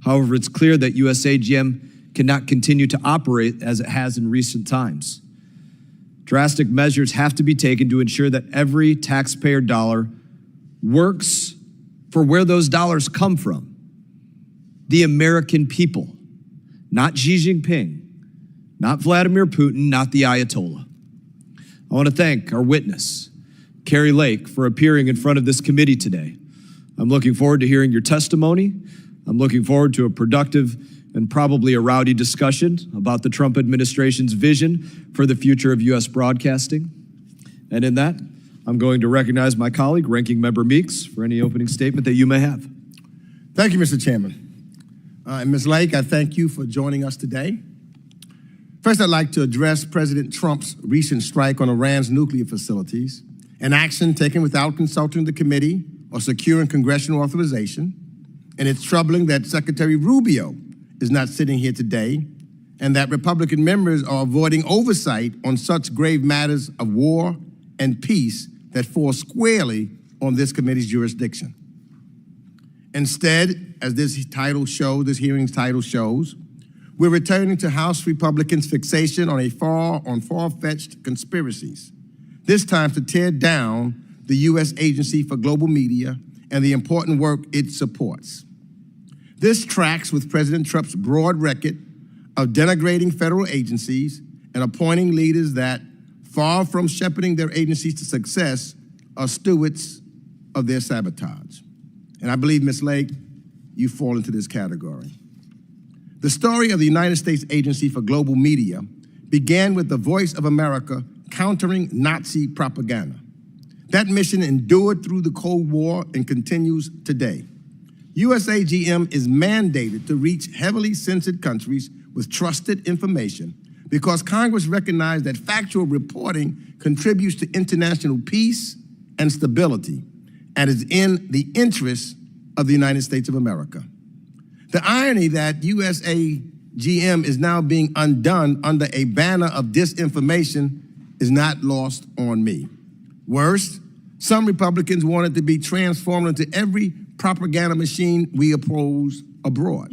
However, it's clear that USAGM cannot continue to operate as it has in recent times. Drastic measures have to be taken to ensure that every taxpayer dollar works for where those dollars come from. The American people, not Xi Jinping, not Vladimir Putin, not the Ayatollah. I want to thank our witness, Kari Lake, for appearing in front of this committee today. I'm looking forward to hearing your testimony. I'm looking forward to a productive and probably a rowdy discussion about the Trump administration's vision for the future of U.S. broadcasting. And in that, I'm going to recognize my colleague, Ranking Member Meeks, for any opening statement that you may have. Thank you, Mr. Chairman. And Ms. Lake, I thank you for joining us today. First, I'd like to address President Trump's recent strike on Iran's nuclear facilities, an action taken without consulting the committee or securing congressional authorization. And it's troubling that Secretary Rubio is not sitting here today and that Republican members are avoiding oversight on such grave matters of war and peace that fall squarely on this committee's jurisdiction. Instead, as this hearing's title shows, we're returning to House Republicans' fixation on far-fetched conspiracies, this time to tear down the U.S. Agency for Global Media and the important work it supports. This tracks with President Trump's broad record of denigrating federal agencies and appointing leaders that, far from shepherding their agencies to success, are stewards of their sabotage. And I believe, Ms. Lake, you fall into this category. The story of the United States Agency for Global Media began with the Voice of America countering Nazi propaganda. That mission endured through the Cold War and continues today. USAGM is mandated to reach heavily censored countries with trusted information because Congress recognized that factual reporting contributes to international peace and stability and is in the interest of the United States of America. The irony that USAGM is now being undone under a banner of disinformation is not lost on me. Worse, some Republicans want it to be transformed into every propaganda machine we oppose abroad.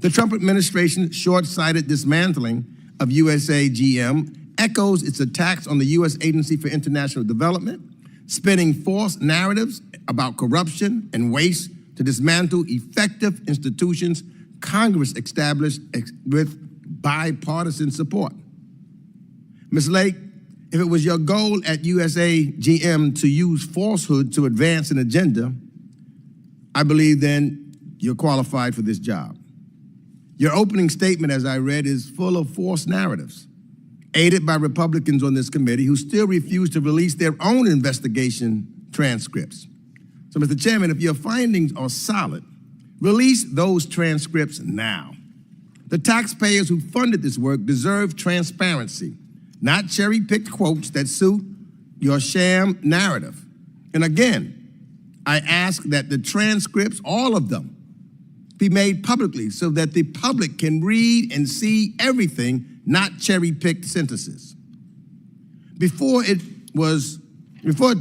The Trump administration's short-sighted dismantling of USAGM echoes its attacks on the U.S. Agency for International Development, spinning false narratives about corruption and waste to dismantle effective institutions Congress established with bipartisan support. Ms. Lake, if it was your goal at USAGM to use falsehood to advance an agenda, I believe then you're qualified for this job. Your opening statement, as I read, is full of false narratives, aided by Republicans on this committee who still refuse to release their own investigation transcripts. So, Mr. Chairman, if your findings are solid, release those transcripts now. The taxpayers who funded this work deserve transparency, not cherry-picked quotes that suit your sham narrative. And again, I ask that the transcripts, all of them, be made publicly so that the public can read and see everything, not cherry-picked sentences. Before it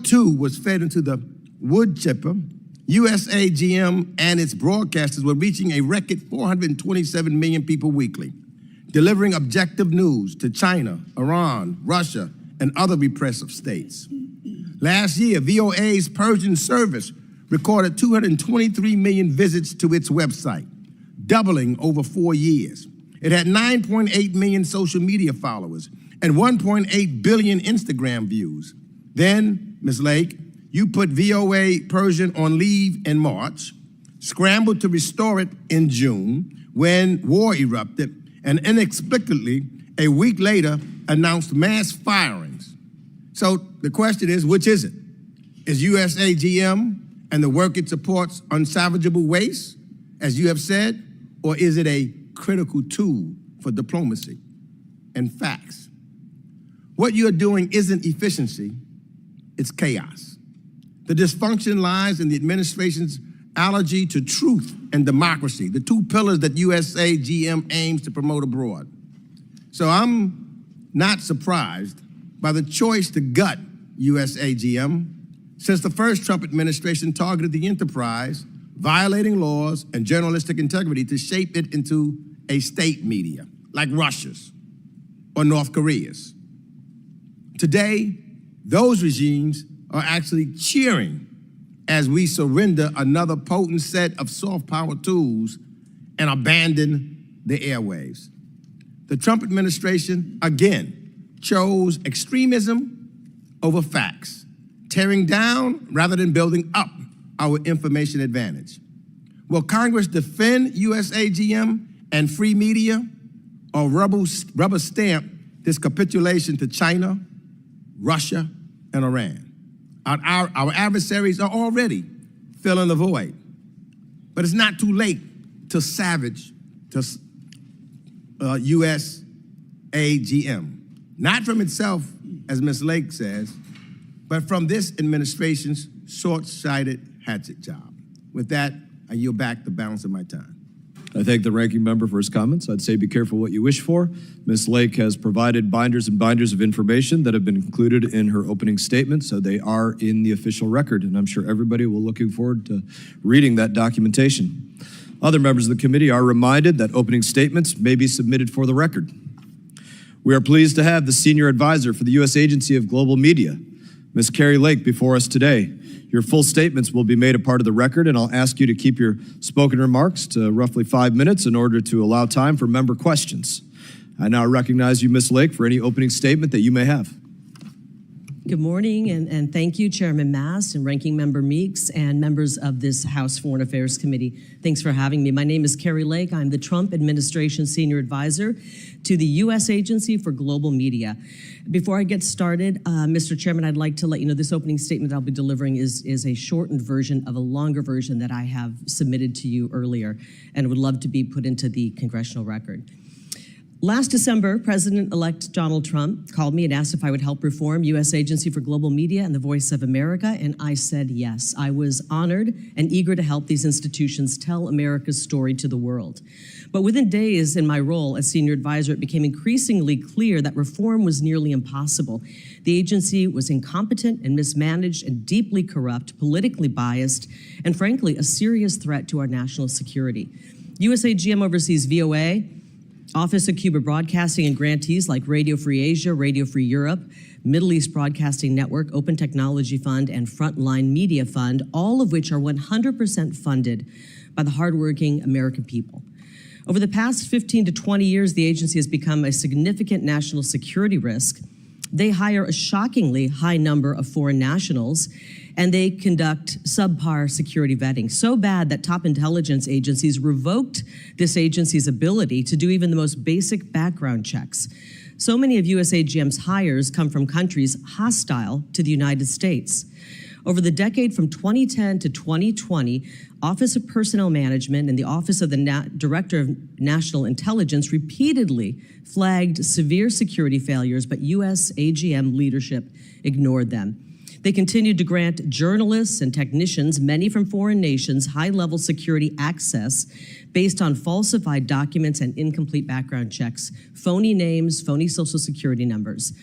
too was fed into the wood chipper, USAGM and its broadcasters were reaching a record 427 million people weekly, delivering objective news to China, Iran, Russia, and other repressive states. Last year, VOA's Persian service recorded 223 million visits to its website, doubling over 4 years. It had 9.8 million social media followers and 1.8 billion Instagram views. Then, Ms. Lake, you put VOA Persian on leave in March, scrambled to restore it in June when war erupted, and inexplicably, a week later, announced mass firings. So the question is, which is it? Is USAGM and the work it supports unsalvageable waste, as you have said, or is it a critical tool for diplomacy and facts? What you're doing isn't efficiency, it's chaos. The dysfunction lies in the administration's allergy to truth and democracy, the two pillars that USAGM aims to promote abroad. So I'm not surprised by the choice to gut USAGM, since the first Trump administration targeted the enterprise violating laws and journalistic integrity to shape it into a state media, like Russia's or North Korea's. Today, those regimes are actually cheering as we surrender another potent set of soft power tools and abandon the airwaves. The Trump administration, again, chose extremism over facts, tearing down rather than building up our information advantage. Will Congress defend USAGM and free media, or rubber stamp this capitulation to China, Russia, and Iran? Our adversaries are already filling the void, but it's not too late to savage USAGM, not from itself, as Ms. Lake says, but from this administration's short-sighted hatchet job. With that, I yield back the balance of my time. I thank the ranking member for his comments. I'd say be careful what you wish for. Ms. Lake has provided binders and binders of information that have been included in her opening statement, so they are in the official record, and I'm sure everybody will looking forward to reading that documentation. Other members of the committee are reminded that opening statements may be submitted for the record. We are pleased to have the Senior Advisor for the U.S. Agency of Global Media, Ms. Kari Lake, before us today. Your full statements will be made a part of the record, and I'll ask you to keep your spoken remarks to roughly 5 minutes in order to allow time for member questions. I now recognize you, Ms. Lake, for any opening statement that you may have. Good morning, and thank you, Chairman Mast and Ranking Member Meeks and members of this House Foreign Affairs Committee. Thanks for having me. My name is Kari Lake. I'm the Trump Administration Senior Advisor to the U.S. Agency for Global Media. Before I get started, Mr. Chairman, I'd like to let you know this opening statement I'll be delivering is a shortened version of a longer version that I have submitted to you earlier and would love to be put into the congressional record. Last December, President-elect Donald Trump called me and asked if I would help reform U.S. Agency for Global Media and the Voice of America, and I said yes. I was honored and eager to help these institutions tell America's story to the world. But within days in my role as senior advisor, it became increasingly clear that reform was nearly impossible. The agency was incompetent and mismanaged and deeply corrupt, politically biased, and frankly, a serious threat to our national security. USAGM oversees VOA, Office of Cuba Broadcasting, and grantees like Radio Free Asia, Radio Free Europe, Middle East Broadcasting Network, Open Technology Fund, and Frontline Media Fund, all of which are 100% funded by the hardworking American people. Over the past 15 to 20 years, the agency has become a significant national security risk. They hire a shockingly high number of foreign nationals, and they conduct subpar security vetting, so bad that top intelligence agencies revoked this agency's ability to do even the most basic background checks. So many of USAGM's hires come from countries hostile to the United States. Over the decade from 2010 to 2020, Office of Personnel Management and the Office of the Director of National Intelligence repeatedly flagged severe security failures, but USAGM leadership ignored them. They continued to grant journalists and technicians, many from foreign nations, high-level security access based on falsified documents and incomplete background checks, phony names, phony social security numbers.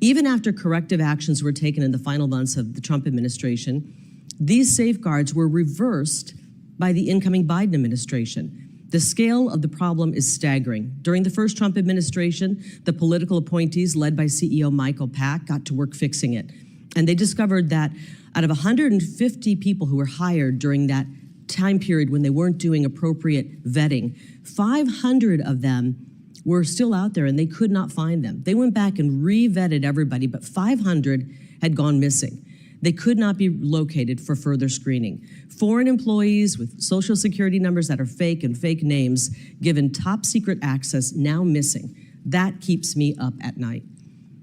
Even after corrective actions were taken in the final months of the Trump administration, these safeguards were reversed by the incoming Biden administration. The scale of the problem is staggering. During the first Trump administration, the political appointees led by CEO Michael Pack got to work fixing it. And they discovered that out of 150 people who were hired during that time period when they weren't doing appropriate vetting, 500 of them were still out there and they could not find them. They went back and re-vetted everybody, but 500 had gone missing. They could not be located for further screening. Foreign employees with social security numbers that are fake and fake names given top secret access now missing. That keeps me up at night.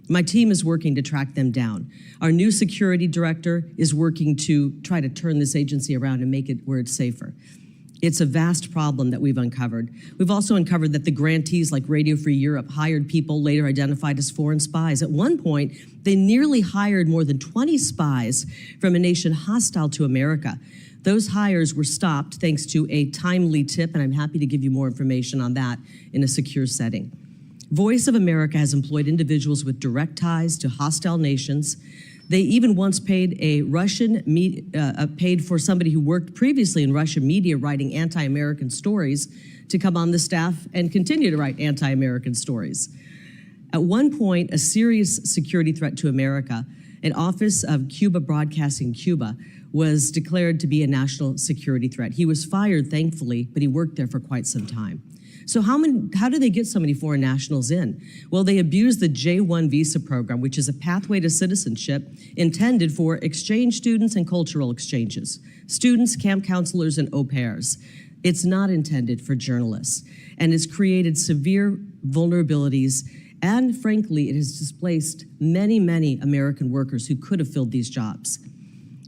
My team is working to track them down. Our new security director is working to try to turn this agency around and make it where it's safer. It's a vast problem that we've uncovered. We've also uncovered that the grantees like Radio Free Europe hired people later identified as foreign spies. At one point, they nearly hired more than 20 spies from a nation hostile to America. Those hires were stopped thanks to a timely tip, and I'm happy to give you more information on that in a secure setting. Voice of America has employed individuals with direct ties to hostile nations, They even once paid paid for somebody who worked previously in Russian media writing anti-American stories to come on the staff and continue to write anti-American stories. At one point, a serious security threat to America, an office of Cuba Broadcasting Cuba was declared to be a national security threat. He was fired, thankfully, but he worked there for quite some time. So how do they get so many foreign nationals in? Well, they abuse the J-1 visa program, which is a pathway to citizenship intended for exchange students and cultural exchanges, students, camp counselors, and au pairs. It's not intended for journalists, and it's created severe vulnerabilities, and frankly, it has displaced many, many American workers who could have filled these jobs.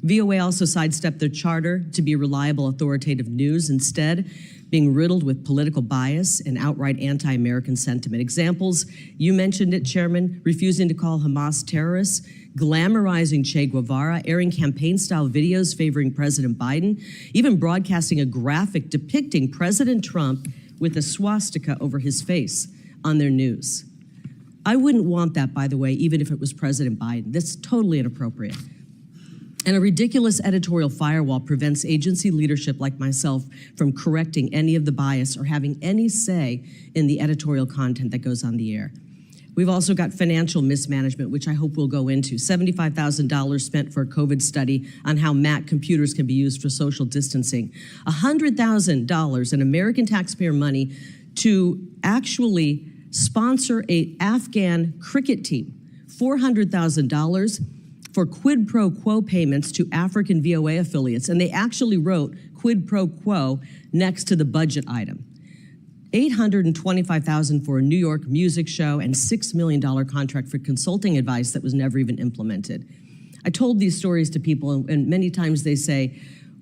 VOA also sidestepped their charter to be reliable, authoritative news, instead being riddled with political bias and outright anti-American sentiment. Examples, you mentioned it, Chairman, refusing to call Hamas terrorists, glamorizing Che Guevara, airing campaign-style videos favoring President Biden, even broadcasting a graphic depicting President Trump with a swastika over his face on their news. I wouldn't want that, by the way, even if it was President Biden. That's totally inappropriate. And a ridiculous editorial firewall prevents agency leadership like myself from correcting any of the bias or having any say in the editorial content that goes on the air. We've also got financial mismanagement, which I hope we'll go into. $75,000 spent for a COVID study on how Mac computers can be used for social distancing. $100,000 in American taxpayer money to actually sponsor an Afghan cricket team. $400,000 for quid pro quo payments to African VOA affiliates, and they actually wrote quid pro quo next to the budget item. $825,000 for a New York music show and $6 million contract for consulting advice that was never even implemented. I told these stories to people, and many times they say,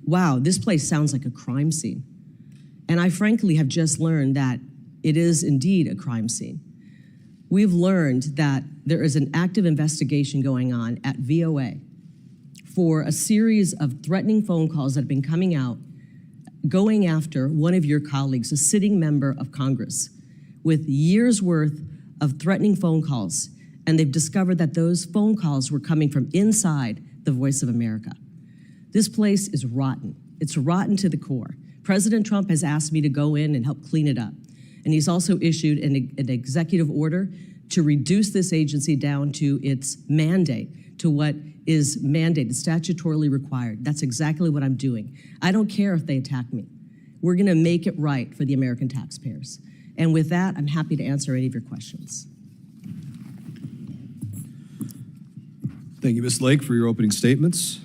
wow, this place sounds like a crime scene. And I frankly have just learned that it is indeed a crime scene. We've learned that there is an active investigation going on at VOA for a series of threatening phone calls that have been coming out going after one of your colleagues, a sitting member of Congress, with years' worth of threatening phone calls. And they've discovered that those phone calls were coming from inside the Voice of America. This place is rotten. It's rotten to the core. President Trump has asked me to go in and help clean it up. And he's also issued an executive order to reduce this agency down to its mandate, to what is mandated, statutorily required. That's exactly what I'm doing. I don't care if they attack me. We're gonna make it right for the American taxpayers. And with that, I'm happy to answer any of your questions. Thank you, Ms. Lake, for your opening statements.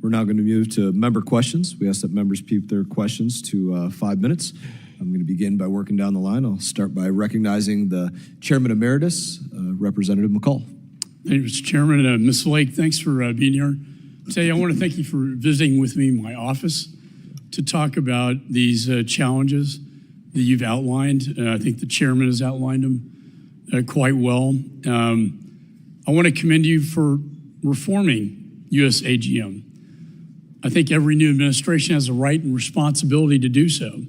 We're now going to move to member questions. We ask that members keep their questions to 5 minutes. I'm going to begin by working down the line. I'll start by recognizing the Chairman Emeritus, Representative McCall. Thank you, Mr. Chairman. Ms. Lake, thanks for being here today. I want to thank you for visiting with me in my office to talk about these challenges that you've outlined. I think the chairman has outlined them quite well. I want to commend you for reforming USAGM. I think every new administration has a right and responsibility to do so.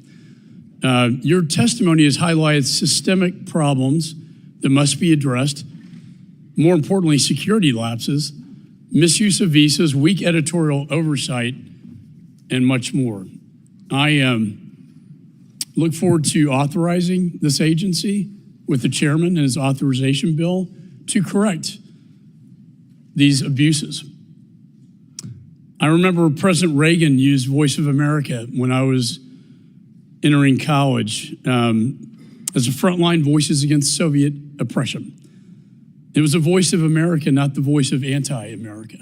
Your testimony has highlighted systemic problems that must be addressed. More importantly, security lapses, misuse of visas, weak editorial oversight, and much more. I look forward to authorizing this agency with the chairman and his authorization bill to correct these abuses. I remember President Reagan used Voice of America when I was entering college as a frontline voices against Soviet oppression. It was a voice of America, not the voice of anti-America.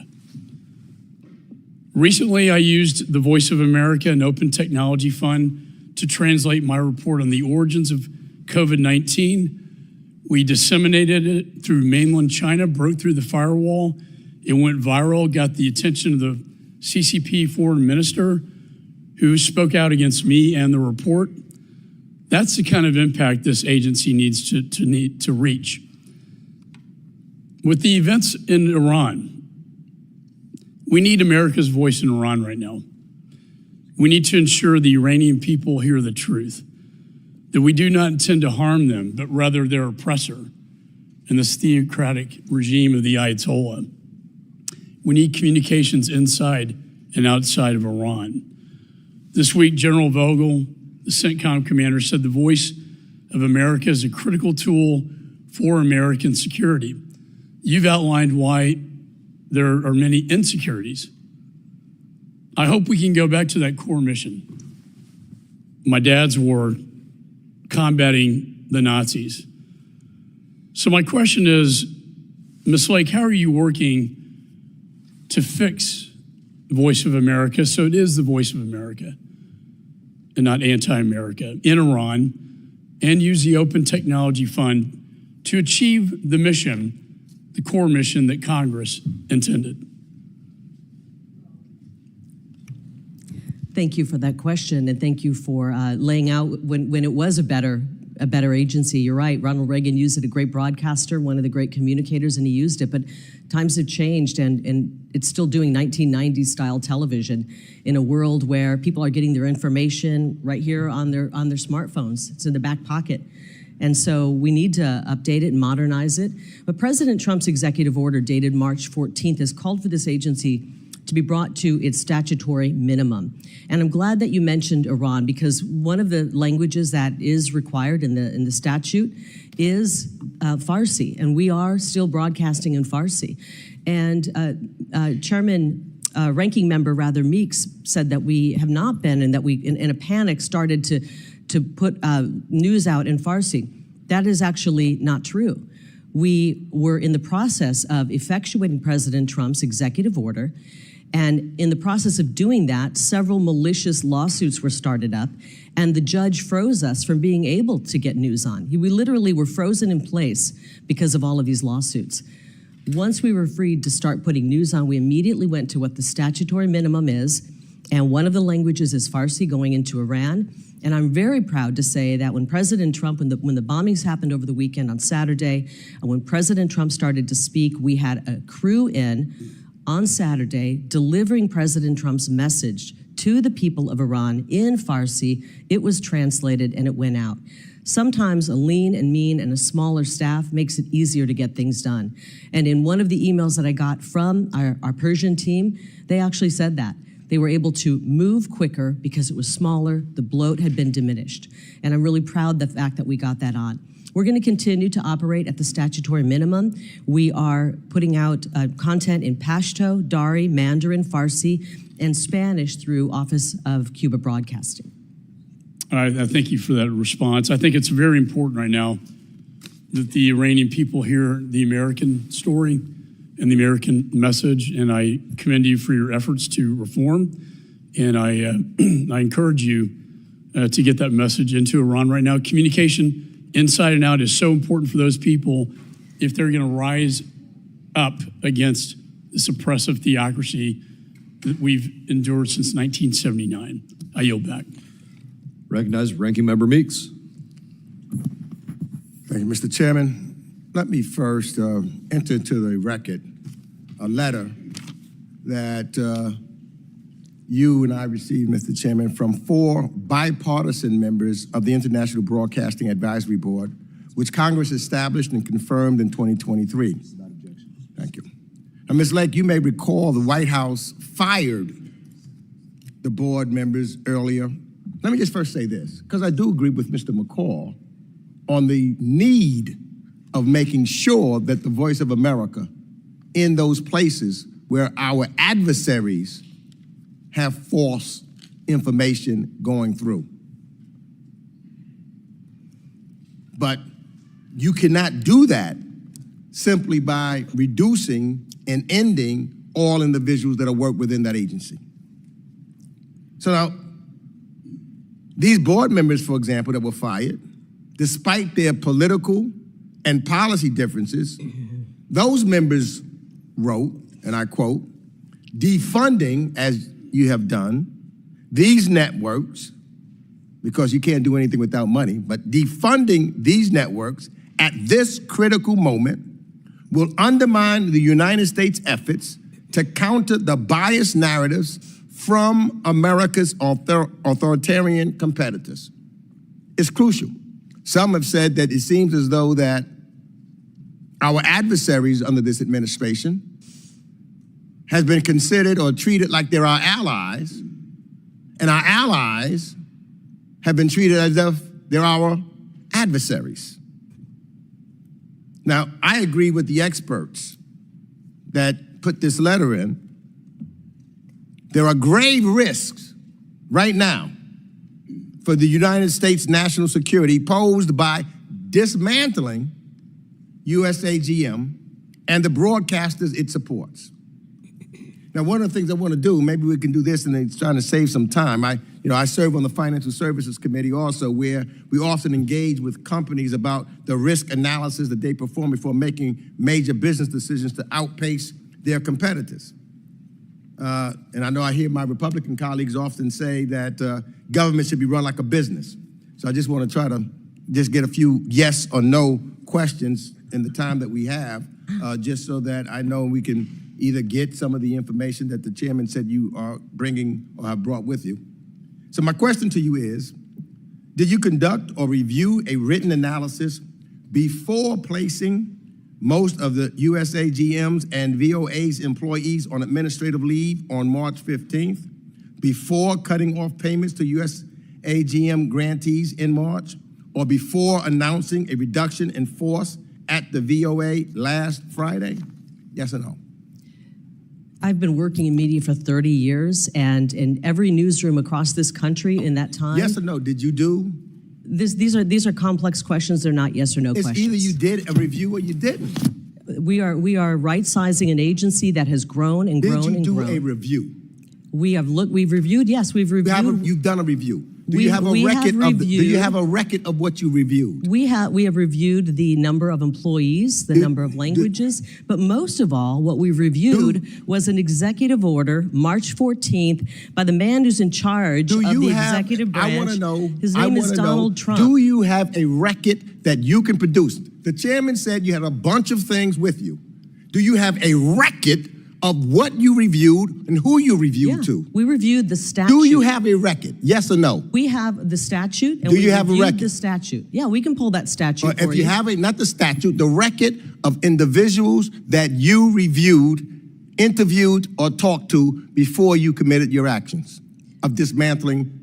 Recently, I used the Voice of America and Open Technology Fund to translate my report on the origins of COVID-19. We disseminated it through mainland China, broke through the firewall. It went viral, got the attention of the CCP foreign minister who spoke out against me and the report. That's the kind of impact this agency needs to reach. With the events in Iran, we need America's voice in Iran right now. We need to ensure the Iranian people hear the truth, that we do not intend to harm them, but rather their oppressor, and and this theocratic regime of the Ayatollah. We need communications inside and outside of Iran. This week, General Vogel, the CENTCOM commander, said the voice of America is a critical tool for American security. You've outlined why there are many insecurities. I hope we can go back to that core mission. My dad's war, combating the Nazis. So my question is, Ms. Lake, how are you working to fix the Voice of America so it is the voice of America and not anti-America in Iran, and use the Open Technology Fund to achieve the mission, the core mission that Congress intended? Thank you for that question, and thank you for laying out when it was a better agency. You're right, Ronald Reagan used it, a great broadcaster, one of the great communicators, and he used it, but times have changed, and it's still doing 1990s style television in a world where people are getting their information right here on their smartphones. It's in the back pocket. And so we need to update it and modernize it. But President Trump's executive order dated March 14th has called for this agency to be brought to its statutory minimum. And I'm glad that you mentioned Iran, because one of the languages that is required in the statute is Farsi, and we are still broadcasting in Farsi. And Ranking Member Meeks said that we have not been, and that we, in a panic, started to put news out in Farsi. That is actually not true. We were in the process of effectuating President Trump's executive order, and in the process of doing that, several malicious lawsuits were started up, and the judge froze us from being able to get news on. We literally were frozen in place because of all of these lawsuits. Once we were freed to start putting news on, we immediately went to what the statutory minimum is, and one of the languages is Farsi going into Iran. And I'm very proud to say that when President Trump, when the bombings happened over the weekend on Saturday, and when President Trump started to speak, we had a crew in on Saturday delivering President Trump's message to the people of Iran in Farsi. It was translated and it went out. Sometimes a lean and mean and a smaller staff makes it easier to get things done. And in one of the emails that I got from our Persian team, they actually said that. They were able to move quicker because it was smaller, the bloat had been diminished. And I'm really proud of the fact that we got that on. We're going to continue to operate at the statutory minimum. We are putting out content in Pashto, Dari, Mandarin, Farsi, and Spanish through Office of Cuba Broadcasting. I thank you for that response. I think it's very important right now that the Iranian people hear the American story and the American message, and I commend you for your efforts to reform, and I encourage you to get that message into Iran right now. Communication inside and out is so important for those people if they're going to rise up against this oppressive theocracy that we've endured since 1979. I yield back. Recognize Ranking Member Meeks. Thank you, Mr. Chairman. Let me first enter into the record a letter that you and I received, Mr. Chairman, from 4 bipartisan members of the International Broadcasting Advisory Board, which Congress established and confirmed in 2023. Thank you. Now, Ms. Lake, you may recall the White House fired the board members earlier. Let me just first say this, because I do agree with Mr. McCall on the need of making sure that the voice of America in those places where our adversaries have false information going through. But you cannot do that simply by reducing and ending all individuals that are work within that agency. So now, these board members, for example, that were fired, despite their political and policy differences, those members wrote, and I quote, defunding, as you have done, these networks, because you can't do anything without money, but defunding these networks at this critical moment will undermine the United States' efforts to counter the biased narratives from America's authoritarian competitors. It's crucial. Some have said that it seems as though that our adversaries under this administration has been considered or treated like they're our allies, and our allies have been treated as if they're our adversaries. Now, I agree with the experts that put this letter in. There are grave risks right now for the United States national security posed by dismantling USAGM and the broadcasters it supports. Now, one of the things I want to do, maybe we can do this and then trying to save some time. I serve on the Financial Services Committee also, where we often engage with companies about the risk analysis that they perform before making major business decisions to outpace their competitors. And I know I hear my Republican colleagues often say that government should be run like a business. So I just want to try to just get a few yes or no questions in the time that we have, just so that I know we can either get some of the information that the chairman said you are bringing or have brought with you. So my question to you is, did you conduct or review a written analysis before placing most of the USAGM's and VOA's employees on administrative leave on March 15th, before cutting off payments to USAGM grantees in March, or before announcing a reduction in force at the VOA last Friday? Yes or no? I've been working in media for 30 years, and in every newsroom across this country in that time. Yes or no? Did you do? These are complex questions. They're not yes or no It's questions. either you did a review or you didn't. We are right-sizing an agency that has grown and grown and grown. Did you do a review? We've reviewed. Yes, we've reviewed. You've done a review. Do you have a record of what you reviewed? We have reviewed the number of employees, the number of languages, but most of all, what we reviewed was an executive order, March 14th, by the man who's in charge of the executive branch. I want to know. His name is Donald Trump. Do you have a record that you can produce? The chairman said you had a bunch of things with you. Do you have a record of what you reviewed and who you reviewed to? We reviewed the statute. Do you have a record? Yes or no? We have the statute, and do you have a record? The statute. Yeah, we can pull that statute for you. If you have it, not the statute, the record of individuals that you reviewed, interviewed, or talked to before you committed your actions of dismantling.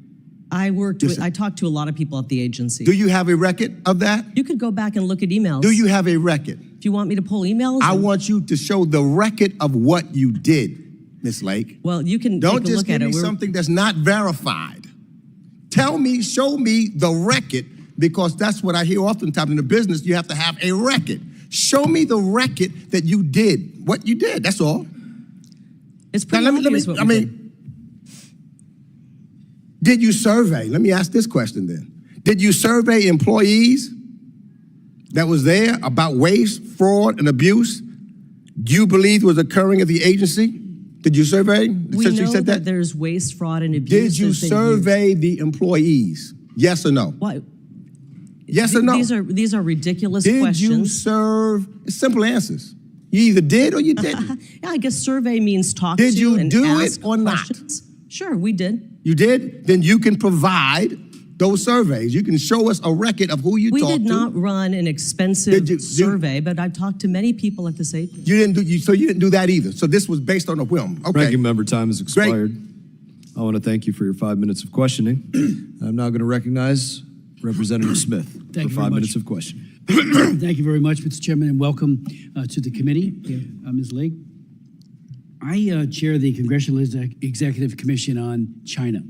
I talked to a lot of people at the agency. Do you have a record of that? You could go back and look at emails. Do you have a record? Do you want me to pull emails? I want you to show the record of what you did, Ms. Lake. Well, you can Don't take a just look at give me it. something that's not verified. Show me the record, because that's what I hear oftentimes in the business. You have to have a record. Show me the record that you did, what you did. That's all. It's pretty obvious what we did. Did you survey? Let me ask this question then. Did you survey employees that was there about waste, fraud, and abuse you believe was occurring at the agency? Did you survey? We know that there's waste, fraud, and abuse. Did you survey the employees? Yes or no? What? Yes or no? These are ridiculous questions. Did you serve? It's simple answers. You either did or you didn't. Yeah, I guess survey means talk to and ask questions. Did you do it or not? Sure, we did. You did? Then you can provide those surveys. You can show us a record of who you talked to. We did not run an expensive survey, but I've talked to many people at this agency. You didn't do that either. So this was based on a whim. Okay. Ranking member, time has expired. Great. I want to thank you for your 5 minutes of questioning. I'm now going to recognize Representative Smith for 5 minutes of questioning. Thank you very much, Mr. Chairman, and welcome to the committee, Ms. Lake. I chair the Congressional Executive Commission on China.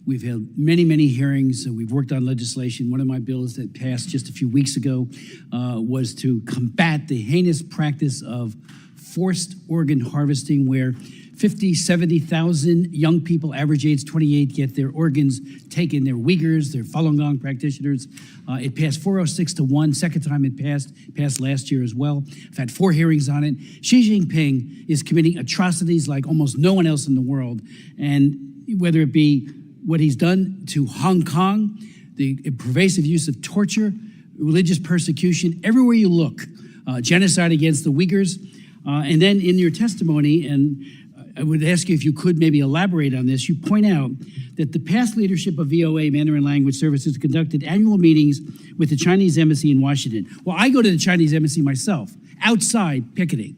We've had many, many hearings. We've worked on legislation. One of my bills that passed just a few weeks ago was to combat the heinous practice of forced organ harvesting, where 50, 70,000 young people, average age 28, get their organs taken. They're Uyghurs, they're Falun Gong practitioners. It passed 406-1, second time it passed last year as well. I've had 4 hearings on it. Xi Jinping is committing atrocities like almost no one else in the world. And whether it be what he's done to Hong Kong, the pervasive use of torture, religious persecution, everywhere you look, genocide against the Uyghurs. And then in your testimony, and I would ask you if you could maybe elaborate on this, you point out that the past leadership of VOA Mandarin Language Services conducted annual meetings with the Chinese embassy in Washington. Well, I go to the Chinese embassy myself, outside picketing.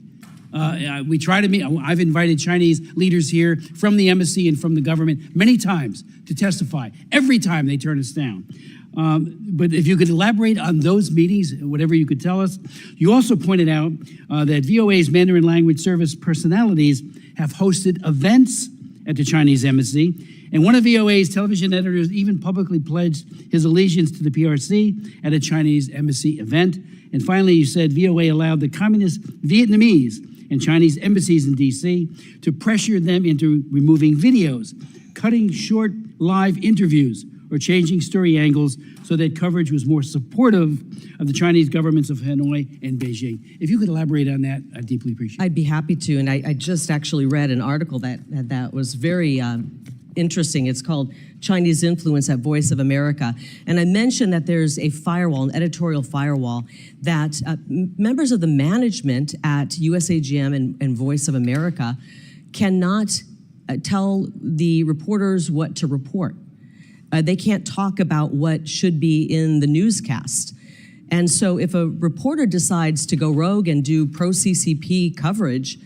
We try to meet. I've invited Chinese leaders here from the embassy and from the government many times to testify. Every time they turn us down. But if you could elaborate on those meetings, whatever you could tell us. You also pointed out that VOA's Mandarin language service personalities have hosted events at the Chinese embassy. And one of VOA's television editors even publicly pledged his allegiance to the PRC at a Chinese embassy event. And finally, you said VOA allowed the communist Vietnamese and Chinese embassies in DC to pressure them into removing videos, cutting short live interviews, or changing story angles so that coverage was more supportive of the Chinese governments of Hanoi and Beijing. If you could elaborate on that, I'd deeply appreciate it. I'd be happy to, and I just actually read an article that was very interesting. It's called Chinese Influence at Voice of America. And I mentioned that there's a firewall, an editorial firewall, that members of the management at USAGM and Voice of America cannot tell the reporters what to report. They can't talk about what should be in the newscast. And so if a reporter decides to go rogue and do pro-CCP coverage,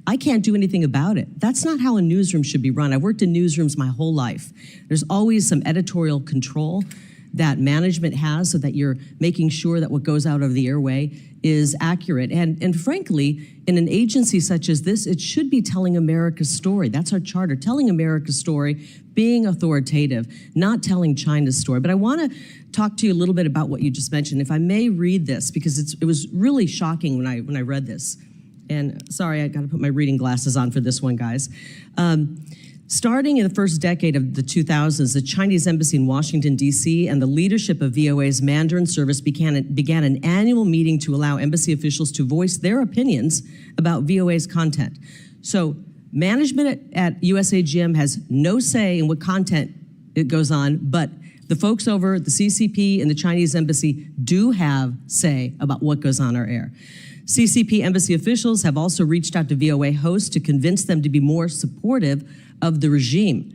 I can't do anything about it. That's not how a newsroom should be run. I've worked in newsrooms my whole life. There's always some editorial control that management has so that you're making sure that what goes out of the airway is accurate. And frankly, in an agency such as this, it should be telling America's story. That's our charter, telling America's story, being authoritative, not telling China's story. But I want to talk to you a little bit about what you just mentioned. If I may read this, because it was really shocking when I read this. And sorry, I got to put my reading glasses on for this one, guys. Starting in the first decade of the 2000s, the Chinese embassy in Washington, D.C. and the leadership of VOA's Mandarin service began an annual meeting to allow embassy officials to voice their opinions about VOA's content. So management at USAGM has no say in what content it goes on, but the folks over at the CCP and the Chinese embassy do have say about what goes on our air. CCP embassy officials have also reached out to VOA hosts to convince them to be more supportive of the regime.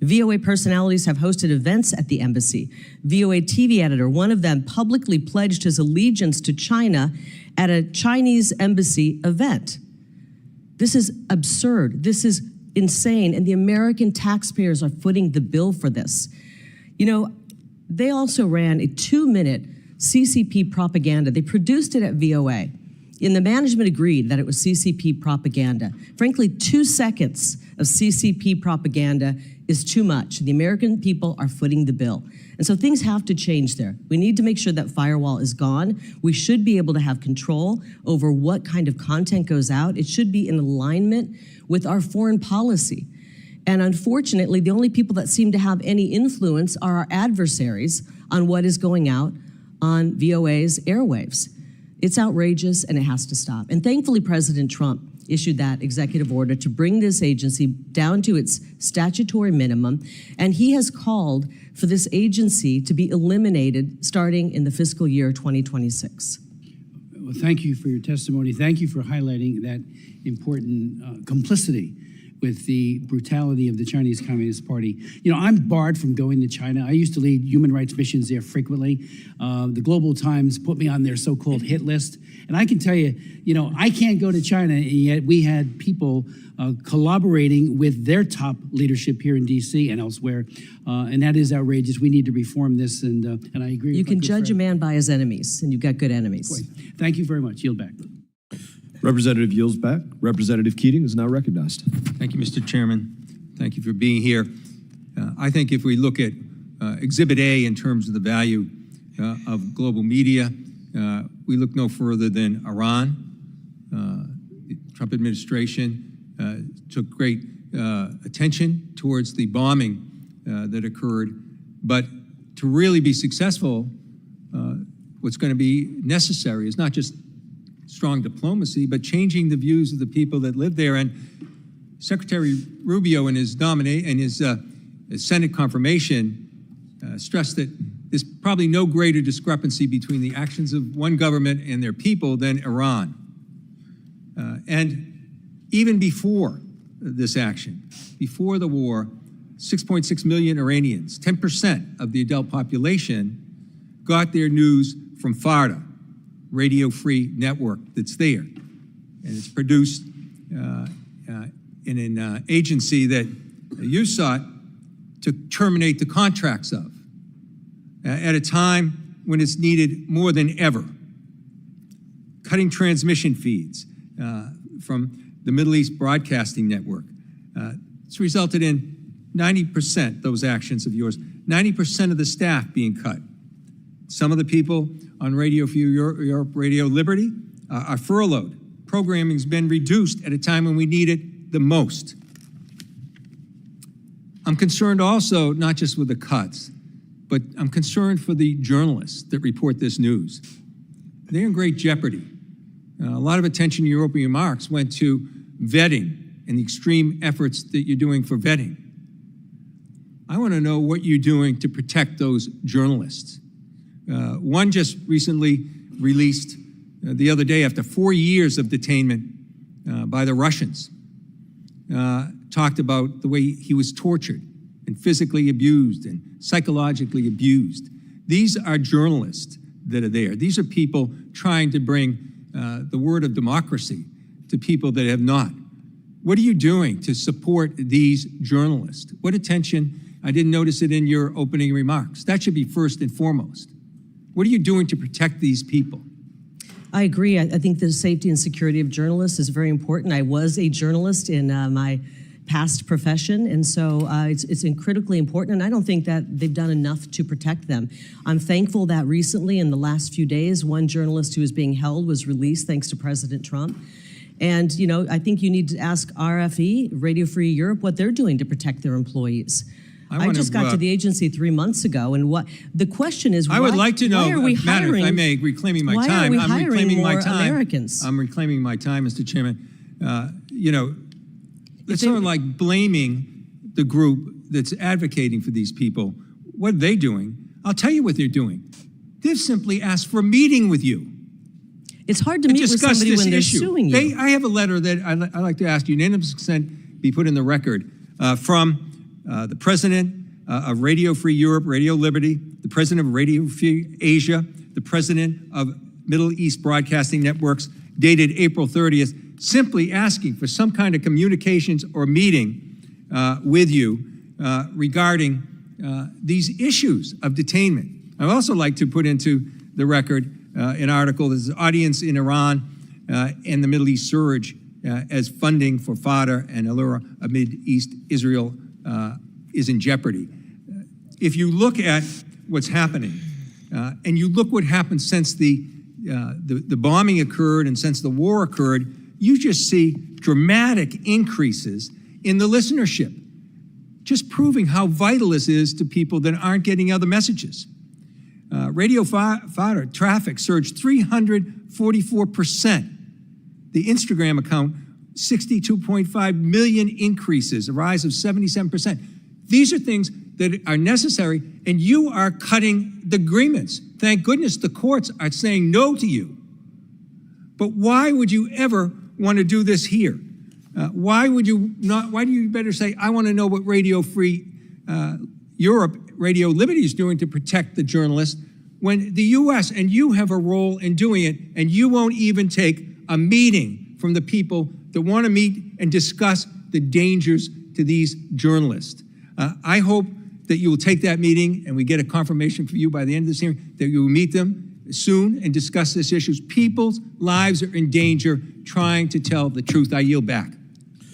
VOA personalities have hosted events at the embassy. VOA TV editor, one of them, publicly pledged his allegiance to China at a Chinese embassy event. This is absurd. This is insane, and the American taxpayers are footing the bill for this. You know, they also ran a 2-minute CCP propaganda. They produced it at VOA. And the management agreed that it was CCP propaganda. Frankly, 2 seconds of CCP propaganda is too much. The American people are footing the bill. And so things have to change there. We need to make sure that firewall is gone. We should be able to have control over what kind of content goes out. It should be in alignment with our foreign policy. And unfortunately, the only people that seem to have any influence are our adversaries on what is going out on VOA's airwaves. It's outrageous, and it has to stop. And thankfully, President Trump issued that executive order to bring this agency down to its statutory minimum, and he has called for this agency to be eliminated starting in the fiscal year 2026. Well, thank you for your testimony. Thank you for highlighting that important complicity with the brutality of the Chinese Communist Party. You know, I'm barred from going to China. I used to lead human rights missions there frequently. The Global Times put me on their so-called hit list. And I can tell you, you know, I can't go to China, and yet we had people collaborating with their top leadership here in D.C. and elsewhere. And that is outrageous. We need to reform this, and I agree. You can judge a man by his enemies, and you've got good enemies. Boy, thank you very much. Yield back. Representative yields back. Representative Keating is now recognized. Thank you, Mr. Chairman. Thank you for being here. I think if we look at Exhibit A in terms of the value of global media, we look no further than Iran. The Trump administration took great attention towards the bombing that occurred. But to really be successful, what's going to be necessary is not just strong diplomacy, but changing the views of the people that live there. And Secretary Rubio in his Senate confirmation stressed that there's probably no greater discrepancy between the actions of one government and their people than Iran. And even before this action, before the war, 6.6 million Iranians, 10% of the adult population, got their news from FARDA, Radio Free Network that's there. And it's produced in an agency that you sought to terminate the contracts of at a time when it's needed more than ever. Cutting transmission feeds from the Middle East Broadcasting Network. It's resulted in 90%, those actions of yours, 90% of the staff being cut. Some of the people on Radio Free Europe, Radio Liberty are furloughed. Programming's been reduced at a time when we need it the most. I'm concerned also, not just with the cuts, but I'm concerned for the journalists that report this news. They're in great jeopardy. A lot of attention in your opening remarks went to vetting and the extreme efforts that you're doing for vetting. I want to know what you're doing to protect those journalists. One just recently released the other day, after 4 years of detainment by the Russians, talked about the way he was tortured and physically abused and psychologically abused. These are journalists that are there. These are people trying to bring the word of democracy to people that have not. What are you doing to support these journalists? What attention? I didn't notice it in your opening remarks. That should be first and foremost. What are you doing to protect these people? I agree. I think the safety and security of journalists is very important. I was a journalist in my past profession, and so it's critically important, and I don't think that they've done enough to protect them. I'm thankful that recently, in the last few days, one journalist who was being held was released thanks to President Trump. And, you know, I think you need to ask RFE, Radio Free Europe, what they're doing to protect their employees. I just got to the agency 3 months ago, and what the question is, I would like to know, why are we hiring, if I may, reclaiming my why time. Are we I'm hiring reclaiming more my time. Americans? I'm reclaiming my time, Mr. Chairman. You know, it's sort of like blaming the group that's advocating for these people. What are they doing? I'll tell you what they're doing. They've simply asked for a meeting with you. It's hard to meet with somebody when they're suing you. I have a letter that I'd like to ask unanimous consent be put in the record from the president of Radio Free Europe, Radio Liberty, the president of Radio Free Asia, the president of Middle East Broadcasting Networks, dated April 30th, simply asking for some kind of communications or meeting with you regarding these issues of detainment. I'd also like to put into the record an article. There's an audience in Iran and the Middle East surge as funding for Fatah and Allura amid East Israel is in jeopardy. If you look at what's happening, and you look what happened since the bombing occurred and since the war occurred, you just see dramatic increases in the listenership, just proving how vital this is to people that aren't getting other messages. Radio Fodder traffic surged 344%. The Instagram account, 62.5 million increases, a rise of 77%. These are things that are necessary, and you are cutting the agreements. Thank goodness the courts are saying no to you. But why would you ever want to do this here? Why do you better say, I want to know what Radio Free Europe, Radio Liberty is doing to protect the journalists, when the U.S. and you have a role in doing it, and you won't even take a meeting from the people that want to meet and discuss the dangers to these journalists. I hope that you will take that meeting and we get a confirmation for you by the end of this hearing that you will meet them soon and discuss this issue. People's lives are in danger trying to tell the truth. I yield back.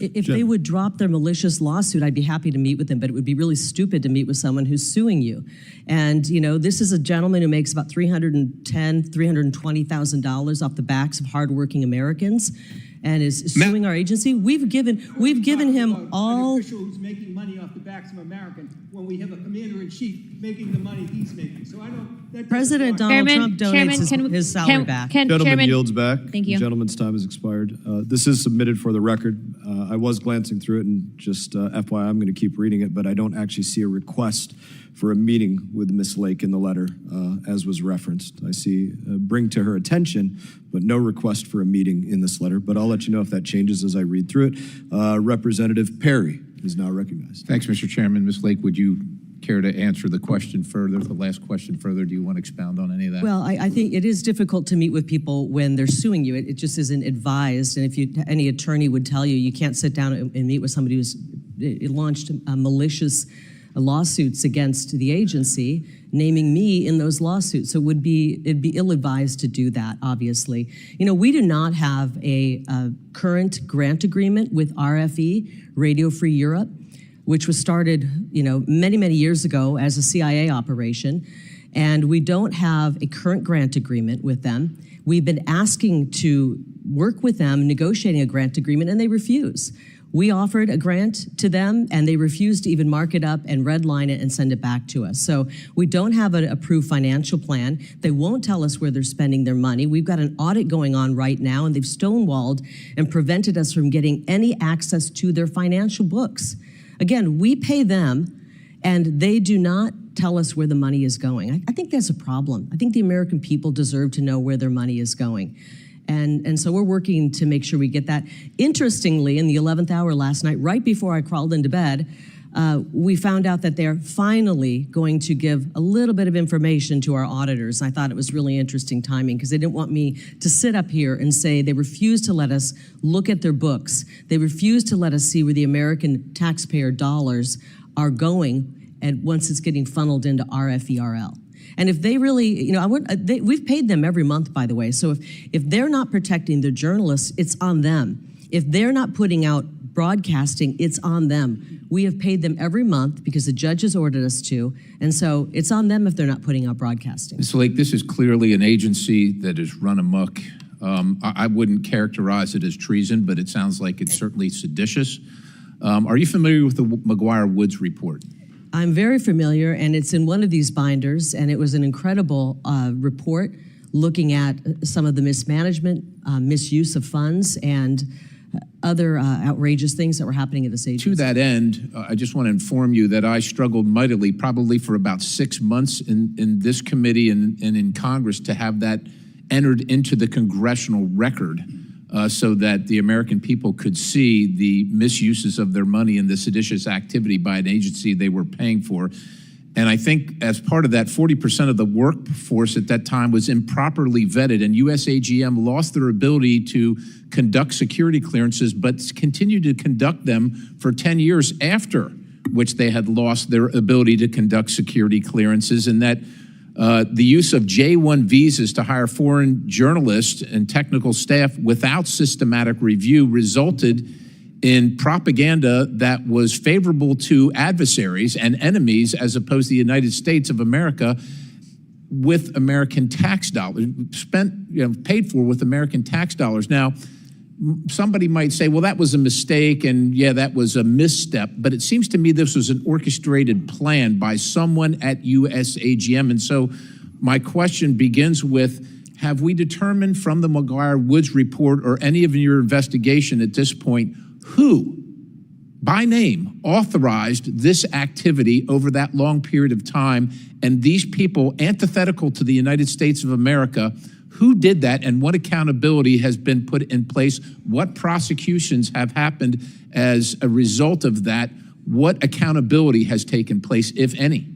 If they would drop their malicious lawsuit, I'd be happy to meet with them, but it would be really stupid to meet with someone who's suing you. And, you know, this is a gentleman who makes about $310,000, $320,000 off the backs of hardworking Americans and is suing our agency. We've given him all. An official who's making money off the backs of Americans when we have a commander-in-chief making the money he's making. So I don't. President Donald Trump donates his salary back. Gentleman yields back. Thank you. The gentleman's time has expired. This is submitted for the record. I was glancing through it, and just FYI, I'm going to keep reading it, but I don't actually see a request for a meeting with Ms. Lake in the letter, as was referenced. I see bring to her attention, but no request for a meeting in this letter. But I'll let you know if that changes as I read through it. Representative Perry. is now recognized. Thanks, Mr. Chairman. Ms. Lake, would you care to answer the question further, the last question further? Do you want to expound on any of that? Well, I think it is difficult to meet with people when they're suing you. It just isn't advised. And if any attorney would tell you, you can't sit down and meet with somebody who's launched malicious lawsuits against the agency, naming me in those lawsuits. So it'd be ill-advised to do that, obviously. You know, we do not have a current grant agreement with RFE, Radio Free Europe, which was started, you know, many, many years ago as a CIA operation. And we don't have a current grant agreement with them. We've been asking to work with them, negotiating a grant agreement, and they refuse. We offered a grant to them, and they refused to even mark it up and redline it and send it back to us. So we don't have an approved financial plan. They won't tell us where they're spending their money. We've got an audit going on right now, and they've stonewalled and prevented us from getting any access to their financial books. Again, we pay them, and they do not tell us where the money is going. I think that's a problem. I think the American people deserve to know where their money is going. And so we're working to make sure we get that. Interestingly, in the 11th hour last night, right before I crawled into bed, we found out that they're finally going to give a little bit of information to our auditors. I thought it was really interesting timing because they didn't want me to sit up here and say they refused to let us look at their books. They refused to let us see where the American taxpayer dollars are going, and once it's getting funneled into RFERL. And if they really, you know, we've paid them every month, by the way. So if they're not protecting their journalists, it's on them. If they're not putting out broadcasting, it's on them. We have paid them every month because the judge has ordered us to. And so it's on them if they're not putting out broadcasting. Ms. Lake, this is clearly an agency that is run amok. I wouldn't characterize it as treason, but it sounds like it's certainly seditious. Are you familiar with the McGuire-Woods report? I'm very familiar, and it's in one of these binders, and it was an incredible report looking at some of the mismanagement, misuse of funds, and other outrageous things that were happening at this agency. To that end, I just want to inform you that I struggled mightily, probably for about 6 months in this committee and in Congress, to have that entered into the congressional record so that the American people could see the misuses of their money and the seditious activity by an agency they were paying for. And I think as part of that, 40% of the workforce at that time was improperly vetted, and USAGM lost their ability to conduct security clearances, but continued to conduct them for 10 years after which they had lost their ability to conduct security clearances, and that the use of J-1 visas to hire foreign journalists and technical staff without systematic review resulted in propaganda that was favorable to adversaries and enemies as opposed to the United States of America with American tax dollars, paid for with American tax dollars. Now, somebody might say, well, that was a mistake, and yeah, that was a misstep, but it seems to me this was an orchestrated plan by someone at USAGM. And so my question begins with, have we determined from the McGuire-Woods report or any of your investigation at this point who, by name, authorized this activity over that long period of time, and these people antithetical to the United States of America? Who did that, and what accountability has been put in place? What prosecutions have happened as a result of that? What accountability has taken place, if any?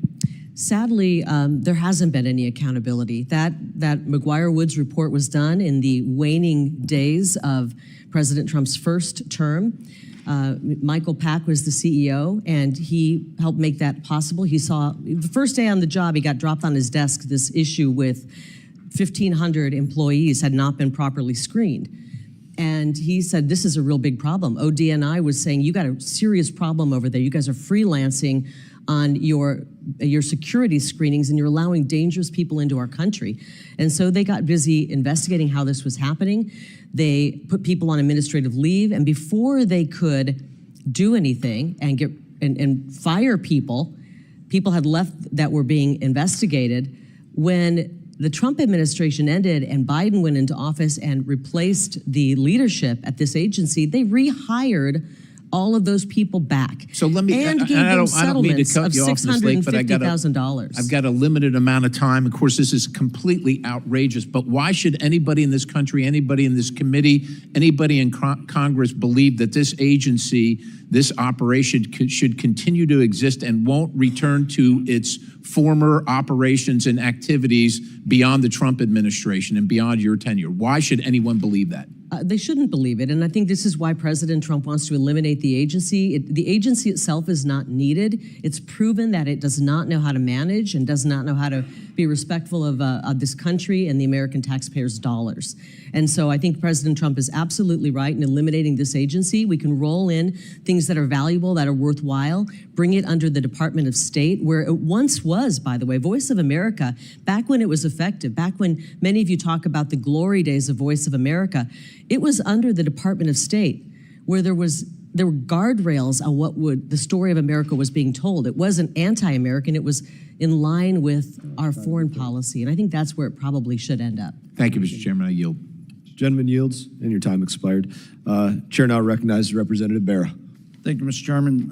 Sadly, there hasn't been any accountability. That McGuire-Woods report was done in the waning days of President Trump's first term. Michael Pack was the CEO, and he helped make that possible. He saw, the first day on the job, he got dropped on his desk this issue with 1,500 employees had not been properly screened. And he said, this is a real big problem. ODNI was saying, you got a serious problem over there. You guys are freelancing on your security screenings, and you're allowing dangerous people into our country. And so they got busy investigating how this was happening. They put people on administrative leave, and before they could do anything and get and fire people had left that were being investigated. When the Trump administration ended and Biden went into office and replaced the leadership at this agency, they rehired all of those people back. So let me, and gave I them don't mean to settlements cut of you off, Ms. Lake, but $650,000. I've got a limited amount of time. Of course, this is completely outrageous, but why should anybody in this country, anybody in this committee, anybody in Congress believe that this agency, this operation should continue to exist and won't return to its former operations and activities beyond the Trump administration and beyond your tenure? Why should anyone believe that? They shouldn't believe it, and I think this is why President Trump wants to eliminate the agency. The agency itself is not needed. It's proven that it does not know how to manage and does not know how to be respectful of this country and the American taxpayers' dollars. And so I think President Trump is absolutely right in eliminating this agency. We can roll in things that are valuable, that are worthwhile, bring it under the Department of State, where it once was, by the way. Voice of America, back when it was effective, back when many of you talk about the glory days of Voice of America, it was under the Department of State, where there were guardrails on what the story of America was being told. It wasn't anti-American, it was in line with our foreign policy. And I think that's where it probably should end up. Thank you, Mr. Chairman. I yield. Gentleman yields, and your time expired. Chair now recognizes Representative Barra. Thank you, Mr. Chairman.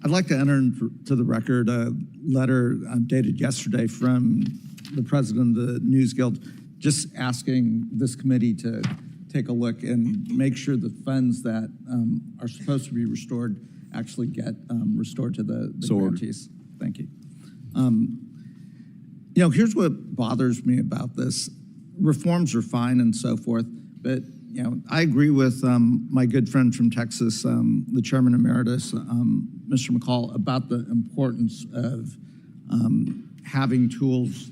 I'd like to enter into the record a letter dated yesterday from the president of the News Guild, just asking this committee to take a look and make sure the funds that are supposed to be restored actually get restored to the grantees. Thank you. Here's what bothers me about this. Reforms are fine and so forth, but I agree with my good friend from Texas, the Chairman Emeritus, Mr. McCall, about the importance of having tools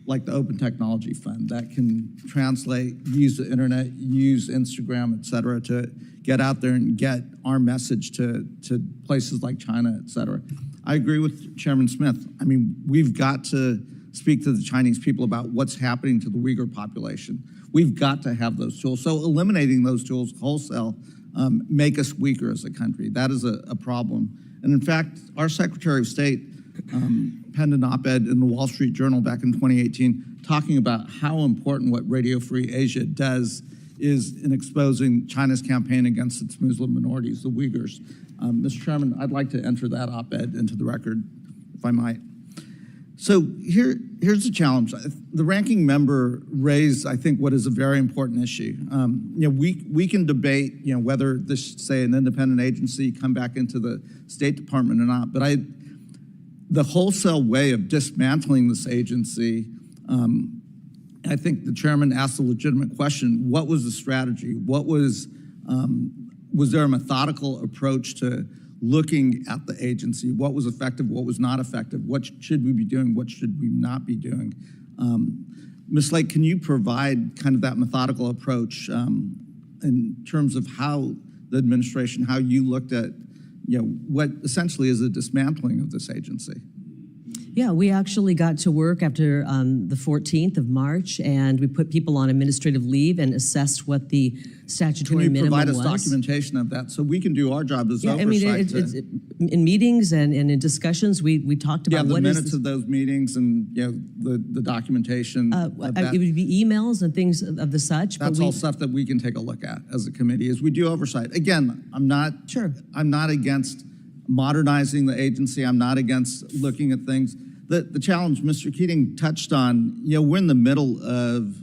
like the Open Technology Fund that can translate, use the internet, use Instagram, et cetera, to get out there and get our message to places like China, et cetera. I agree with Chairman Smith. I mean, we've got to speak to the Chinese people about what's happening to the Uyghur population. We've got to have those tools. So eliminating those tools wholesale make us weaker as a country. That is a problem. And in fact, our Secretary of State penned an op-ed in the Wall Street Journal back in 2018 talking about how important what Radio Free Asia does is in exposing China's campaign against its Muslim minorities, the Uyghurs. Mr. Chairman, I'd like to enter that op-ed into the record, if I might. So here's the challenge. The ranking member raised, I think, what is a very important issue. We can debate, whether this, say, an independent agency come back into the State Department or not, but the wholesale way of dismantling this agency, I think the chairman asked a legitimate question: what was the strategy? What was there a methodical approach to looking at the agency? What was effective? What was not effective? What should we be doing? What should we not be doing? Ms. Lake, can you provide kind of that methodical approach in terms of how the administration, how you looked at, what essentially is a dismantling of this agency? Yeah, we actually got to work after the 14th of March, and we put people on administrative leave and assessed what the statutory minimum was. Can you provide us documentation of that so we can do our job as oversight? I mean, in meetings and in discussions, we talked about the minutes of those meetings and the documentation of that. It would be emails and things of the such. That's all stuff that we can take a look at as a committee as we do oversight. Again, I'm not against modernizing the agency. I'm not against looking at things. The challenge Mr. Keating touched on, we're in the middle of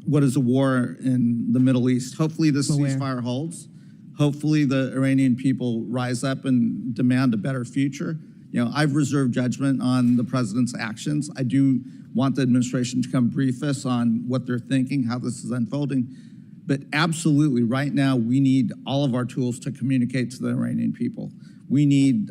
what is a war in the Middle East. Hopefully this ceasefire holds. Hopefully the Iranian people rise up and demand a better future. I've reserved judgment on the president's actions. I do want the administration to come brief us on what they're thinking, how this is unfolding. But absolutely, right now, we need all of our tools to communicate to the Iranian people. We need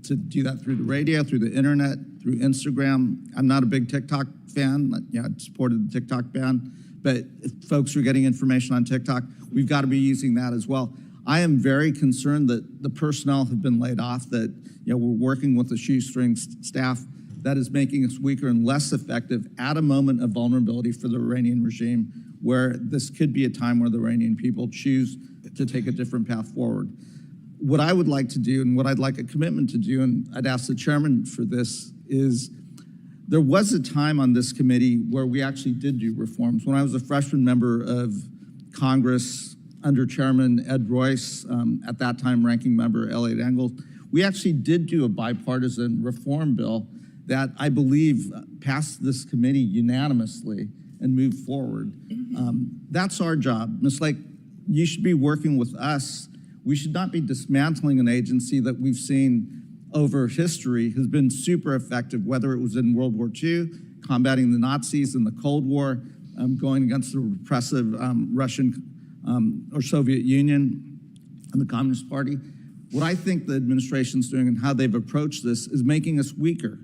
to do that through the radio, through the internet, through Instagram. I'm not a big TikTok fan. I supported the TikTok ban. But if folks are getting information on TikTok, we've got to be using that as well. I am very concerned that the personnel have been laid off, that we're working with a shoestring staff that is making us weaker and less effective at a moment of vulnerability for the Iranian regime, where this could be a time where the Iranian people choose to take a different path forward. What I would like to do, and what I'd like a commitment to do, and I'd ask the chairman for this, is there was a time on this committee where we actually did do reforms. When I was a freshman member of Congress under Chairman Ed Royce, at that time Ranking Member Elliot Engel, we actually did do a bipartisan reform bill that I believe passed this committee unanimously and moved forward. That's our job. Ms. Lake, you should be working with us. We should not be dismantling an agency that we've seen over history has been super effective, whether it was in World War II, combating the Nazis in the Cold War, going against the repressive Russian or Soviet Union and the Communist Party. What I think the administration's doing and how they've approached this is making us weaker.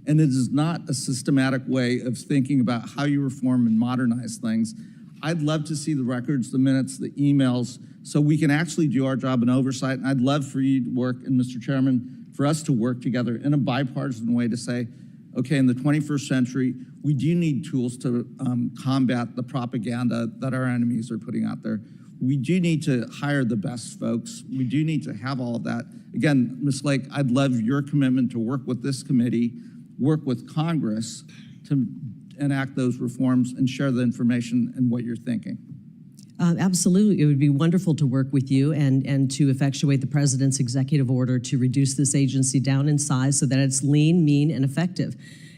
And it is not a systematic way of thinking about how you reform and modernize things. I'd love to see the records, the minutes, the emails, so we can actually do our job in oversight. And I'd love for you to work, and Mr. Chairman, for us to work together in a bipartisan way to say, okay, in the 21st century, we do need tools to combat the propaganda that our enemies are putting out there. We do need to hire the best folks. We do need to have all of that. Again, Ms. Lake, I'd love your commitment to work with this committee, work with Congress to enact those reforms and share the information and what you're thinking. Absolutely. It would be wonderful to work with you and to effectuate the president's executive order to reduce this agency down in size so that it's lean, mean, and effective.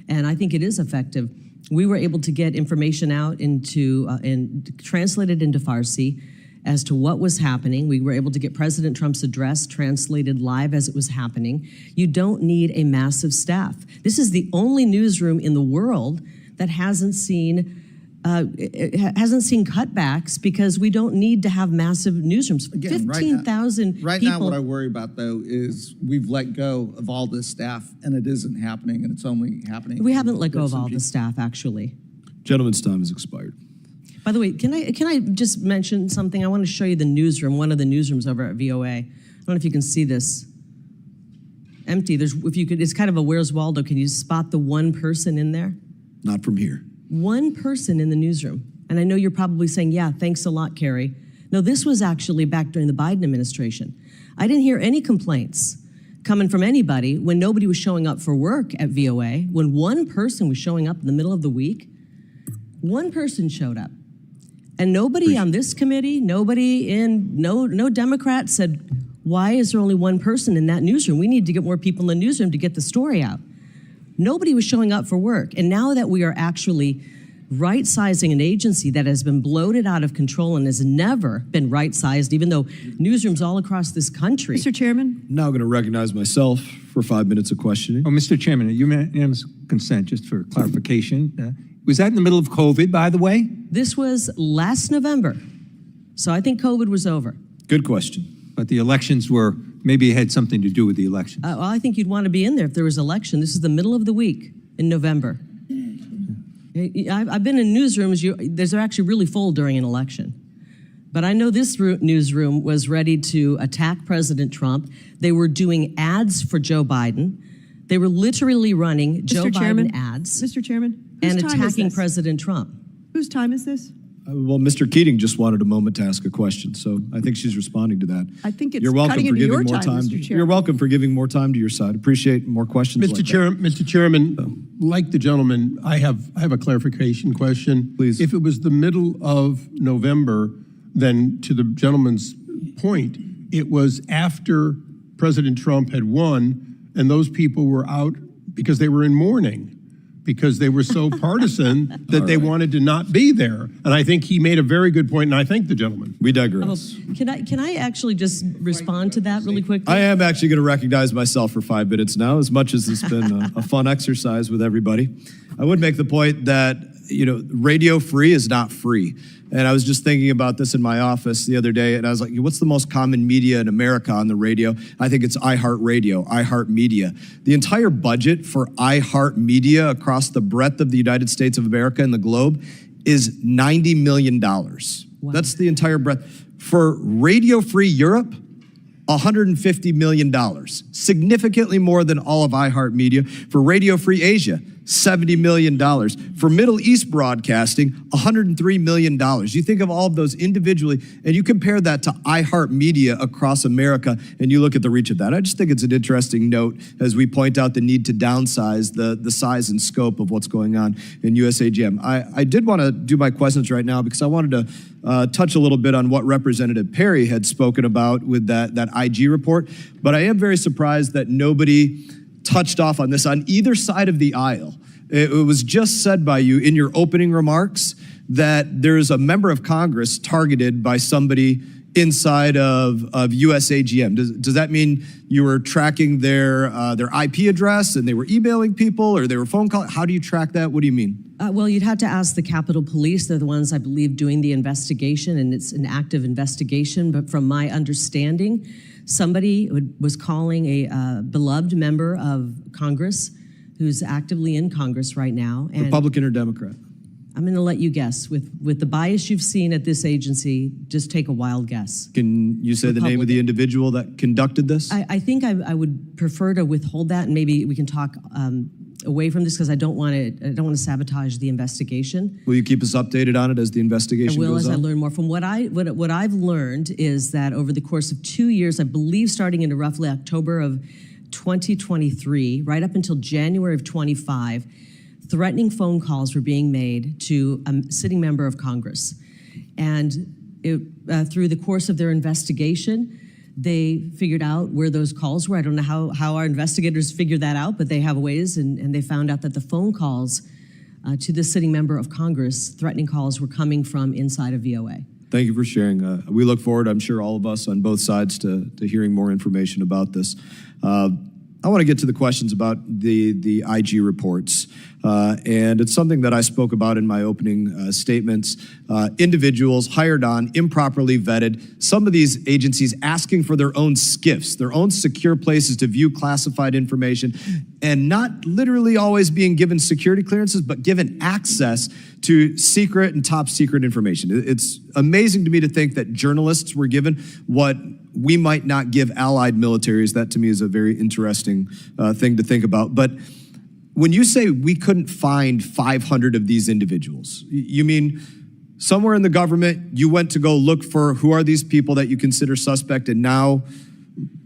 And I think it is effective. We were able to get information out and translated into Farsi as to what was happening. We were able to get President Trump's address translated live as it was happening. You don't need a massive staff. This is the only newsroom in the world that hasn't seen cutbacks because we don't need to have massive newsrooms. Again, 15,000 people. Right now, what I worry about, though, is we've let go of all this staff, and it isn't happening, and it's only happening. We haven't let go of all the staff, actually. Gentleman's time has expired. By the way, can I just mention something? I want to show you the newsroom, one of the newsrooms over at VOA. I don't know if you can see this. Empty. It's kind of a Where's Waldo. Can you spot the one person in there? Not from here. One person in the newsroom. And I know you're probably saying, yeah, thanks a lot, Kari. No, this was actually back during the Biden administration. I didn't hear any complaints coming from anybody when nobody was showing up for work at VOA. When one person was showing up in the middle of the week, one person showed up. And nobody on this committee, no Democrat said, why is there only one person in that newsroom? We need to get more people in the newsroom to get the story out. Nobody was showing up for work. And now that we are actually right-sizing an agency that has been bloated out of control and has never been right-sized, even though newsrooms all across this country. Mr. Chairman? Now I'm going to recognize myself for 5 minutes of questioning. Oh, Mr. Chairman, unanimous consent, just for clarification. Was that in the middle of COVID, by the way? This was last November. So I think COVID was over. Good question. But the elections maybe it had something to do with the elections. Well, I think you'd want to be in there if there was election. This is the middle of the week in November. I've been in newsrooms, they're actually really full during an election. But I know this newsroom was ready to attack President Trump. They were doing ads for Joe Biden. They were literally running Joe Biden ads. Mr. Chairman? And attacking President Trump. Whose time is this? Well, Mr. Keating just wanted a moment to ask a question, so I think she's responding to that. I think it's You're welcome cutting for into giving your more time, time. Mr. Chairman. You're welcome for giving more time to your side. Appreciate more questions. Mr. Chairman, like the gentleman, I have a clarification question. Please. If it was the middle of November, then to the gentleman's point, it was after President Trump had won, and those people were out because they were in mourning, because they were so partisan that they wanted to not be there. And I think he made a very good point, and I thank the gentleman. We digress. Can I actually just respond to that really quickly? I am actually going to recognize myself for 5 minutes now, as much as it's been a fun exercise with everybody. I would make the point that, radio free is not free. And I was just thinking about this in my office the other day, and I was like, what's the most common media in America on the radio? I think it's iHeartRadio, iHeartMedia. The entire budget for iHeartMedia across the breadth of the United States of America and the globe is $90 million. Wow. That's the entire breadth. For Radio Free Europe, $150 million, significantly more than all of iHeartMedia. For Radio Free Asia, $70 million. For Middle East broadcasting, $103 million. You think of all of those individually, and you compare that to iHeartMedia across America, and you look at the reach of that. I just think it's an interesting note as we point out the need to downsize the size and scope of what's going on in USAGM. I did want to do my questions right now because I wanted to touch a little bit on what Representative Perry had spoken about with that IG report, but I am very surprised that nobody touched off on this on either side of the aisle. It was just said by you in your opening remarks that there's a member of Congress targeted by somebody inside of USAGM. Does that mean you were tracking their IP address and they were emailing people or they were phone calling? How do you track that? What do you mean? Well, you'd have to ask the Capitol Police. They're the ones, I believe, doing the investigation, and it's an active investigation. But from my understanding, somebody was calling a beloved member of Congress who's actively in Congress right now. And Republican or Democrat? I'm going to let you guess. With the bias you've seen at this agency, just take a wild guess. Can you say the name of the individual that conducted this? I think I would prefer to withhold that, and maybe we can talk away from this because I don't want to sabotage the investigation. Will you keep us updated on it as the investigation goes on? I will as I learn more. From what I've learned is that over the course of 2 years, I believe starting in roughly October of 2023, right up until January of 25, threatening phone calls were being made to a sitting member of Congress. And through the course of their investigation, they figured out where those calls were. I don't know how our investigators figured that out, but they have ways, and they found out that the phone calls to the sitting member of Congress, threatening calls, were coming from inside of VOA. Thank you for sharing. We look forward, I'm sure all of us on both sides, to hearing more information about this. I want to get to the questions about the IG reports. And it's something that I spoke about in my opening statements. Individuals hired on, improperly vetted, some of these agencies asking for their own SCIFs, their own secure places to view classified information, and not literally always being given security clearances, but given access to secret and top secret information. It's amazing to me to think that journalists were given what we might not give allied militaries. That to me is a very interesting thing to think about. But when you say we couldn't find 500 of these individuals, you mean somewhere in the government you went to go look for who are these people that you consider suspect, and now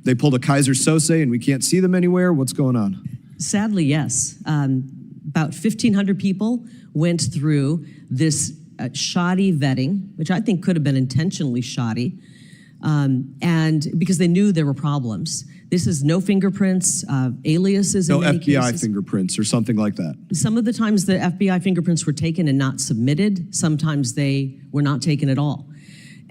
they pulled a Kaiser Sose and we can't see them anywhere? What's going on? Sadly, yes. About 1,500 people went through this shoddy vetting, which I think could have been intentionally shoddy, and because they knew there were problems. This is no fingerprints, aliases in many FBI cases. fingerprints or something like that. Some of the times the FBI fingerprints were taken and not submitted. Sometimes they were not taken at all.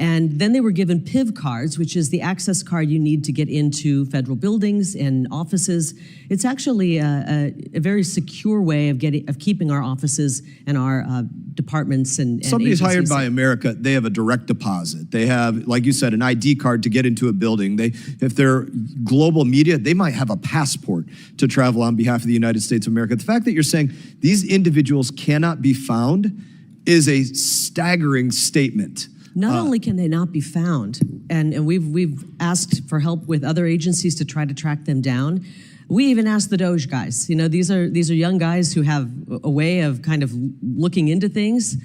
And then they were given PIV cards, which is the access card you need to get into federal buildings and offices. It's actually a very secure way of keeping our offices and our departments and Somebody's hired by safe. America, they have a direct deposit. They have, like you said, an ID card to get into a building. If they're global media, they might have a passport to travel on behalf of the United States of America. The fact that you're saying these individuals cannot be found is a staggering statement. Not only can they not be found, and we've asked for help with other agencies to try to track them down. We even asked the Doge guys. You know, these are young guys who have a way of kind of looking into things,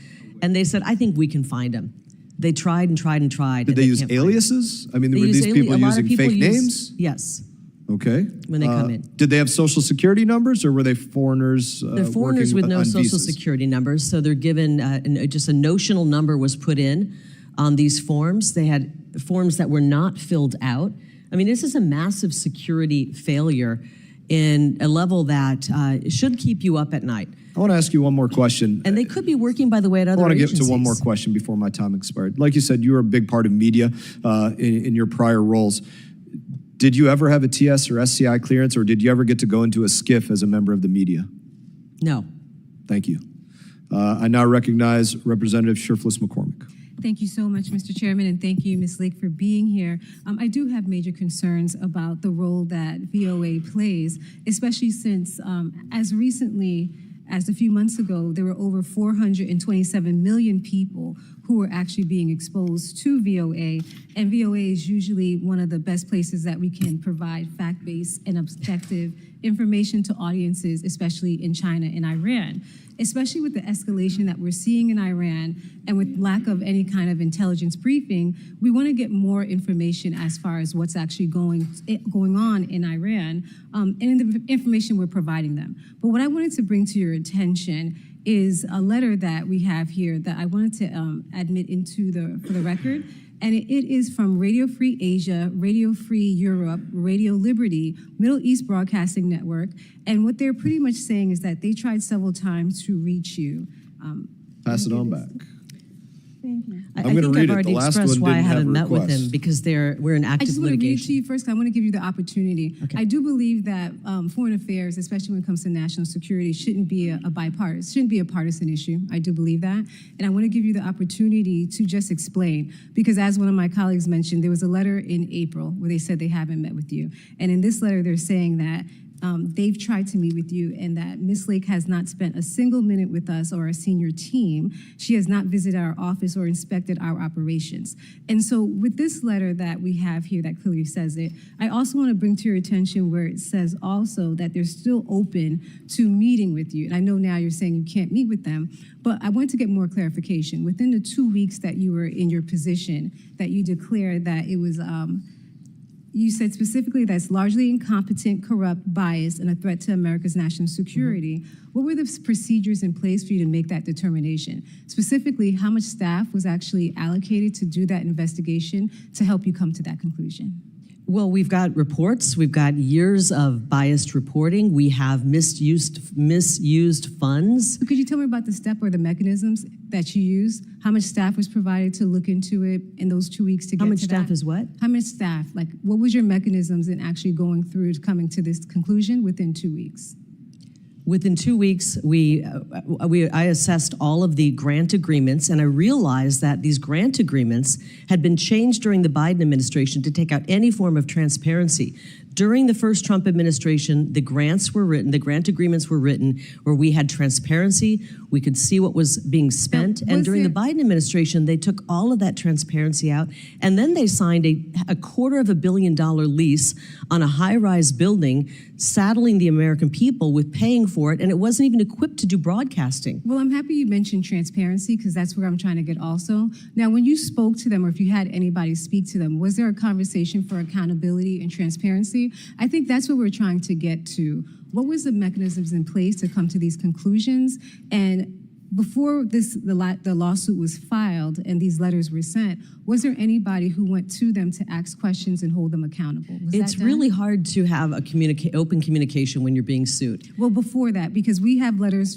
and they said, "I think we can find them." They tried and tried and tried. Did they use aliases? I mean, were these people using fake names? Yes. Okay. When they come in. Did they have social security numbers, or were they foreigners? They're foreigners with no on social visas? security numbers, so they're given just a notional number was put in on these forms. They had forms that were not filled out. I mean, this is a massive security failure in a level that should keep you up at night. I want to ask you one more question. And they could be working, by the way, at other agencies. I want to get to one more question before my time expired. Like you said, you were a big part of media in your prior roles. Did you ever have a TS or SCI clearance, or did you ever get to go into a SCIF as a member of the media? No. Thank you. I now recognize Representative Shirfless McCormick. Thank you so much, Mr. Chairman, and thank you, Ms. Lake, for being here. I do have major concerns about the role that VOA plays, especially since as recently as a few months ago, there were over 427 million people who were actually being exposed to VOA, and VOA is usually one of the best places that we can provide fact-based and objective information to audiences, especially in China and Iran. Especially with the escalation that we're seeing in Iran and with lack of any kind of intelligence briefing, we want to get more information as far as what's actually going on in Iran and in the information we're providing them. But what I wanted to bring to your attention is a letter that we have here that I wanted to admit for the record. And it is from Radio Free Asia, Radio Free Europe, Radio Liberty, Middle East Broadcasting Network. And what they're pretty much saying is that they tried several times to reach you. Pass it on back. Thank you. I I'm gonna think read I've it. already The last expressed one why I didn't have haven't a met with request. him, because we're in I active just want to read it litigation. to you first because I want to give you the opportunity. Okay. I do believe that foreign affairs, especially when it comes to national security, shouldn't be a partisan issue. I do believe that. And I want to give you the opportunity to just explain, because as one of my colleagues mentioned, there was a letter in April where they said they haven't met with you. And in this letter, they're saying that they've tried to meet with you and that Ms. Lake has not spent a single minute with us or our senior team. She has not visited our office or inspected our operations. And so with this letter that we have here that clearly says it, I also want to bring to your attention where it says also that they're still open to meeting with you. And I know now you're saying you can't meet with them, but I want to get more clarification. Within the 2 weeks that you were in your position, that you declared that it was you said specifically that's largely incompetent, corrupt, biased, and a threat to America's national security. Mm-hmm. What were the procedures in place for you to make that determination? Specifically, how much staff was actually allocated to do that investigation to help you come to that conclusion? Well, we've got reports. We've got years of biased reporting. We have misused funds. So could you tell me about the step or the mechanisms that you used? How much staff was provided to look into it in those 2 weeks to get to that? How much staff is what? How much staff? Like, what was your mechanisms in actually going through to coming to this conclusion within 2 weeks? Within 2 weeks, I assessed all of the grant agreements, and I realized that these grant agreements had been changed during the Biden administration to take out any form of transparency. During the first Trump administration, the grant agreements were written where we had transparency, we could see what was being spent, and during the Biden administration, they took all of that transparency out, and then they signed a $250 million lease on a high-rise building, saddling the American people with paying for it, and it wasn't even equipped to do broadcasting. Well, I'm happy you mentioned transparency because that's where I'm trying to get also. Now, when you spoke to them or if you had anybody speak to them, was there a conversation for accountability and transparency? I think that's what we're trying to get to. What was the mechanisms in place to come to these conclusions? And before the lawsuit was filed and these letters were sent, was there anybody who went to them to ask questions and hold them accountable? It's really hard to have a open communication when you're being sued. Well, before that, because we have letters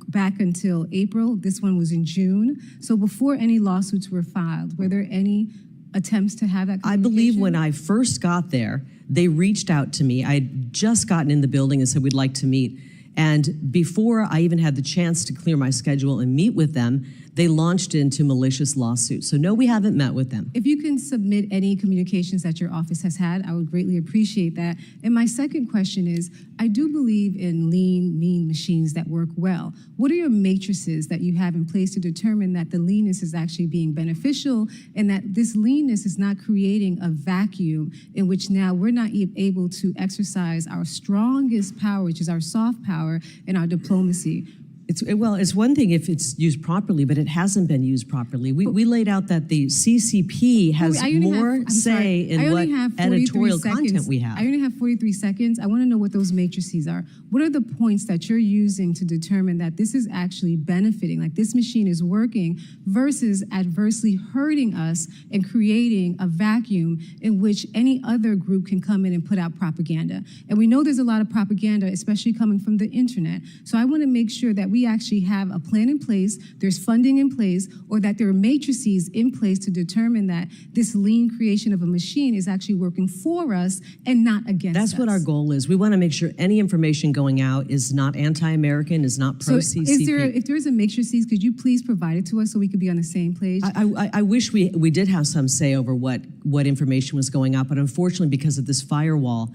back until April. This one was in June. So before any lawsuits were filed, were there any attempts to have that communication? I believe when I first got there, they reached out to me. I had just gotten in the building and said, we'd like to meet. And before I even had the chance to clear my schedule and meet with them, they launched into malicious lawsuits. So no, we haven't met with them. If you can submit any communications that your office has had, I would greatly appreciate that. And my second question is, I do believe in lean, mean machines that work well. What are your matrices that you have in place to determine that the leanness is actually being beneficial and that this leanness is not creating a vacuum in which now we're not able to exercise our strongest power, which is our soft power and our diplomacy? It's one thing if it's used properly, but it hasn't been used properly. We laid out that the CCP has more say in what editorial content we have. I only have 43 seconds. I want to know what those matrices are. What are the points that you're using to determine that this is actually benefiting, like this machine is working, versus adversely hurting us and creating a vacuum in which any other group can come in and put out propaganda? And we know there's a lot of propaganda, especially coming from the internet. So I want to make sure that we actually have a plan in place, there's funding in place, or that there are matrices in place to determine that this lean creation of a machine is actually working for us and not against us. That's what our goal is. We want to make sure any information going out is not anti-American, is not pro-CCP. So if there's a matrices, could you please provide it to us so we could be on the same page? I wish we did have some say over what information was going out, but unfortunately because of this firewall,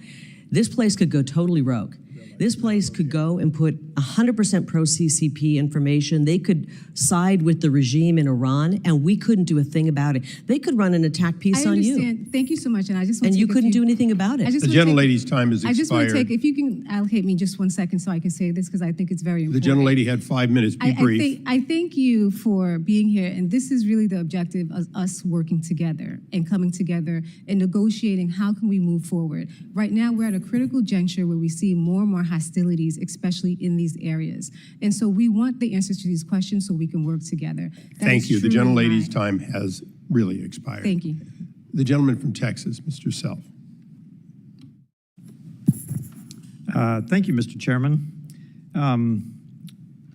this place could go totally rogue. This place could go and put 100% pro-CCP information. They could side with the regime in Iran, and we couldn't do a thing about it. They could run an attack piece on you. I understand. Thank you so much. And I just want And to you take couldn't do anything about it. The gentlelady's time has expired. I just want to take, if you can allocate me just 1 second so I can say this, because I think it's very important. The gentlelady had 5 minutes. Be brief. I thank you for being here, and this is really the objective of us working together and coming together and negotiating how can we move forward. Right now, we're at a critical juncture where we see more and more hostilities, especially in these areas. And so we want the answers to these questions so we can work together. Thank you. The gentlelady's time has really expired. Thank you. The gentleman from Texas, Mr. Self. Thank you, Mr. Chairman.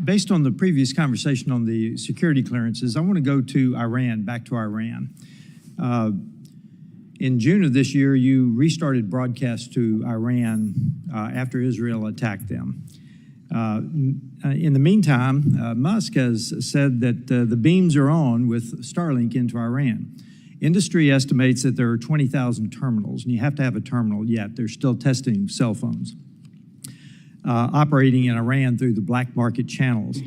Based on the previous conversation on the security clearances, I want to go to Iran, back to Iran. In June of this year, you restarted broadcasts to Iran after Israel attacked them. In the meantime, Musk has said that the beams are on with Starlink into Iran. Industry estimates that there are 20,000 terminals, and you have to have a terminal yet. They're still testing cell phones operating in Iran through the black market channels.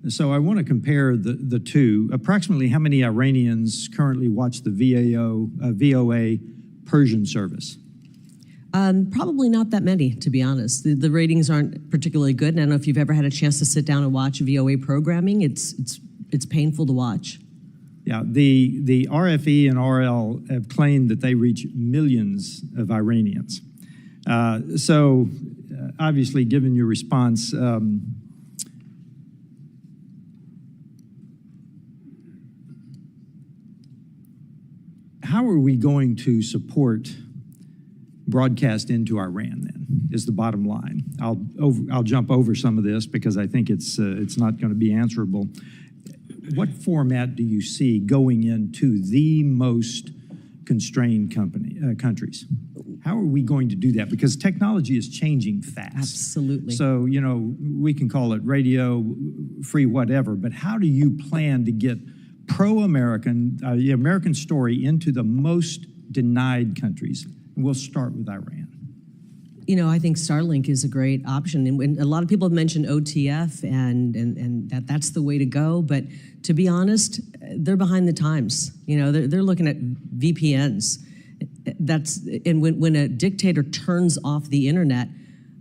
So I want to compare the two. Approximately how many Iranians currently watch the VOA Persian service? Probably not that many, to be honest. The ratings aren't particularly good. And I don't know if you've ever had a chance to sit down and watch VOA programming. It's painful to watch. Yeah, the RFE and RL have claimed that they reach millions of Iranians. So obviously, given your response, how are we going to support broadcast into Iran then, is the bottom line. I'll jump over some of this because I think it's not going to be answerable. What format do you see going into the most constrained countries? How are we going to do that? Because technology is changing fast. Absolutely. So, you know, we can call it radio, free, whatever, but how do you plan to get pro-American, the American story into the most denied countries? And we'll start with Iran. You know, I think Starlink is a great option. And when a lot of people have mentioned OTF and that's the way to go. But to be honest, they're behind the times. You know, they're looking at VPNs. And when a dictator turns off the internet,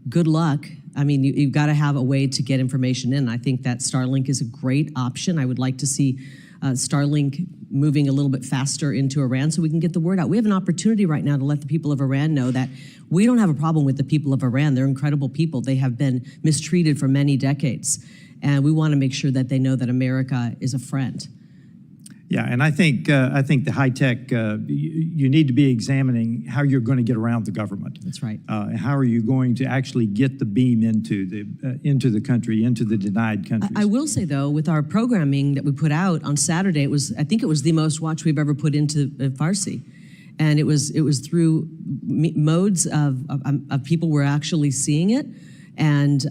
good luck. I mean, you've got to have a way to get information in. I think that Starlink is a great option. I would like to see Starlink moving a little bit faster into Iran so we can get the word out. We have an opportunity right now to let the people of Iran know that we don't have a problem with the people of Iran. They're incredible people. They have been mistreated for many decades. And we want to make sure that they know that America is a friend. Yeah, and I think the high tech, you need to be examining how you're going to get around the government. That's right. How are you going to actually get the beam into the country, into the denied countries? I will say though, with our programming that we put out on Saturday, I think it was the most watch we've ever put into Farsi, and it was through modes of people were actually seeing it. And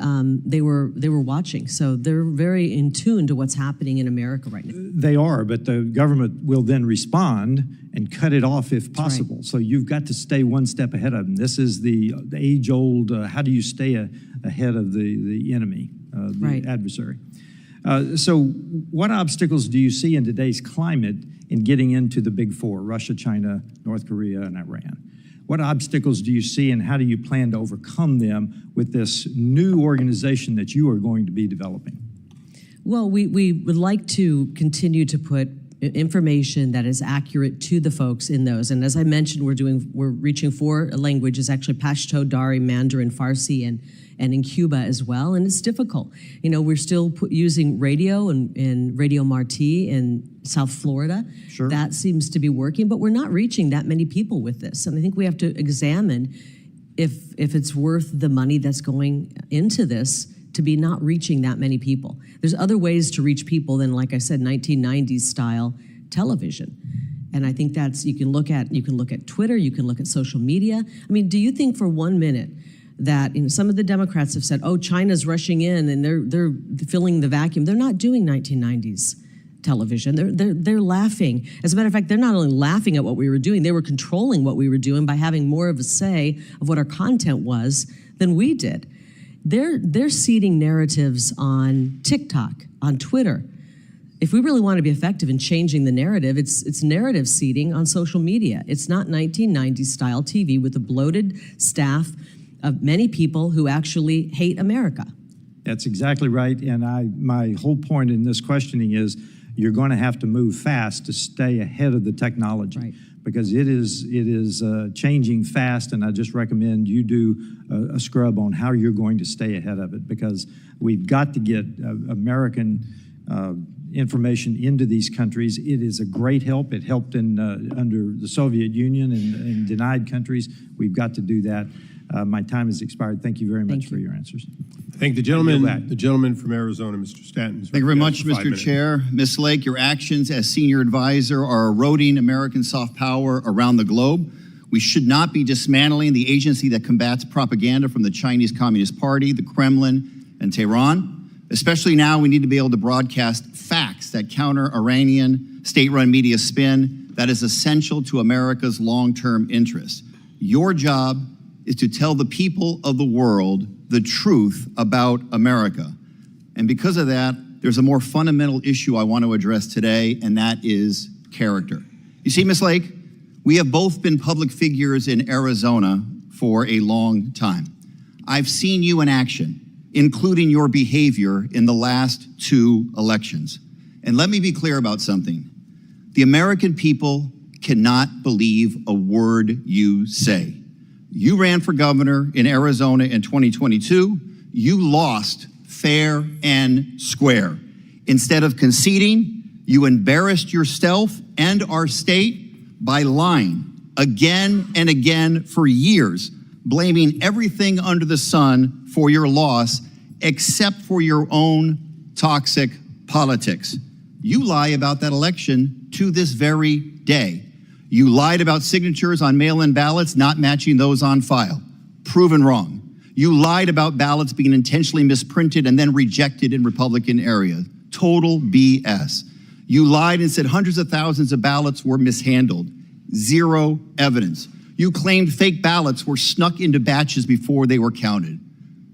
they were watching, so they're very in tune to what's happening in America right now. They are, but the government will then respond and cut it off if possible. Right. So you've got to stay one step ahead of them. This is the age-old, how do you stay ahead of the enemy, the adversary? So what obstacles do you see in today's climate in getting into the big four, Russia, China, North Korea, and Iran? What obstacles do you see, and how do you plan to overcome them with this new organization that you are going to be developing? Well, we would like to continue to put information that is accurate to the folks in those. And as I mentioned, we're reaching 4 languages, actually Pashto, Dari, Mandarin, Farsi, and in Cuba as well. And it's difficult. You know, we're still using radio and Radio Marti in South Florida. Sure. That seems to be working, but we're not reaching that many people with this. And I think we have to examine if it's worth the money that's going into this to be not reaching that many people. There's other ways to reach people than, like I said, 1990s style television. And I think that's, you can look at Twitter, you can look at social media. I mean, do you think for 1 minute that, you know, some of the Democrats have said, oh, China's rushing in and they're filling the vacuum? They're not doing 1990s television. They're laughing. As a matter of fact, they're not only laughing at what we were doing, they were controlling what we were doing by having more of a say of what our content was than we did. They're seeding narratives on TikTok, on Twitter. If we really want to be effective in changing the narrative, it's narrative seeding on social media. It's not 1990s style TV with a bloated staff of many people who actually hate America. That's exactly right. And my whole point in this questioning is you're going to have to move fast to stay ahead of the technology. Right. Because it is changing fast, and I just recommend you do a scrub on how you're going to stay ahead of it, because we've got to get American information into these countries. It is a great help. It helped under the Soviet Union and denied countries. We've got to do that. My time has expired. Thank you very much for your answers. Thank the gentleman from Arizona, Mr. Stanton. Thank you very much, Mr. Chair. Ms. Lake, your actions as senior advisor are eroding American soft power around the globe. We should not be dismantling the agency that combats propaganda from the Chinese Communist Party, the Kremlin, and Tehran. Especially now, we need to be able to broadcast facts that counter Iranian state-run media spin that is essential to America's long-term interests. Your job is to tell the people of the world the truth about America. And because of that, there's a more fundamental issue I want to address today, and that is character. You see, Ms. Lake, we have both been public figures in Arizona for a long time. I've seen you in action, including your behavior in the last 2 elections. And let me be clear about something. The American people cannot believe a word you say. You ran for governor in Arizona in 2022. You lost fair and square. Instead of conceding, you embarrassed yourself and our state by lying again and again for years, blaming everything under the sun for your loss except for your own toxic politics. You lie about that election to this very day. You lied about signatures on mail-in ballots not matching those on file. Proven wrong. You lied about ballots being intentionally misprinted and then rejected in Republican areas. Total BS. You lied and said hundreds of thousands of ballots were mishandled. Zero evidence. You claimed fake ballots were snuck into batches before they were counted.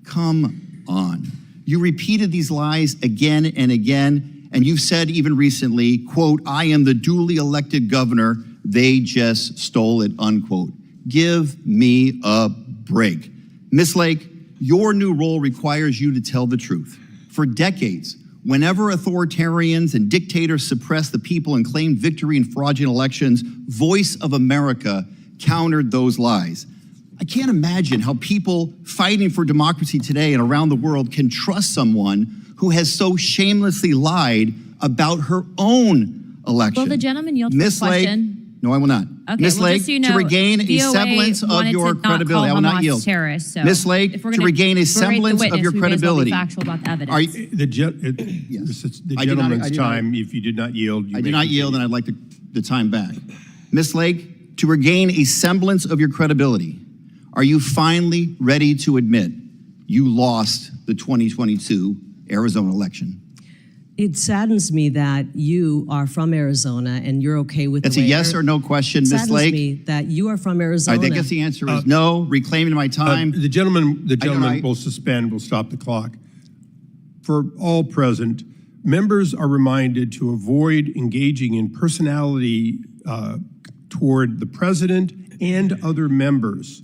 Come on. You repeated these lies again and again, and you've said even recently, quote, "I am the duly elected governor. They just stole it," unquote. Give me a break. Ms. Lake, your new role requires you to tell the truth. For decades, whenever authoritarians and dictators suppressed the people and claimed victory in fraudulent elections, Voice of America countered those lies. I can't imagine how people fighting for democracy today and around the world can trust someone who has so shamelessly lied about her own election. Will the gentleman yield to the question? No, I will not. Okay, Ms. well, Lake, just so you know, to regain a VOA semblance of wanted your to not credibility, I call will not Hamas yield. terrorists, so Ms. Lake, if we're to gonna regain a berate the semblance witness, of your we may as well be credibility. factual about the evidence. Are This is the I did not- gentleman's I did not- time. If you did not yield, you I may do not continue. yield, and I'd like the time back. Ms. Lake, to regain a semblance of your credibility, are you finally ready to admit you lost the 2022 Arizona election? It saddens me that you are from Arizona and you're okay with That's the a way yes or no question, Ms. saddens Lake. me that you are from Arizona. I guess the answer is no. Reclaiming my time. The gentleman I- will suspend, will stop the clock. For all present, members are reminded to avoid engaging in personality toward the president and other members.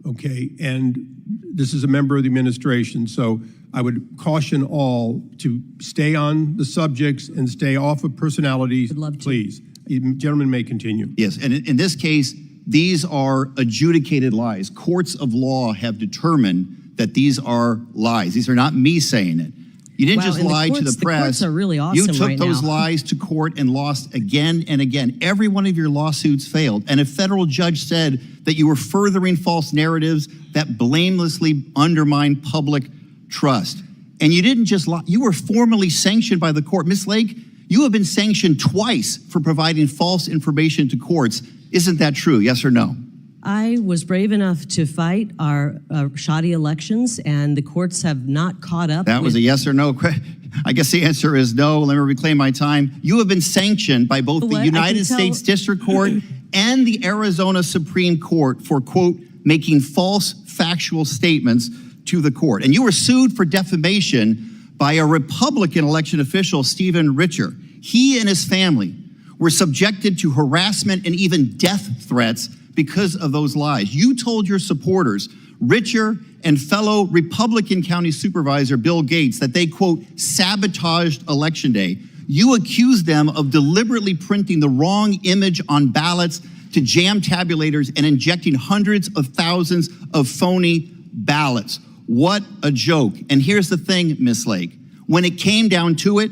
Okay, and this is a member of the administration, so I would caution all to stay on the subjects and stay off of personalities, please. Gentleman may continue. Yes, and in this case, these are adjudicated lies. Courts of law have determined that these are lies. These are not me saying it. You didn't just lie to the press. The courts are really awesome You took right those now. lies to court and lost again and again. Every one of your lawsuits failed. And a federal judge said that you were furthering false narratives that blamelessly undermine public trust. And you didn't just lie. You were formally sanctioned by the court. Ms. Lake, you have been sanctioned twice for providing false information to courts. Isn't that true? Yes or no? I was brave enough to fight our shoddy elections, and the courts have not caught up. That was a yes or no. I guess the answer is no. Let me reclaim my time. You have been sanctioned by both the United States District Court and the Arizona Supreme Court for, quote, making false factual statements to the court. And you were sued for defamation by a Republican election official, Stephen Richer. He and his family were subjected to harassment and even death threats because of those lies. You told your supporters, Richer and fellow Republican County Supervisor Bill Gates, that they, quote, sabotaged Election Day. You accused them of deliberately printing the wrong image on ballots to jam tabulators and injecting hundreds of thousands of phony ballots. What a joke. And here's the thing, Ms. Lake. When it came down to it,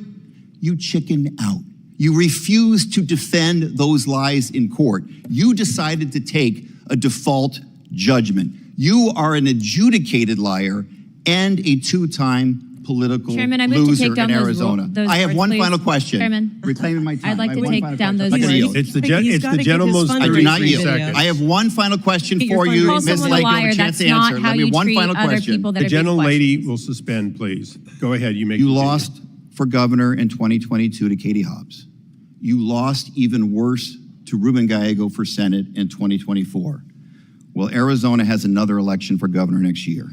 you chickened out. You refused to defend those lies in court. You decided to take a default judgment. You are an adjudicated liar and a two-time political Chairman, I move to loser take down in those Arizona. those I have words, one please. final question. Chairman, Reclaiming my time. I'd like I to have one take final down question. those I can yield. It's the He's gotta get his gentleman's fund I do 30 not yield. seconds. I have one final question Get your for fund you, raised. call Ms. someone a Lake. You have liar. a chance That's to not answer. how Let me you one treat final other question. people that The are being gentlelady questioned. will suspend, please. Go ahead, you may You continue. lost for governor in 2022 to Katie Hobbs. You lost even worse to Ruben Gallego for Senate in 2024. Well, Arizona has another election for governor next year.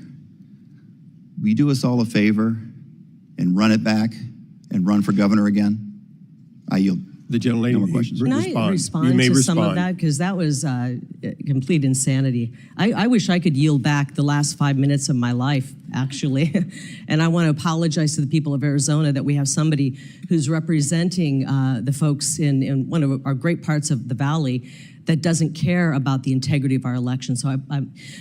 Will you do us all a favor and run it back and run for governor again? I yield. The gentlelady No more may questions. Can I respond. respond You may to respond. some of that? Because that was complete insanity. I wish I could yield back the last 5 minutes of my life, actually. And I want to apologize to the people of Arizona that we have somebody who's representing the folks in one of our great parts of the Valley that doesn't care about the integrity of our election. So,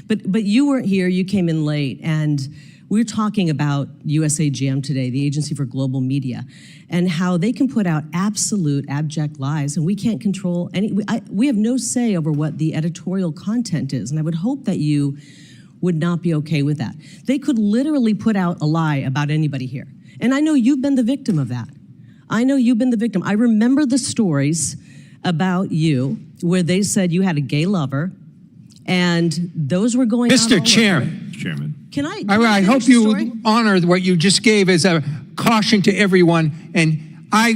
but you weren't here. You came in late, and we're talking about USAGM today, the Agency for Global Media, and how they can put out absolute abject lies, and we can't control any. We have no say over what the editorial content is, and I would hope that you would not be okay with that. They could literally put out a lie about anybody here, and I know you've been the victim of that. I know you've been the victim. I remember the stories about you where they said you had a gay lover, and those were going out all Mr. over. Chairman. Can I I finish hope the you story? honor what you just gave as a caution to everyone, and I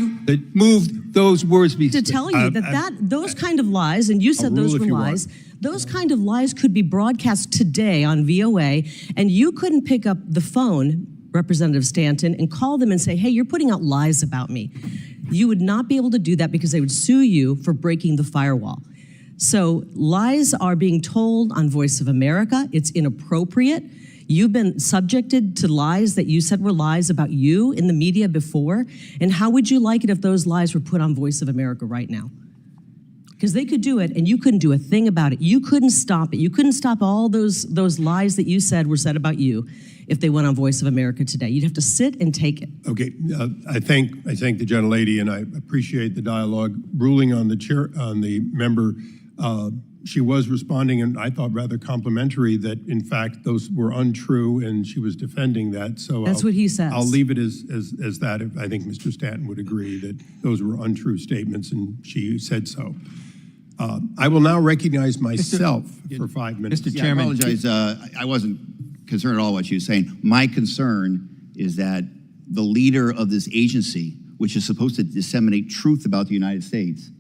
moved those words. To tell you that those kind of lies, and you said rule those if were you lies, those kind of lies could be broadcast today on VOA, and you couldn't pick up the phone, Representative Stanton, and call them and say, hey, you're putting out lies about me. You would not be able to do that because they would sue you for breaking the firewall. So lies are being told on Voice of America. It's inappropriate. You've been subjected to lies that you said were lies about you in the media before. And how would you like it if those lies were put on Voice of America right now? Because they could do it and you couldn't do a thing about it. You couldn't stop it. You couldn't stop all those lies that you said were said about you if they went on Voice of America today. You'd have to sit and take it. Okay, I thank the gentlelady, and I appreciate the dialogue. Ruling on the member, she was responding, and I thought rather complimentary that in fact those were untrue, and she was defending that. So That's what he says. I'll leave it as that. I think Mr. Stanton would agree that those were untrue statements, and she said so. I will now recognize myself for 5 minutes. Mr. Yeah, Chairman. I apologize. I wasn't concerned at all what you were saying. My concern is that the leader of this agency, which is supposed to disseminate truth about the United States,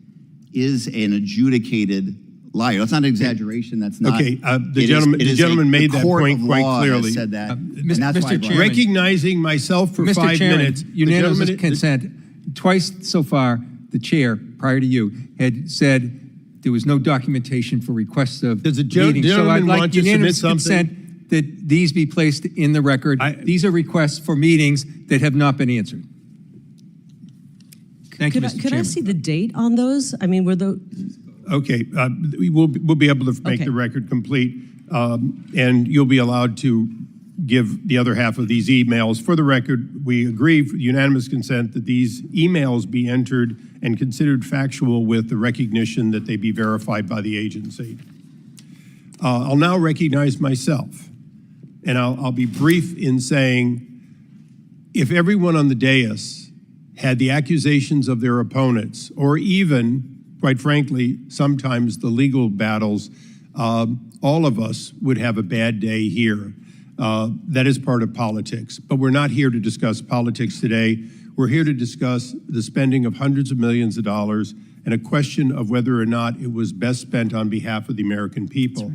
is an adjudicated liar. That's not an exaggeration. That's not. Okay, the gentleman made that point quite clearly. Said that. And Mr. that's why I brought it up. Chairman. Recognizing myself for Mr. 5 Chairman, minutes. unanimous consent. Twice so far, the chair, prior to you, had said there was no documentation for requests of Does the meetings. So I'd gentleman like want to submit unanimous something? consent that these be placed in the record. These are requests for meetings that have not been answered. Thank you, Mr. Could Chairman. I see the date on those? I mean, were those... Okay, we'll be able to make Okay. the record complete, and you'll be allowed to give the other half of these emails. For the record, we agree for unanimous consent that these emails be entered and considered factual with the recognition that they be verified by the agency. I'll now recognize myself, and I'll be brief in saying, if everyone on the dais had the accusations of their opponents, or even, quite frankly, sometimes the legal battles, all of us would have a bad day here. That is part of politics. But we're not here to discuss politics today. We're here to discuss the spending of hundreds of millions of dollars and a question of whether or not it was best spent on behalf of the American people.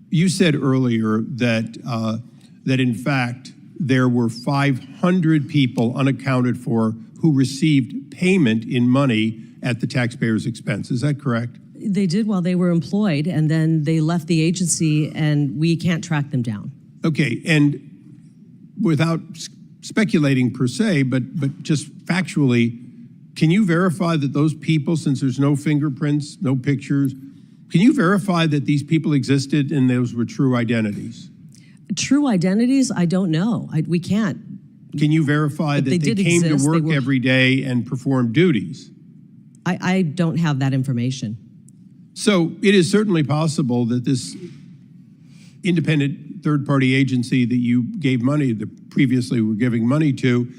You said earlier that that in fact there were 500 people unaccounted for who received payment in money at the taxpayer's expense. Is that correct? They did while they were employed, and then they left the agency, and we can't track them down. Okay, and without speculating per se, but just factually, can you verify that those people, since there's no fingerprints, no pictures, can you verify that these people existed and those were true identities? True identities, I don't know. We can't. Can you verify that they came to work every day and performed duties? I don't have that information. So it is certainly possible that this independent third-party agency that you gave money, that previously were giving money to,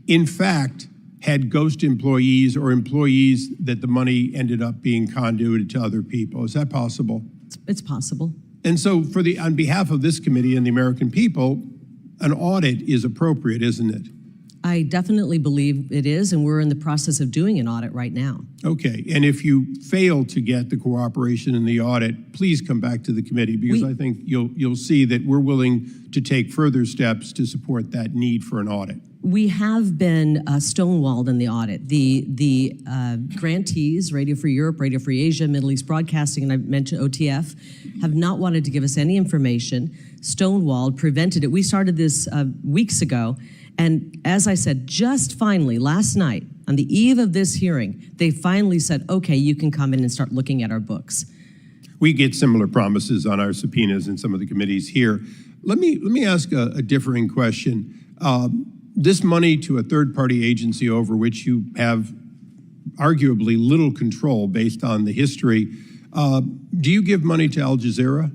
in fact, had ghost employees or employees that the money ended up being conduited to other people. Is that possible? It's possible. And so on behalf of this committee and the American people, an audit is appropriate, isn't it? I definitely believe it is, and we're in the process of doing an audit right now. Okay, and if you fail to get the cooperation in the audit, please come back to the committee, because I think you'll see that we're willing to take further steps to support that need for an audit. We have been stonewalled in the audit. The grantees, Radio Free Europe, Radio Free Asia, Middle East Broadcasting, and I mentioned OTF, have not wanted to give us any information, stonewalled, prevented it. We started this weeks ago, and as I said, just finally, last night, on the eve of this hearing, they finally said, okay, you can come in and start looking at our books. We get similar promises on our subpoenas in some of the committees here. Let me ask a differing question. This money to a third-party agency over which you have arguably little control based on the history, do you give money to Al Jazeera?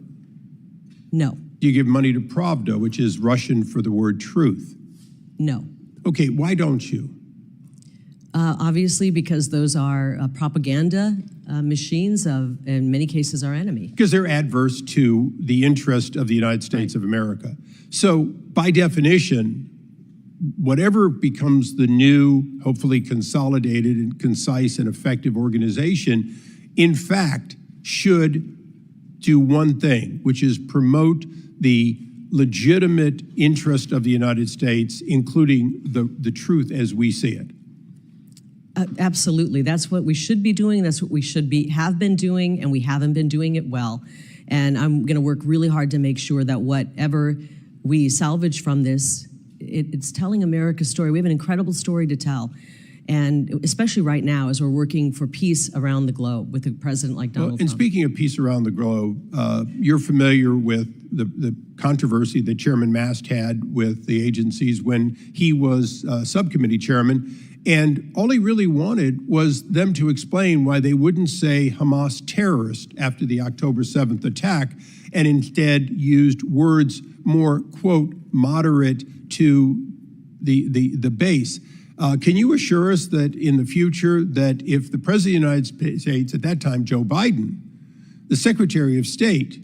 No. Do you give money to Pravda, which is Russian for the word truth? No. Okay, why don't you? Obviously, because those are propaganda machines of, in many cases, our enemy. Because they're adverse to the interest of the United States of America. So, by definition, whatever becomes the new, hopefully consolidated and concise and effective organization, in fact, should do one thing, which is promote the legitimate interest of the United States, including the truth as we see it. Absolutely. That's what we should be doing. That's what we have been doing, and we haven't been doing it well. And I'm going to work really hard to make sure that whatever we salvage from this, it's telling America's story. We have an incredible story to tell. And especially right now, as we're working for peace around the globe with a president like Donald Trump. And speaking of peace around the globe, you're familiar with the controversy that Chairman Mast had with the agencies when he was subcommittee chairman. And all he really wanted was them to explain why they wouldn't say Hamas terrorist after the October 7th attack, and instead used words more, quote, moderate to the base. Can you assure us that in the future, that if the President of the United States, at that time, Joe Biden, the Secretary of State,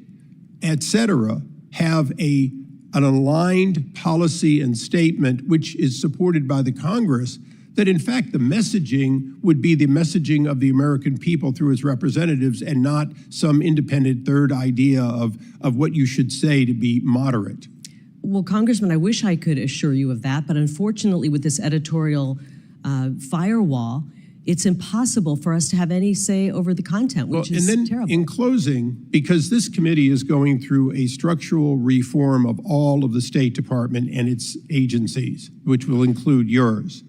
et cetera, have an aligned policy and statement which is supported by the Congress, that in fact the messaging would be the messaging of the American people through its representatives and not some independent third idea of what you should say to be moderate? Well, Congressman, I wish I could assure you of that, but unfortunately with this editorial firewall, it's impossible for us to have any say over the content, which is terrible. In closing, because this committee is going through a structural reform of all of the State Department and its agencies, which will include yours,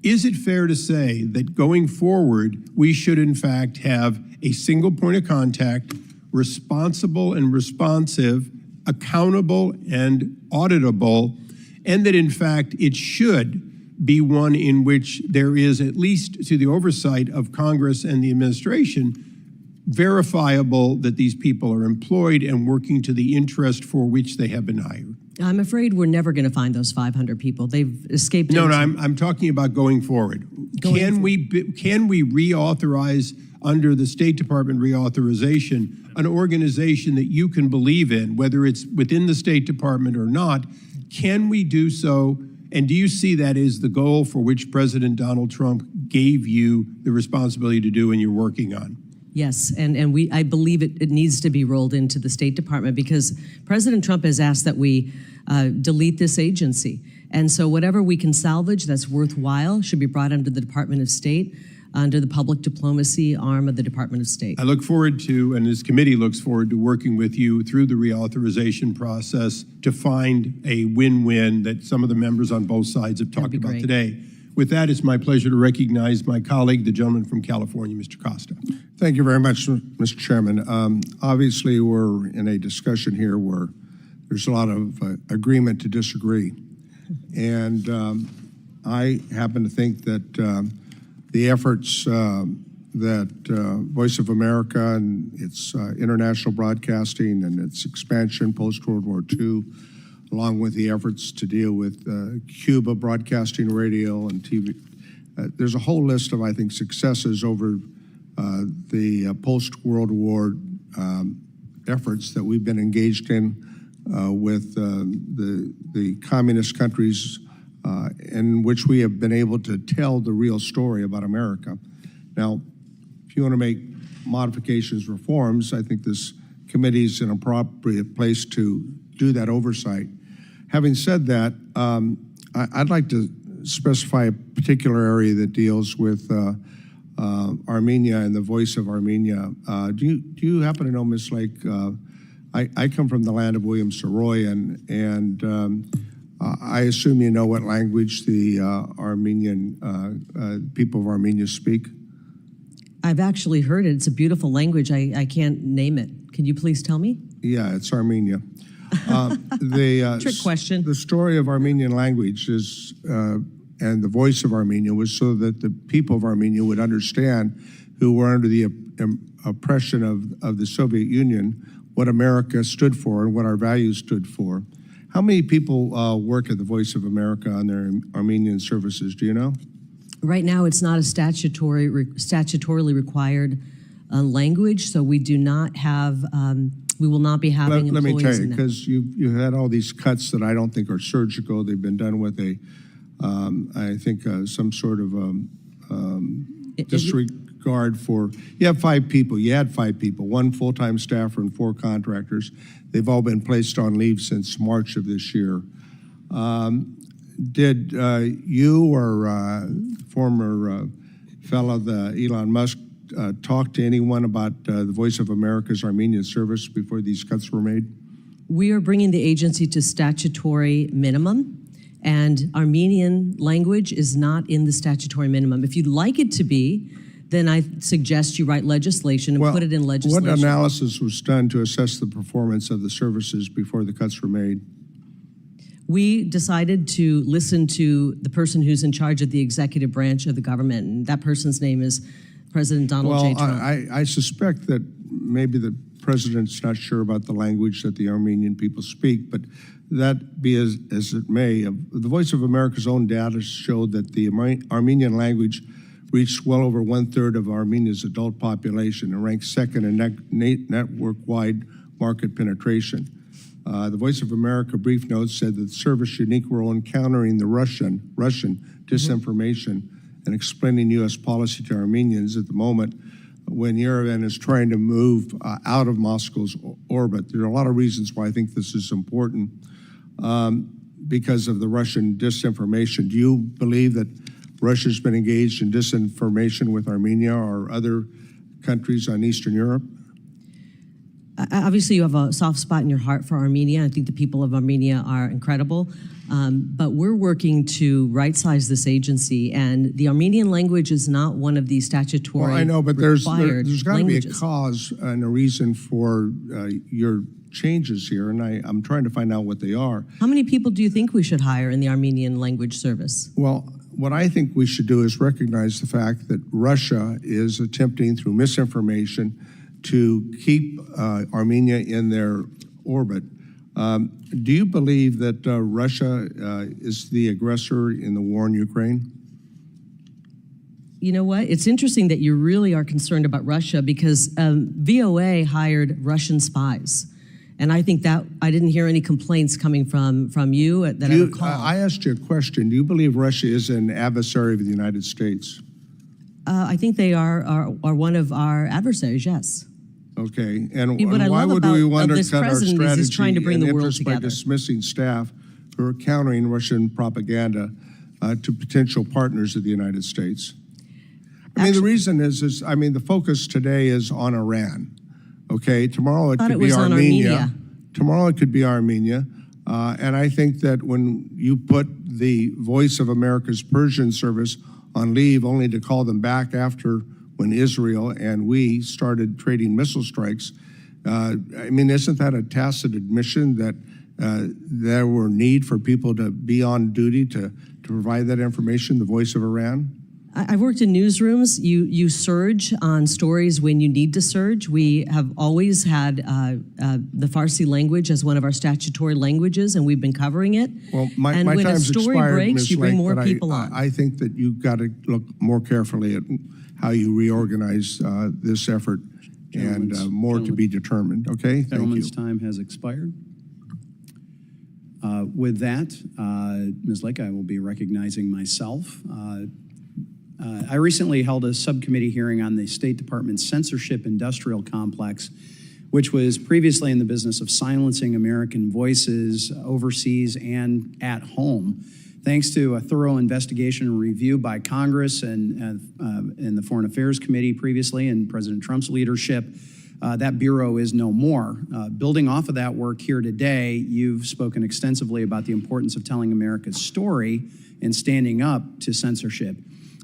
is it fair to say that going forward, we should in fact have a single point of contact, responsible and responsive, accountable and auditable, and that in fact it should be one in which there is, at least to the oversight of Congress and the administration, verifiable that these people are employed and working to the interest for which they have been hired? I'm afraid we're never going to find those 500 people. They've escaped. No, I'm talking about going forward. Can we reauthorize under the State Department reauthorization an organization that you can believe in, whether it's within the State Department or not? Can we do so? And do you see that as the goal for which President Donald Trump gave you the responsibility to do and you're working on? Yes, and I believe it needs to be rolled into the State Department because President Trump has asked that we delete this agency. And so whatever we can salvage that's worthwhile should be brought under the Department of State, under the public diplomacy arm of the Department of State. I look forward to, and this committee looks forward to working with you through the reauthorization process to find a win-win that some of the members on both sides have talked about today. With that, it's my pleasure to recognize my colleague, the gentleman from California, Mr. Costa. Thank you very much, Mr. Chairman. Obviously, we're in a discussion here where there's a lot of agreement to disagree. And I happen to think that the efforts that Voice of America and its international broadcasting and its expansion post-World War II, along with the efforts to deal with Cuba broadcasting radio and TV, there's a whole list of, I think, successes over the post-World War efforts that we've been engaged in with the communist countries in which we have been able to tell the real story about America. Now, if you want to make modifications, reforms, I think this committee is an appropriate place to do that oversight. Having said that, I'd like to specify a particular area that deals with Armenia and the Voice of Armenia. Do you happen to know, Ms. Lake? I come from the land of William Saroyan, and I assume you know what language the Armenian people of Armenia speak. I've actually heard it. It's a beautiful language. I can't name it. Can you please tell me? Yeah, it's Armenia. Trick question. The story of Armenian language is, and the Voice of Armenia was so that the people of Armenia would understand, who were under the oppression of the Soviet Union, what America stood for and what our values stood for. How many people work at the Voice of America on their Armenian services? Do you know? Right now, it's not a statutorily required language, so we do not have. We will not be having Let me employees tell you, in that. because you had all these cuts that I don't think are surgical. They've been done with a, I think, some sort of disregard for. You have 5 people. You had 5 people, 1 full-time staffer and 4 contractors. They've all been placed on leave since March of this year. Did you or former fellow, Elon Musk, talk to anyone about the Voice of America's Armenian service before these cuts were made? We are bringing the agency to statutory minimum, and Armenian language is not in the statutory minimum. If you'd like it to be, then I suggest you write legislation and put it in legislation. What analysis was done to assess the performance of the services before the cuts were made? We decided to listen to the person who's in charge of the executive branch of the government, and that person's name is President Donald J. Trump. I suspect that maybe the president's not sure about the language that the Armenian people speak, but that be as it may, the Voice of America's own data showed that the Armenian language reached well over 1/3 of Armenia's adult population and ranked second in network-wide market penetration. The Voice of America brief notes said that the service's unique role in countering the Russian disinformation and explaining U.S. policy to Armenians at the moment when Yerevan is trying to move out of Moscow's orbit. There are a lot of reasons why I think this is important because of the Russian disinformation. Do you believe that Russia's been engaged in disinformation with Armenia or other countries on Eastern Europe? Obviously, you have a soft spot in your heart for Armenia. I think the people of Armenia are incredible. But we're working to right-size this agency, and the Armenian language is not one of the statutory I know, but there's got to be a languages. cause and a reason for your changes here, and I'm trying to find out what they are. How many people do you think we should hire in the Armenian language service? Well, what I think we should do is recognize the fact that Russia is attempting through misinformation to keep Armenia in their orbit. Do you believe that Russia is the aggressor in the war in Ukraine? You know what? It's interesting that you really are concerned about Russia because VOA hired Russian spies. And I think that I didn't hear any complaints coming from you that I recall. I asked you a question. Do you believe Russia is an adversary of the United States? I think they are one of our adversaries, yes. Okay, and What I why love would about we of this undercut our president is strategy he's trying to bring and the world interest by together. dismissing staff who are countering Russian propaganda to potential partners of the United States? I mean, the reason is the focus today is on Iran. Okay, tomorrow it could be Armenia. Tomorrow it could be Armenia. And I think that when you put the Voice of America's Persian service on leave only to call them back after when Israel and we started trading missile strikes, isn't that a tacit admission that there were need for people to be on duty to provide that information, the voice of Iran? I've worked in newsrooms. You surge on stories when you need to surge. We have always had the Farsi language as one of our statutory languages, and we've been covering it. Well, my and when a time's story expired, breaks, Ms. you bring Lake, more but people on. I think that you've got to look more carefully at how you reorganize this effort, and more to be determined. Okay, thank you. Gentleman's time has expired. With that, Ms. Lake, I will be recognizing myself. I recently held a subcommittee hearing on the State Department's censorship industrial complex, which was previously in the business of silencing American voices overseas and at home. Thanks to a thorough investigation and review by Congress and the Foreign Affairs Committee previously, and President Trump's leadership, that bureau is no more. Building off of that work here today, you've spoken extensively about the importance of telling America's story and standing up to censorship.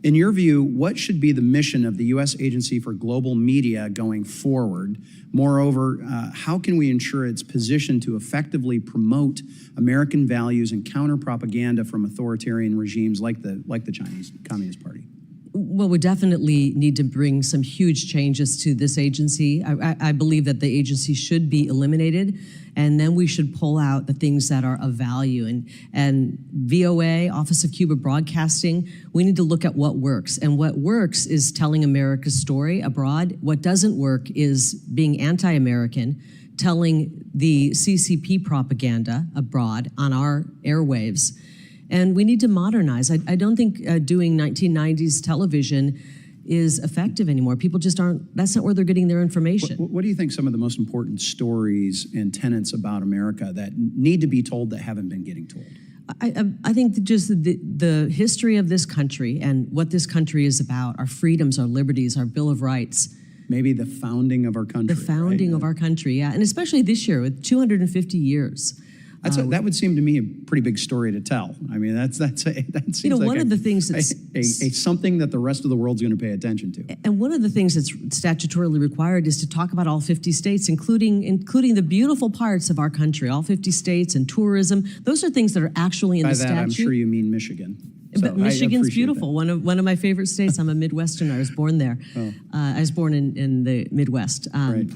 In your view, what should be the mission of the U.S. Agency for Global Media going forward? Moreover, how can we ensure its position to effectively promote American values and counter propaganda from authoritarian regimes like the Chinese Communist Party? Well, we definitely need to bring some huge changes to this agency. I believe that the agency should be eliminated, and then we should pull out the things that are of value. And VOA, Office of Cuba Broadcasting, we need to look at what works. And what works is telling America's story abroad. What doesn't work is being anti-American, telling the CCP propaganda abroad on our airwaves. And we need to modernize. I don't think doing 1990s television is effective anymore. People just aren't, that's not where they're getting their information. What do you think some of the most important stories and tenets about America that need to be told that haven't been getting told? I think that just the history of this country and what this country is about, our freedoms, our liberties, our Bill of Rights. Maybe the founding of our country. The founding of our country, yeah. And especially this year with 250 years. That would seem to me a pretty big story to tell. I mean, that seems like one of the things that's something that the rest of the world's going to pay attention to. And one of the things that's statutorily required is to talk about all 50 states, including the beautiful parts of our country, all 50 states and tourism. Those are things that are actually in the statute. By that, I'm sure you mean Michigan. But Michigan's beautiful. One of my favorite states. I'm a Midwesterner. I was born there. I was born in the Midwest.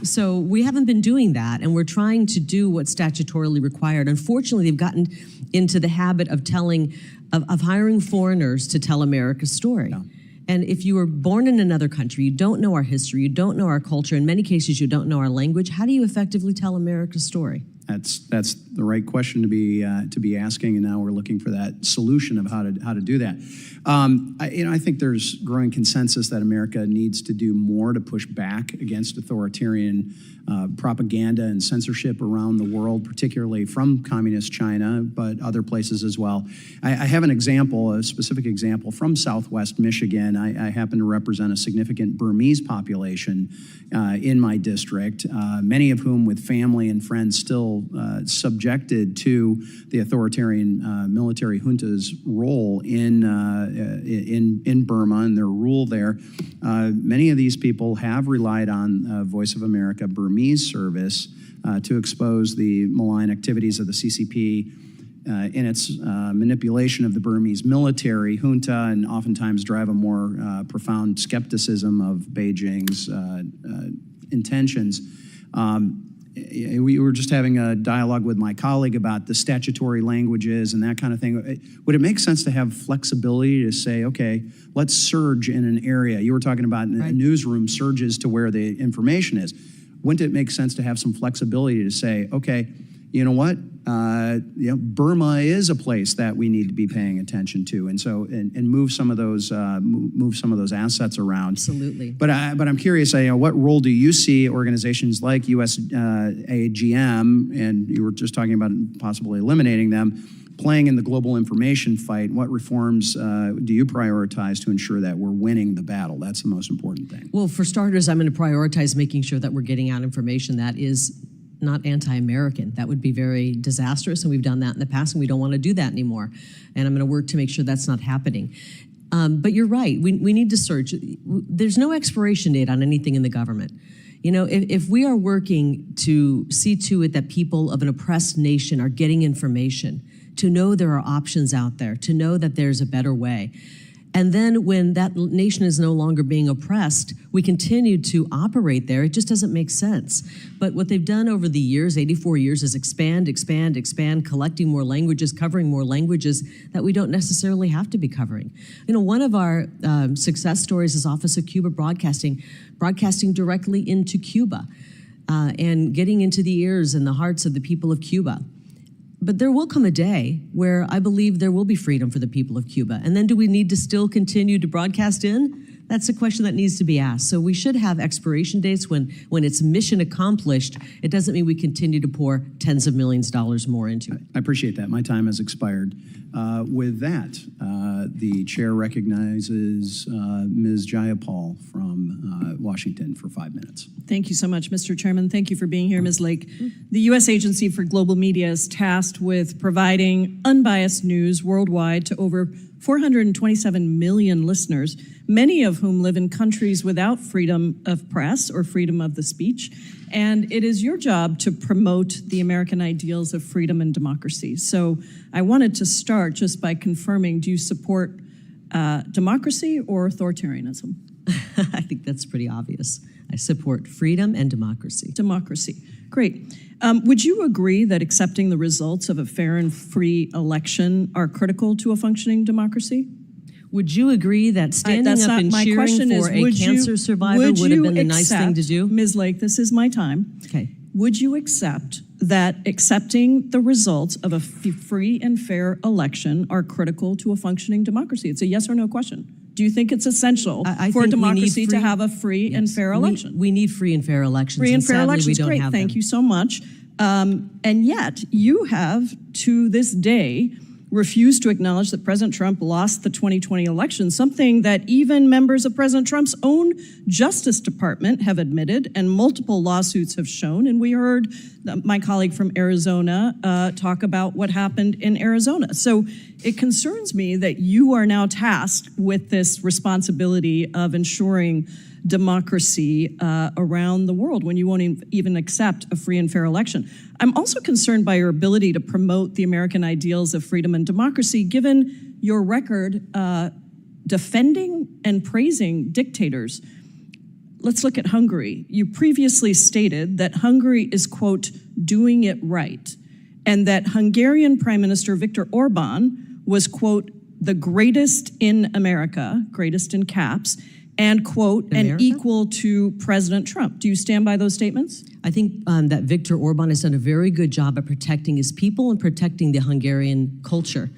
So we haven't been doing that, and we're trying to do what's statutorily required. Unfortunately, they've gotten into the habit of hiring foreigners to tell America's story. Yeah. And if you were born in another country, you don't know our history, you don't know our culture. In many cases, you don't know our language. How do you effectively tell America's story? That's the right question to be asking, and now we're looking for that solution of how to do that. I think there's growing consensus that America needs to do more to push back against authoritarian propaganda and censorship around the world, particularly from communist China, but other places as well. I have a specific example from Southwest Michigan. I happen to represent a significant Burmese population in my district, many of whom with family and friends still subjected to the authoritarian military junta's role in Burma and their rule there. Many of these people have relied on Voice of America Burmese service to expose the malign activities of the CCP in its manipulation of the Burmese military junta, and oftentimes drive a more profound skepticism of Beijing's intentions. We were just having a dialogue with my colleague about the statutory languages and that kind of thing. Would it make sense to have flexibility to say, okay, let's surge in an area? You were talking about in a newsroom surges to where the information is. Wouldn't it make sense to have some flexibility to say, okay, you know what? Burma is a place that we need to be paying attention to, and so and move some of those assets around. Absolutely. But I'm curious, what role do you see organizations like USAGM, and you were just talking about possibly eliminating them, playing in the global information fight? What reforms do you prioritize to ensure that we're winning the battle? That's the most important thing. Well, for starters, I'm going to prioritize making sure that we're getting out information that is not anti-American. That would be very disastrous, and we've done that in the past, and we don't want to do that anymore. And I'm going to work to make sure that's not happening. But you're right. We need to search. There's no expiration date on anything in the government. If we are working to see to it that people of an oppressed nation are getting information, to know there are options out there, to know that there's a better way. And then when that nation is no longer being oppressed, we continue to operate there. It just doesn't make sense. But what they've done over the years, 84 years, is expand, collecting more languages, covering more languages that we don't necessarily have to be covering. One of our success stories is Office of Cuba broadcasting directly into Cuba and getting into the ears and the hearts of the people of Cuba. But there will come a day where I believe there will be freedom for the people of Cuba. And then do we need to still continue to broadcast in? That's a question that needs to be asked. So we should have expiration dates when it's mission accomplished. It doesn't mean we continue to pour tens of millions of dollars more into it. I appreciate that. My time has expired. With that, the chair recognizes Ms. Jayapal from Washington for 5 minutes. Thank you so much, Mr. Chairman. Thank you for being here, Ms. Lake. The U.S. Agency for Global Media is tasked with providing unbiased news worldwide to over 427 million listeners, many of whom live in countries without freedom of press or freedom of the speech. And it is your job to promote the American ideals of freedom and democracy. So I wanted to start just by confirming, do you support democracy or authoritarianism? I think that's pretty obvious. I support freedom and democracy. Democracy. Great. Would you agree that accepting the results of a fair and free election are critical to a functioning democracy? Would you agree that standing up and cheering for a cancer survivor would have been the nice thing to do? Ms. Lake, this is my time. Okay. Would you accept that accepting the results of a free and fair election are critical to a functioning democracy? It's a yes or no question. Do you think it's essential for democracy to have a free and fair election? We need free and fair elections. Free and fair sadly, elections, we don't great. have Thank them. you so much. And yet, you have, to this day, refused to acknowledge that President Trump lost the 2020 election, something that even members of President Trump's own Justice Department have admitted and multiple lawsuits have shown. And we heard my colleague from Arizona talk about what happened in Arizona. So it concerns me that you are now tasked with this responsibility of ensuring democracy around the world when you won't even accept a free and fair election. I'm also concerned by your ability to promote the American ideals of freedom and democracy, given your record defending and praising dictators. Let's look at Hungary. You previously stated that Hungary is, quote, doing it right, and that Hungarian Prime Minister Viktor Orban was, quote, the greatest in America, greatest in caps, and, quote, and equal to President Trump. Do you stand by those statements? I think that Viktor Orban has done a very good job at protecting his people and protecting the Hungarian culture.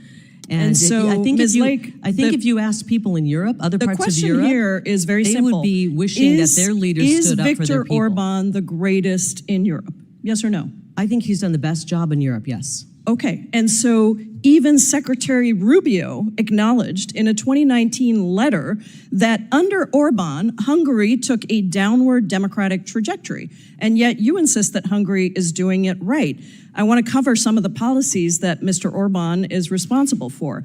And so, I think Ms. Lake, if you asked people in Europe, other parts of Europe, the question here is very simple. They would be wishing that their leaders stood up for their people. Is Viktor Orban the greatest in Europe? Yes or no? I think he's done the best job in Europe, yes. Okay, and so even Secretary Rubio acknowledged in a 2019 letter that under Orban, Hungary took a downward democratic trajectory, and yet you insist that Hungary is doing it right. I want to cover some of the policies that Mr. Orban is responsible for.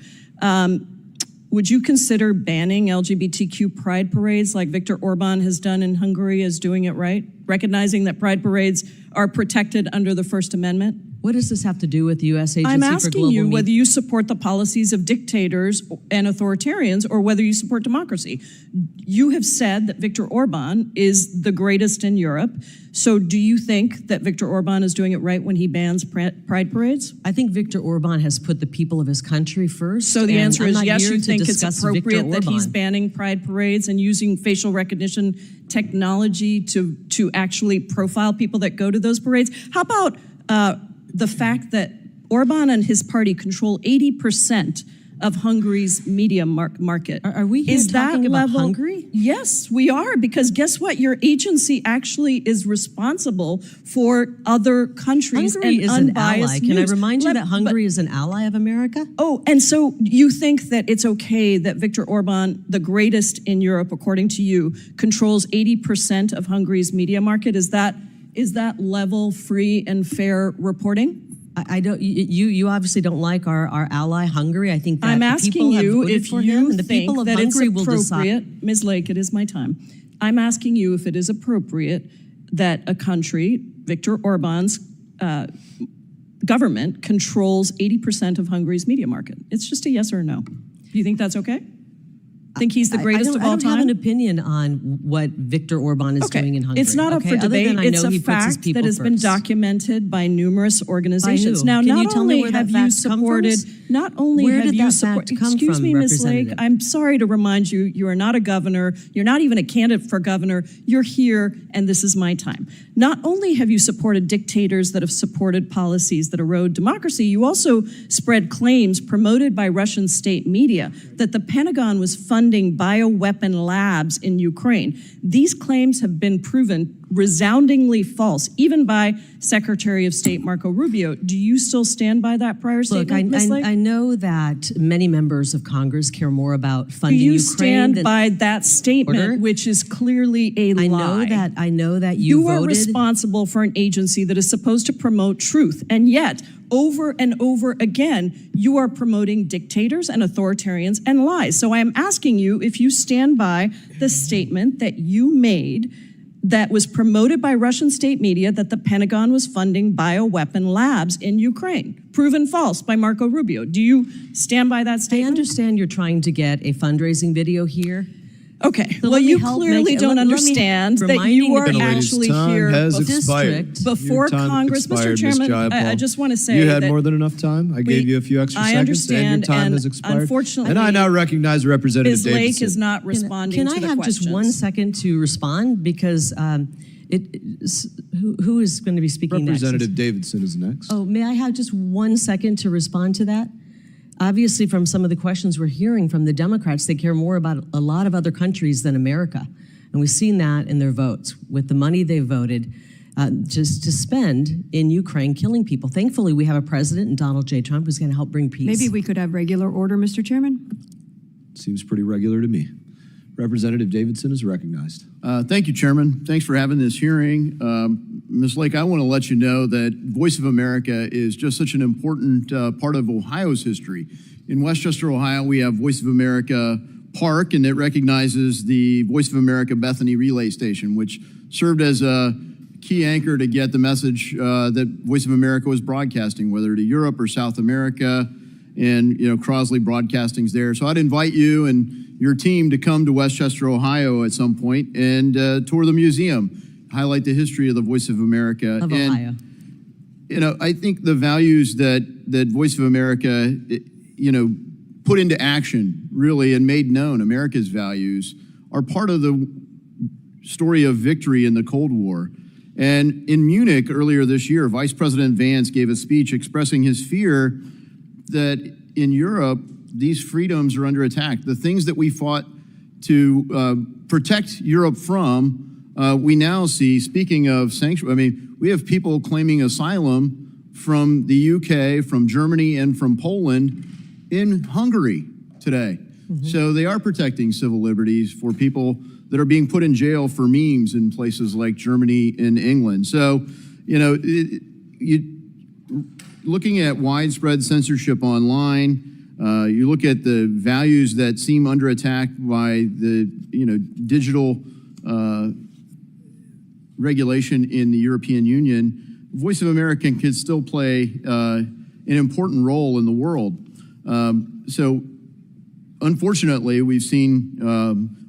Would you consider banning LGBTQ pride parades like Viktor Orban has done in Hungary as doing it right, recognizing that pride parades are protected under the First Amendment? What does this have to do with the U.S. Agency for Global Media? I'm asking you whether you support the policies of dictators and authoritarians or whether you support democracy. You have said that Viktor Orban is the greatest in Europe. So do you think that Viktor Orban is doing it right when he bans pride parades? I think Viktor Orban has put the people of his country first. So the answer is yes, you think it's appropriate that he's banning pride parades and using facial recognition technology to actually profile people that go to those parades. How about the fact that Orban and his party control 80% of Hungary's media market. Are we here talking about Hungary? Yes, we are, because guess what? Your agency actually is responsible for other countries Hungary and is an unbiased ally. Can I news. remind you that Hungary is an ally of America? Oh, and so you think that it's okay that Viktor Orban, the greatest in Europe, according to you, controls 80% of Hungary's media market? Is that level, free, and fair reporting? I don't. You obviously don't like our ally Hungary. I think that I'm the asking people have you voted if for him, you and the think people of that it's Hungary will decide. appropriate. Ms. Lake, it is my time. I'm asking you if it is appropriate that a country, Viktor Orban's government, controls 80% of Hungary's media market. It's just a yes or a no. Do you think that's okay? Think he's the greatest of all I don't time? have an opinion on what Viktor Orban is doing in Hungary. It's not up for Other debate. than I It's know a he puts his fact people that has been first. documented by numerous organizations. who? Now, Can not you tell me only where that have you fact come from? supported, not only Where have did you that supported. fact come Excuse from, me, Ms. Lake. Representative? I'm sorry to remind you, you are not a governor. You're not even a candidate for governor. You're here, and this is my time. Not only have you supported dictators that have supported policies that erode democracy, you also spread claims promoted by Russian state media that the Pentagon was funding bioweapon labs in Ukraine. These claims have been proven resoundingly false, even by Secretary of State Marco Rubio. Do you still stand by that prior Look, statement, Ms. Lake? I know that many members of Congress care more about Do funding you Ukraine stand than by that statement, order? which is clearly a lie? I know that you are voted. responsible for an agency that is supposed to promote truth, and yet, over and over again, you are promoting dictators and authoritarians and lies. So I am asking you if you stand by the statement that you made that was promoted by Russian state media that the Pentagon was funding bioweapon labs in Ukraine. Proven false by Marco Rubio. Do you stand by that statement? I understand you're trying to get a fundraising video here. Okay, So well, let me you help clearly make- don't let me understand that reminding you the are ladies, actually time here has before expired. before Your time Congress. expired, Mr. Ms. Chairman, I Jayapal. just want to say you had that more than enough time. I gave you a few extra I seconds, understand, and your time and has expired. unfortunately, and I now recognize Representative Ms. Lake Davidson. is not responding Can to I the have questions. just 1 second to respond? Because who is going to be speaking Representative next? Davidson is next. Oh, may I have just 1 second to respond to that? Obviously, from some of the questions we're hearing from the Democrats, they care more about a lot of other countries than America. And we've seen that in their votes, with the money they voted just to spend in Ukraine killing people. Thankfully, we have a president in Donald J. Trump who's going to help bring peace. Maybe we could have regular order, Mr. Chairman? Seems pretty regular to me. Representative Davidson is recognized. Thank you, Chairman. Thanks for having this hearing. Ms. Lake, I want to let you know that Voice of America is just such an important part of Ohio's history. In Westchester, Ohio, we have Voice of America Park, and it recognizes the Voice of America Bethany Relay Station, which served as a key anchor to get the message that Voice of America was broadcasting, whether to Europe or South America, and Crosley Broadcasting's there. So I'd invite you and your team to come to Westchester, Ohio at some point and tour the museum, highlight the history of the Voice of America. Of Ohio. I think the values that Voice of America, put into action, really, and made known, America's values, are part of the story of victory in the Cold War. And in Munich earlier this year, Vice President Vance gave a speech expressing his fear that in Europe, these freedoms are under attack. The things that we fought to protect Europe from, we now see, speaking of sanctuary, we have people claiming asylum from the UK, from Germany, and from Poland in Hungary today. Mm-hmm. So they are protecting civil liberties for people that are being put in jail for memes in places like Germany and England. So, looking at widespread censorship online, you look at the values that seem under attack by the digital regulation in the European Union. Voice of America can still play an important role in the world. So unfortunately, we've seen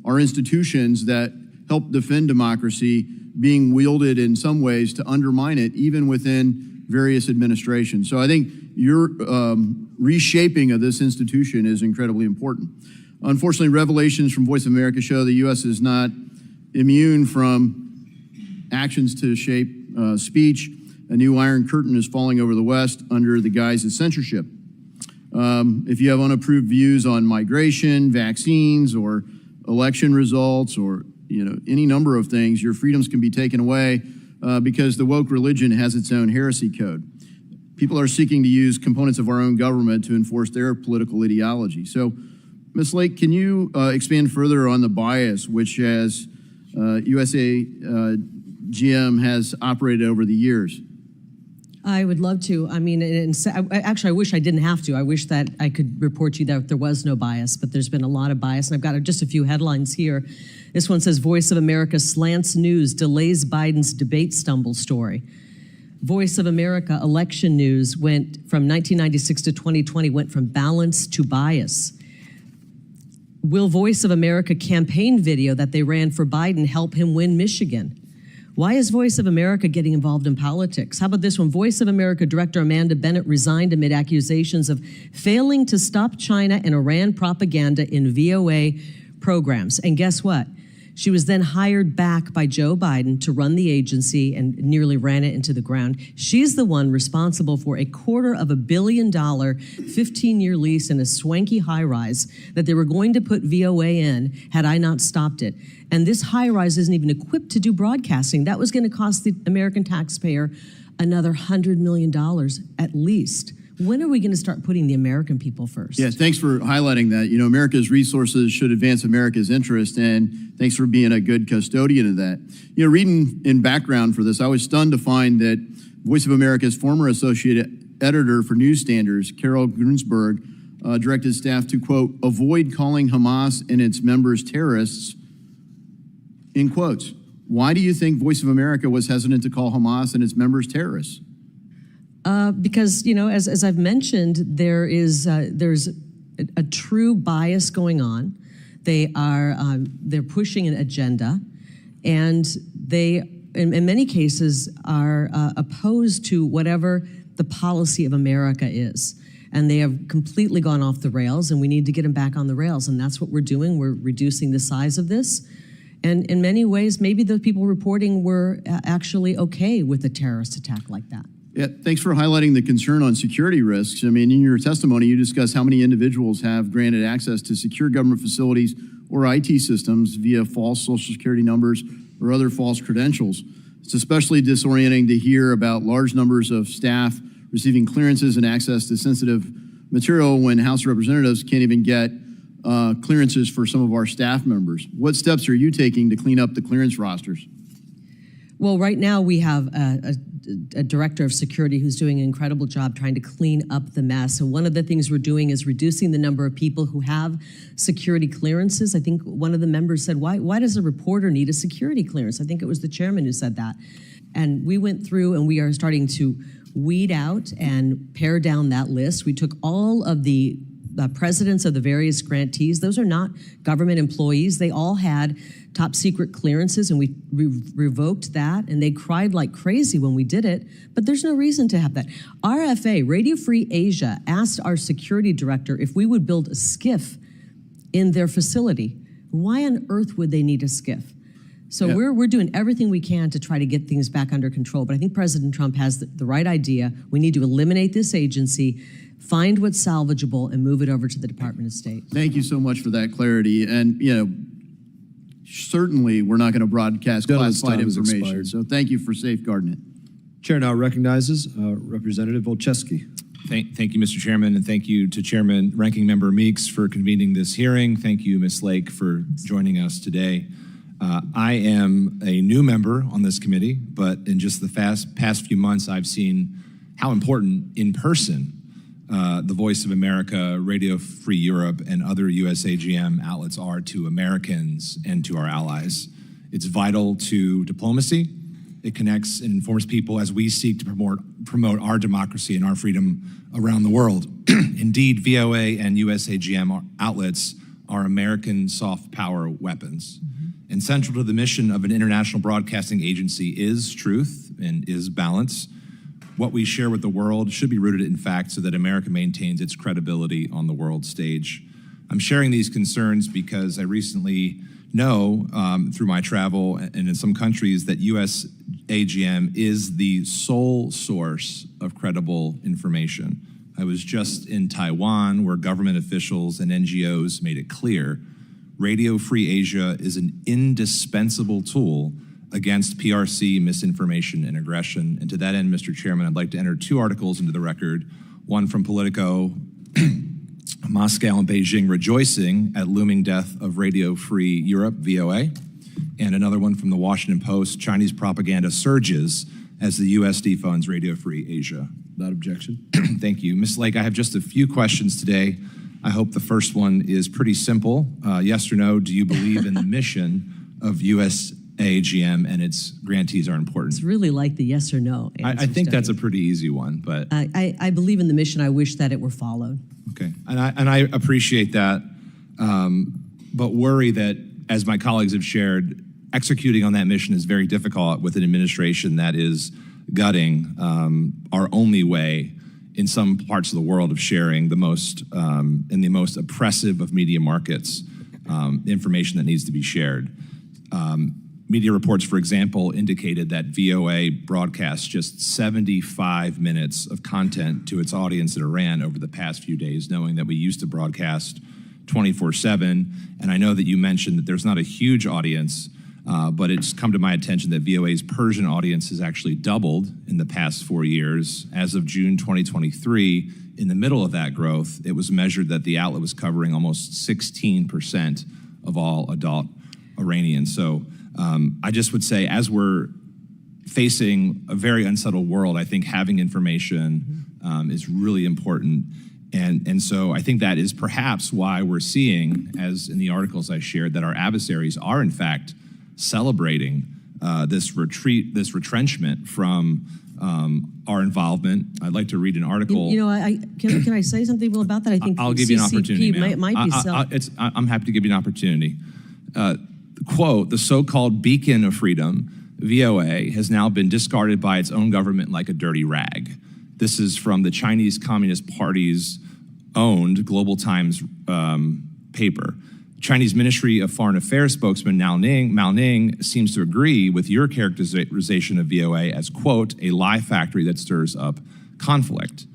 our institutions that help defend democracy being wielded in some ways to undermine it, even within various administrations. So I think your reshaping of this institution is incredibly important. Unfortunately, revelations from Voice of America show the U.S. is not immune from actions to shape speech. a new iron curtain is falling over the West under the guise of censorship. If you have unapproved views on migration, vaccines, or election results, or any number of things, your freedoms can be taken away because the woke religion has its own heresy code. People are seeking to use components of our own government to enforce their political ideology. So, Ms. Lake, can you expand further on the bias which has USA GM has operated over the years? I would love to. I mean, actually, I wish I didn't have to. I wish that I could report to you that there was no bias, but there's been a lot of bias. And I've got just a few headlines here. This one says, Voice of America slants news, delays Biden's debate stumble story. Voice of America election news went from 1996 to 2020, went from balance to bias. Will Voice of America campaign video that they ran for Biden help him win Michigan? Why is Voice of America getting involved in politics? How about this one? Voice of America director Amanda Bennett resigned amid accusations of failing to stop China and Iran propaganda in VOA programs. And guess what? She was then hired back by Joe Biden to run the agency and nearly ran it into the ground. She's the one responsible for $250 million 15-year lease in a swanky high-rise that they were going to put VOA in had I not stopped it. And this high-rise isn't even equipped to do broadcasting. That was going to cost the American taxpayer another $100 million at least. When are we going to start putting the American people first? Yeah, thanks for highlighting that. America's resources should advance America's interest, and thanks for being a good custodian of that. Reading in background for this, I was stunned to find that Voice of America's former associate editor for news standards, Carol Grunsberg, directed staff to, quote, avoid calling Hamas and its members terrorists, in quotes. Why do you think Voice of America was hesitant to call Hamas and its members terrorists? Because, as I've mentioned, there's a true bias going on. They're pushing an agenda, and they, in many cases, are opposed to whatever the policy of America is. And they have completely gone off the rails, and we need to get them back on the rails. And that's what we're doing. We're reducing the size of this. And in many ways, maybe the people reporting were actually okay with a terrorist attack like that. Yeah, thanks for highlighting the concern on security risks. I mean, in your testimony, you discuss how many individuals have granted access to secure government facilities or IT systems via false social security numbers or other false credentials. It's especially disorienting to hear about large numbers of staff receiving clearances and access to sensitive material when House of Representatives can't even get clearances for some of our staff members. What steps are you taking to clean up the clearance rosters? Well, right now we have a director of security who's doing an incredible job trying to clean up the mess. And one of the things we're doing is reducing the number of people who have security clearances. I think one of the members said, why does a reporter need a security clearance? I think it was the chairman who said that. And we went through and we are starting to weed out and pare down that list. We took all of the presidents of the various grantees. Those are not government employees. They all had top secret clearances, and we revoked that, and they cried like crazy when we did it, but there's no reason to have that. RFA, Radio Free Asia, asked our security director if we would build a SCIF in their facility. Why on earth would they need a SCIF? So we're doing everything we can to try to get things back under control, but I think President Trump has the right idea. We need to eliminate this agency, find what's salvageable, and move it over to the Department of State. Thank you so much for that clarity. And, certainly we're not going to broadcast classified information. So thank you for safeguarding it. Chair now recognizes Representative Olszewski. Thank you, Mr. Chairman, and thank you to Chairman Ranking Member Meeks for convening this hearing. Thank you, Ms. Lake, for joining us today. I am a new member on this committee, but in just the past few months, I've seen how important in person the Voice of America, Radio Free Europe, and other USAGM outlets are to Americans and to our allies. It's vital to diplomacy. It connects and informs people as we seek to promote our democracy and our freedom around the world. Indeed, VOA and USAGM outlets are American soft power weapons. And central to the mission of an international broadcasting agency is truth and is balance. What we share with the world should be rooted in fact so that America maintains its credibility on the world stage. I'm sharing these concerns because I recently know through my travel and in some countries that U.S. AGM is the sole source of credible information. I was just in Taiwan, where government officials and NGOs made it clear Radio Free Asia is an indispensable tool against PRC misinformation and aggression. And to that end, Mr. Chairman, I'd like to enter 2 articles into the record, one from Politico, Moscow and Beijing rejoicing at looming death of Radio Free Europe, VOA, and another one from the Washington Post, Chinese propaganda surges as the US defunds Radio Free Asia. Without objection. Thank you. Ms. Lake, I have just a few questions today. I hope the first one is pretty simple. Yes or no, do you believe in the mission of USAGM and its grantees are important? It's really like the yes or no answers, I think that's a don't pretty easy one, but. I believe in the mission. I wish that it were followed. Okay, and I appreciate that, but worry that, as my colleagues have shared, executing on that mission is very difficult with an administration that is gutting our only way in some parts of the world of sharing the most, in the most oppressive of media markets, information that needs to be shared. Media reports, for example, indicated that VOA broadcast just 75 minutes of content to its audience in Iran over the past few days, knowing that we used to broadcast 24/7. And I know that you mentioned that there's not a huge audience, but it's come to my attention that VOA's Persian audience has actually doubled in the past 4 years. As of June 2023, in the middle of that growth, it was measured that the outlet was covering almost 16% of all adult Iranians. So I just would say, as we're facing a very unsettled world, I think having information is really important. And so I think that is perhaps why we're seeing, as in the articles I shared, that our adversaries are in fact celebrating this retrenchment from our involvement. I'd like to read an article. You know, can I say something about that? I think I'll give you an opportunity, ma'am. might be I'm happy to give you an opportunity. Quote, the so-called beacon of freedom, VOA, has now been discarded by its own government like a dirty rag. This is from the Chinese Communist Party's owned Global Times paper. Chinese Ministry of Foreign Affairs spokesman Mao Ning seems to agree with your characterization of VOA as, quote, a lie factory that stirs up conflict,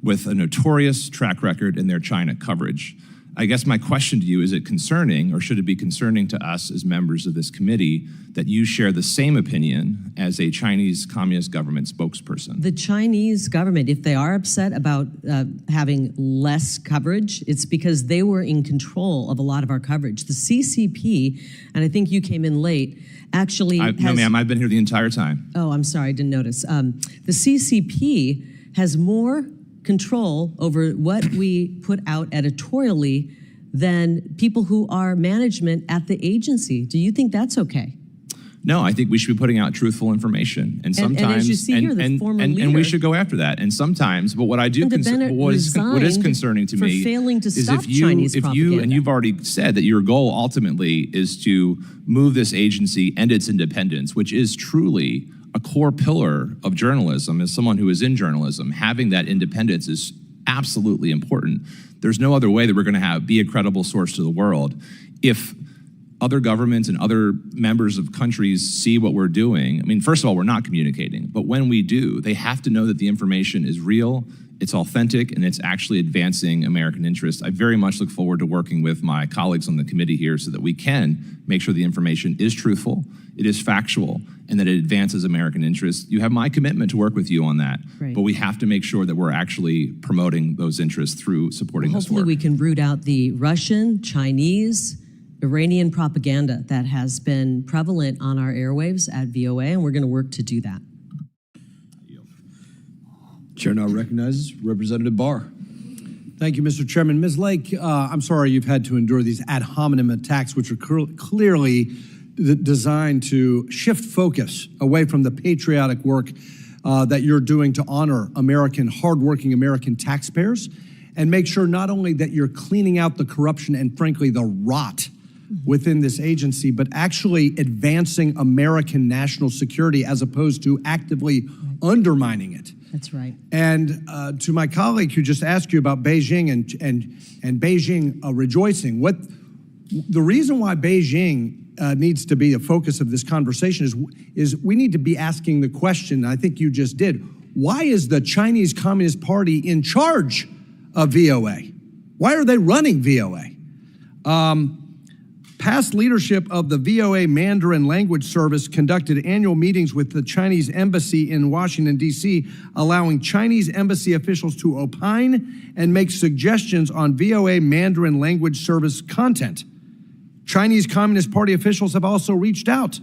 with a notorious track record in their China coverage. I guess my question to you, is it concerning, or should it be concerning to us as members of this committee, that you share the same opinion as a Chinese Communist government spokesperson? The Chinese government, if they are upset about having less coverage, it's because they were in control of a lot of our coverage. The CCP, and I think you came in late, actually no, ma'am, I've been here the entire time. Oh, I'm sorry, I didn't notice. The CCP has more control over what we put out editorially than people who are management at the agency. Do you think that's okay? No, I think we should be putting out truthful information, and sometimes, and as you see here, the former leader, and we should go after that. And sometimes, but what I do, what is concerning to me is if you, and you've already said that your goal ultimately is to move this agency and its independence, which is truly a core pillar of journalism. As someone who is in journalism, having that independence is absolutely important. There's no other way that we're going to be a credible source to the world if other governments and other members of countries see what we're doing. I mean, first of all, we're not communicating, but when we do, they have to know that the information is real, it's authentic, and it's actually advancing American interests. I very much look forward to working with my colleagues on the committee here so that we can make sure the information is truthful, it is factual, and that it advances American interests. You have my commitment to work with you on that, but we have to make sure that we're actually promoting those interests through supporting this work. Hopefully we can root out the Russian, Chinese, Iranian propaganda that has been prevalent on our airwaves at VOA, and we're going to work to do that. Chair now recognizes Representative Barr. Thank you, Mr. Chairman. Ms. Lake, I'm sorry you've had to endure these ad hominem attacks, which are clearly designed to shift focus away from the patriotic work that you're doing to honor hardworking American taxpayers, and make sure not only that you're cleaning out the corruption and, frankly, the rot within this agency, but actually advancing American national security as opposed to actively undermining it. That's right. And to my colleague who just asked you about Beijing and Beijing rejoicing, the reason why Beijing needs to be a focus of this conversation is we need to be asking the question, I think you just did, why is the Chinese Communist Party in charge of VOA? Why are they running VOA? Past leadership of the VOA Mandarin Language Service conducted annual meetings with the Chinese Embassy in Washington, D.C., allowing Chinese embassy officials to opine and make suggestions on VOA Mandarin Language Service content. Chinese Communist Party officials have also reached out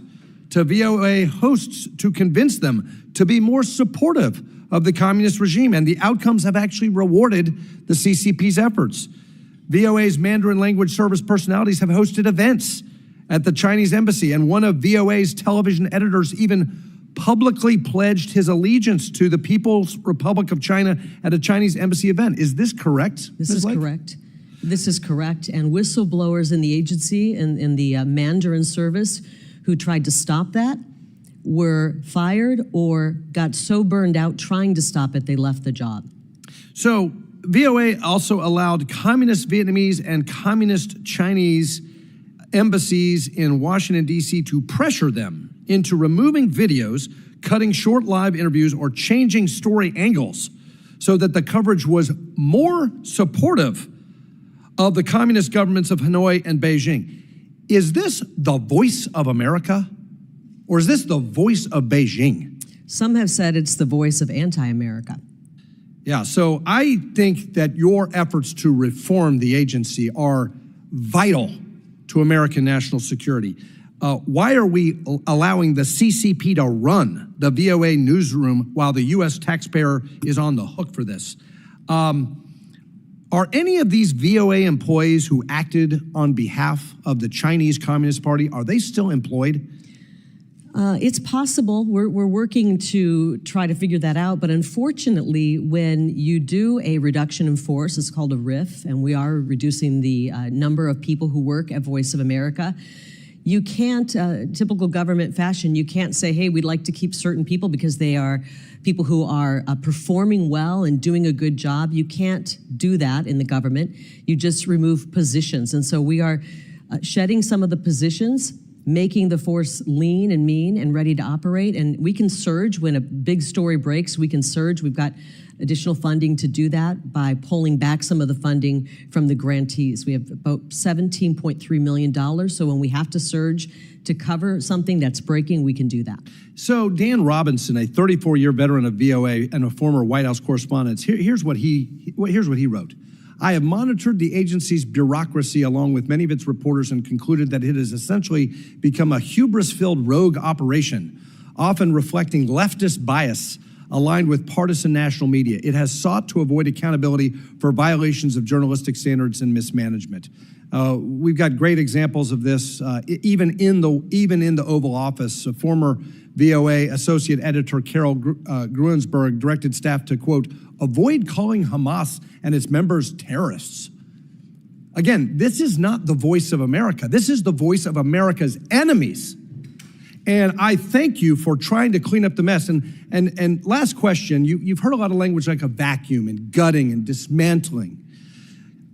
to VOA hosts to convince them to be more supportive of the communist regime, and the outcomes have actually rewarded the CCP's efforts. VOA's Mandarin language service personalities have hosted events at the Chinese embassy, and one of VOA's television editors even publicly pledged his allegiance to the People's Republic of China at a Chinese embassy event. Is this correct? This is correct. This is correct. And whistleblowers in the agency and in the Mandarin service who tried to stop that were fired or got so burned out trying to stop it, they left the job. So VOA also allowed communist Vietnamese and communist Chinese embassies in Washington, D.C. to pressure them into removing videos, cutting short live interviews, or changing story angles so that the coverage was more supportive of the communist governments of Hanoi and Beijing. Is this the voice of America, or is this the voice of Beijing? Some have said it's the voice of anti-America. Yeah, so I think that your efforts to reform the agency are vital to American national security. Why are we allowing the CCP to run the VOA newsroom while the U.S. taxpayer is on the hook for this? Are any of these VOA employees who acted on behalf of the Chinese Communist Party, are they still employed? It's possible. We're working to try to figure that out. But unfortunately, when you do a reduction in force, it's called a RIF, and we are reducing the number of people who work at Voice of America, you can't, typical government fashion, you can't say, hey, we'd like to keep certain people because they are people who are performing well and doing a good job. You can't do that in the government. You just remove positions. And so we are shedding some of the positions, making the force lean and mean and ready to operate. And we can surge when a big story breaks. We can surge. We've got additional funding to do that by pulling back some of the funding from the grantees. We have about $17.3 million. So when we have to surge to cover something that's breaking, we can do that. So Dan Robinson, a 34-year veteran of VOA and a former White House correspondent, here's what he wrote. I have monitored the agency's bureaucracy along with many of its reporters and concluded that it has essentially become a hubris-filled rogue operation, often reflecting leftist bias aligned with partisan national media. It has sought to avoid accountability for violations of journalistic standards and mismanagement. We've got great examples of this, even in the Oval Office. A former VOA associate editor Carol Gruensberg directed staff to, quote, avoid calling Hamas and its members terrorists. Again, this is not the voice of America. This is the voice of America's enemies. And I thank you for trying to clean up the mess. And last question, you've heard a lot of language like a vacuum and gutting and dismantling.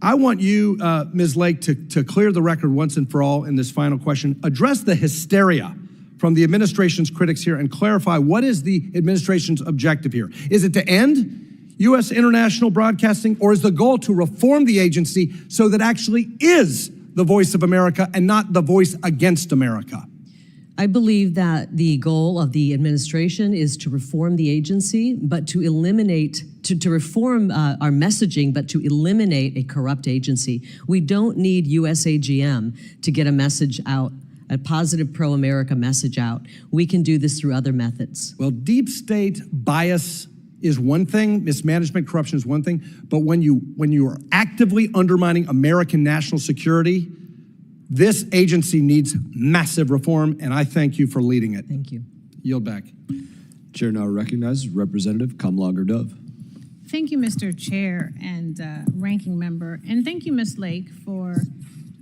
I want you, Ms. Lake, to clear the record once and for all in this final question. Address the hysteria from the administration's critics here and clarify what is the administration's objective here. Is it to end U.S. international broadcasting, or is the goal to reform the agency so that actually is the voice of America and not the voice against America? I believe that the goal of the administration is to reform the agency, but to eliminate, to reform our messaging, but to eliminate a corrupt agency. We don't need USAGM to get a message out, a positive pro-America message out. We can do this through other methods. Well, deep state bias is one thing, mismanagement, corruption is one thing, but when you are actively undermining American national security, this agency needs massive reform, and I thank you for leading it. Thank you. Yield back. Chair now recognizes Representative Kamlager Dove. Thank you, Mr. Chair and Ranking Member, and thank you, Ms. Lake, for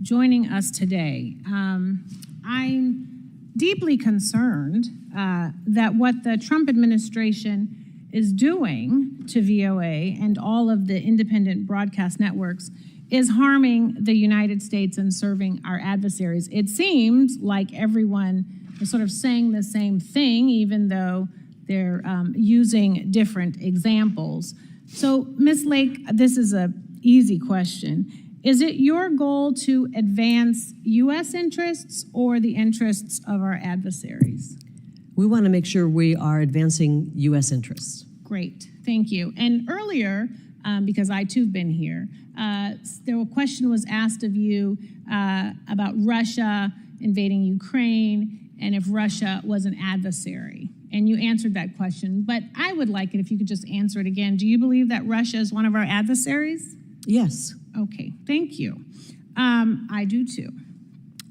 joining us today. I'm deeply concerned that what the Trump administration is doing to VOA and all of the independent broadcast networks is harming the United States and serving our adversaries. It seems like everyone is sort of saying the same thing, even though they're using different examples. So, Ms. Lake, this is an easy question. Is it your goal to advance U.S. interests or the interests of our adversaries? We want to make sure we are advancing U.S. interests. Great, thank you. And earlier, because I too have been here, a question was asked of you about Russia invading Ukraine and if Russia was an adversary. And you answered that question, but I would like it if you could just answer it again. Do you believe that Russia is one of our adversaries? Yes. Okay, thank you. I do too.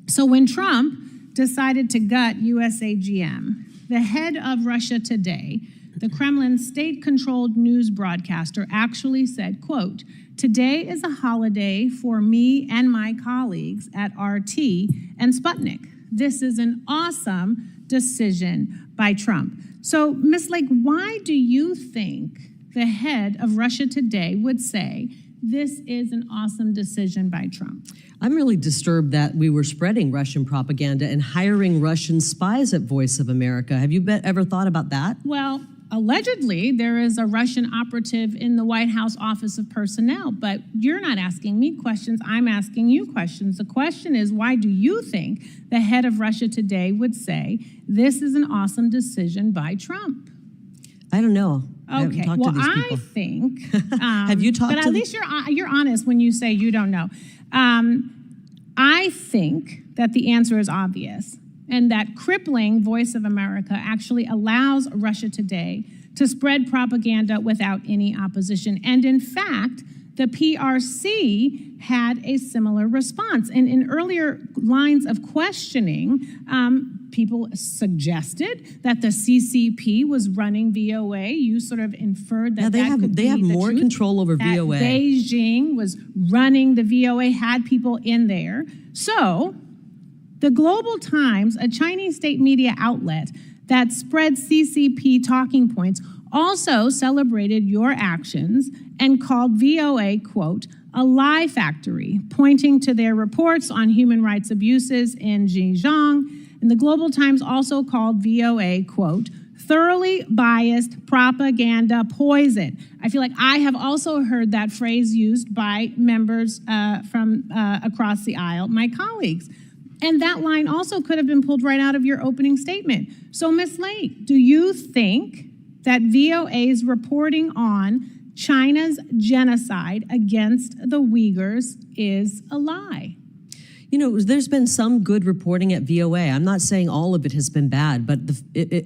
So when Trump decided to gut USAGM, the head of Russia Today, the Kremlin state-controlled news broadcaster, actually said, quote, "Today is a holiday for me and my colleagues at RT and Sputnik. This is an awesome decision by Trump." So, Ms. Lake, why do you think the head of Russia Today would say this is an awesome decision by Trump? I'm really disturbed that we were spreading Russian propaganda and hiring Russian spies at Voice of America. Have you ever thought about that? Well, allegedly, there is a Russian operative in the White House Office of Personnel, but you're not asking me questions, I'm asking you questions. The question is, why do you think the head of Russia Today would say this is an awesome decision by Trump? I don't know. Okay, well, I think... Have you talked to But at least you're honest when you say you don't know. I think that the answer is obvious, and that crippling Voice of America actually allows Russia Today to spread propaganda without any opposition. And in fact, the PRC had a similar response. And in earlier lines of questioning, people suggested that the CCP was running VOA. You sort of inferred that they have more control over that VOA. Beijing was running the VOA, had people in there. So the Global Times, a Chinese state media outlet that spreads CCP talking points, also celebrated your actions and called VOA, quote, a lie factory, pointing to their reports on human rights abuses in Xinjiang. And the Global Times also called VOA, quote, thoroughly biased propaganda poison. I feel like I have also heard that phrase used by members from across the aisle, my colleagues. And that line also could have been pulled right out of your opening statement. So, Ms. Lake, do you think that VOA's reporting on China's genocide against the Uyghurs is a lie? You know, there's been some good reporting at VOA. I'm not saying all of it has been bad, but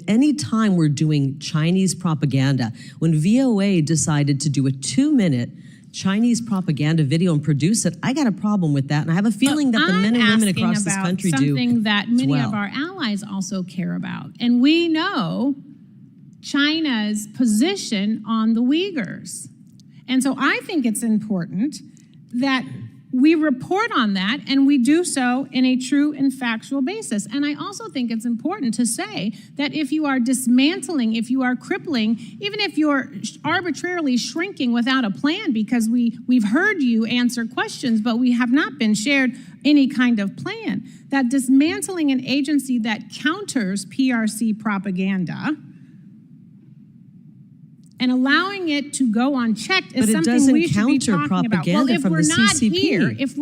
any time we're doing Chinese propaganda, when VOA decided to do a 2-minute Chinese propaganda video and produce it, I got a problem with that. And I have a feeling that the men and women across this country do something that many well. of our allies also care about. And we know China's position on the Uyghurs. And so I think it's important that we report on that, and we do so in a true and factual basis. And I also think it's important to say that if you are dismantling, if you are crippling, even if you're arbitrarily shrinking without a plan, because we've heard you answer questions, but we have not been shared any kind of plan, that dismantling an agency that counters PRC propaganda and allowing it to go unchecked is something we should be talking about. Well, if we're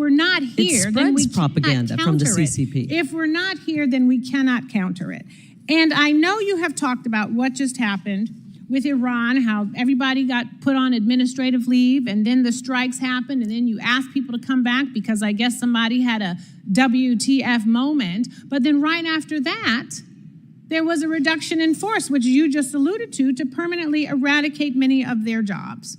not here, then we propaganda from the CCP. If we're not here, then we cannot counter it. And I know you have talked about what just happened with Iran, how everybody got put on administrative leave, and then the strikes happened, and then you asked people to come back because I guess somebody had a WTF moment. But then right after that, there was a reduction in force, which you just alluded to permanently eradicate many of their jobs.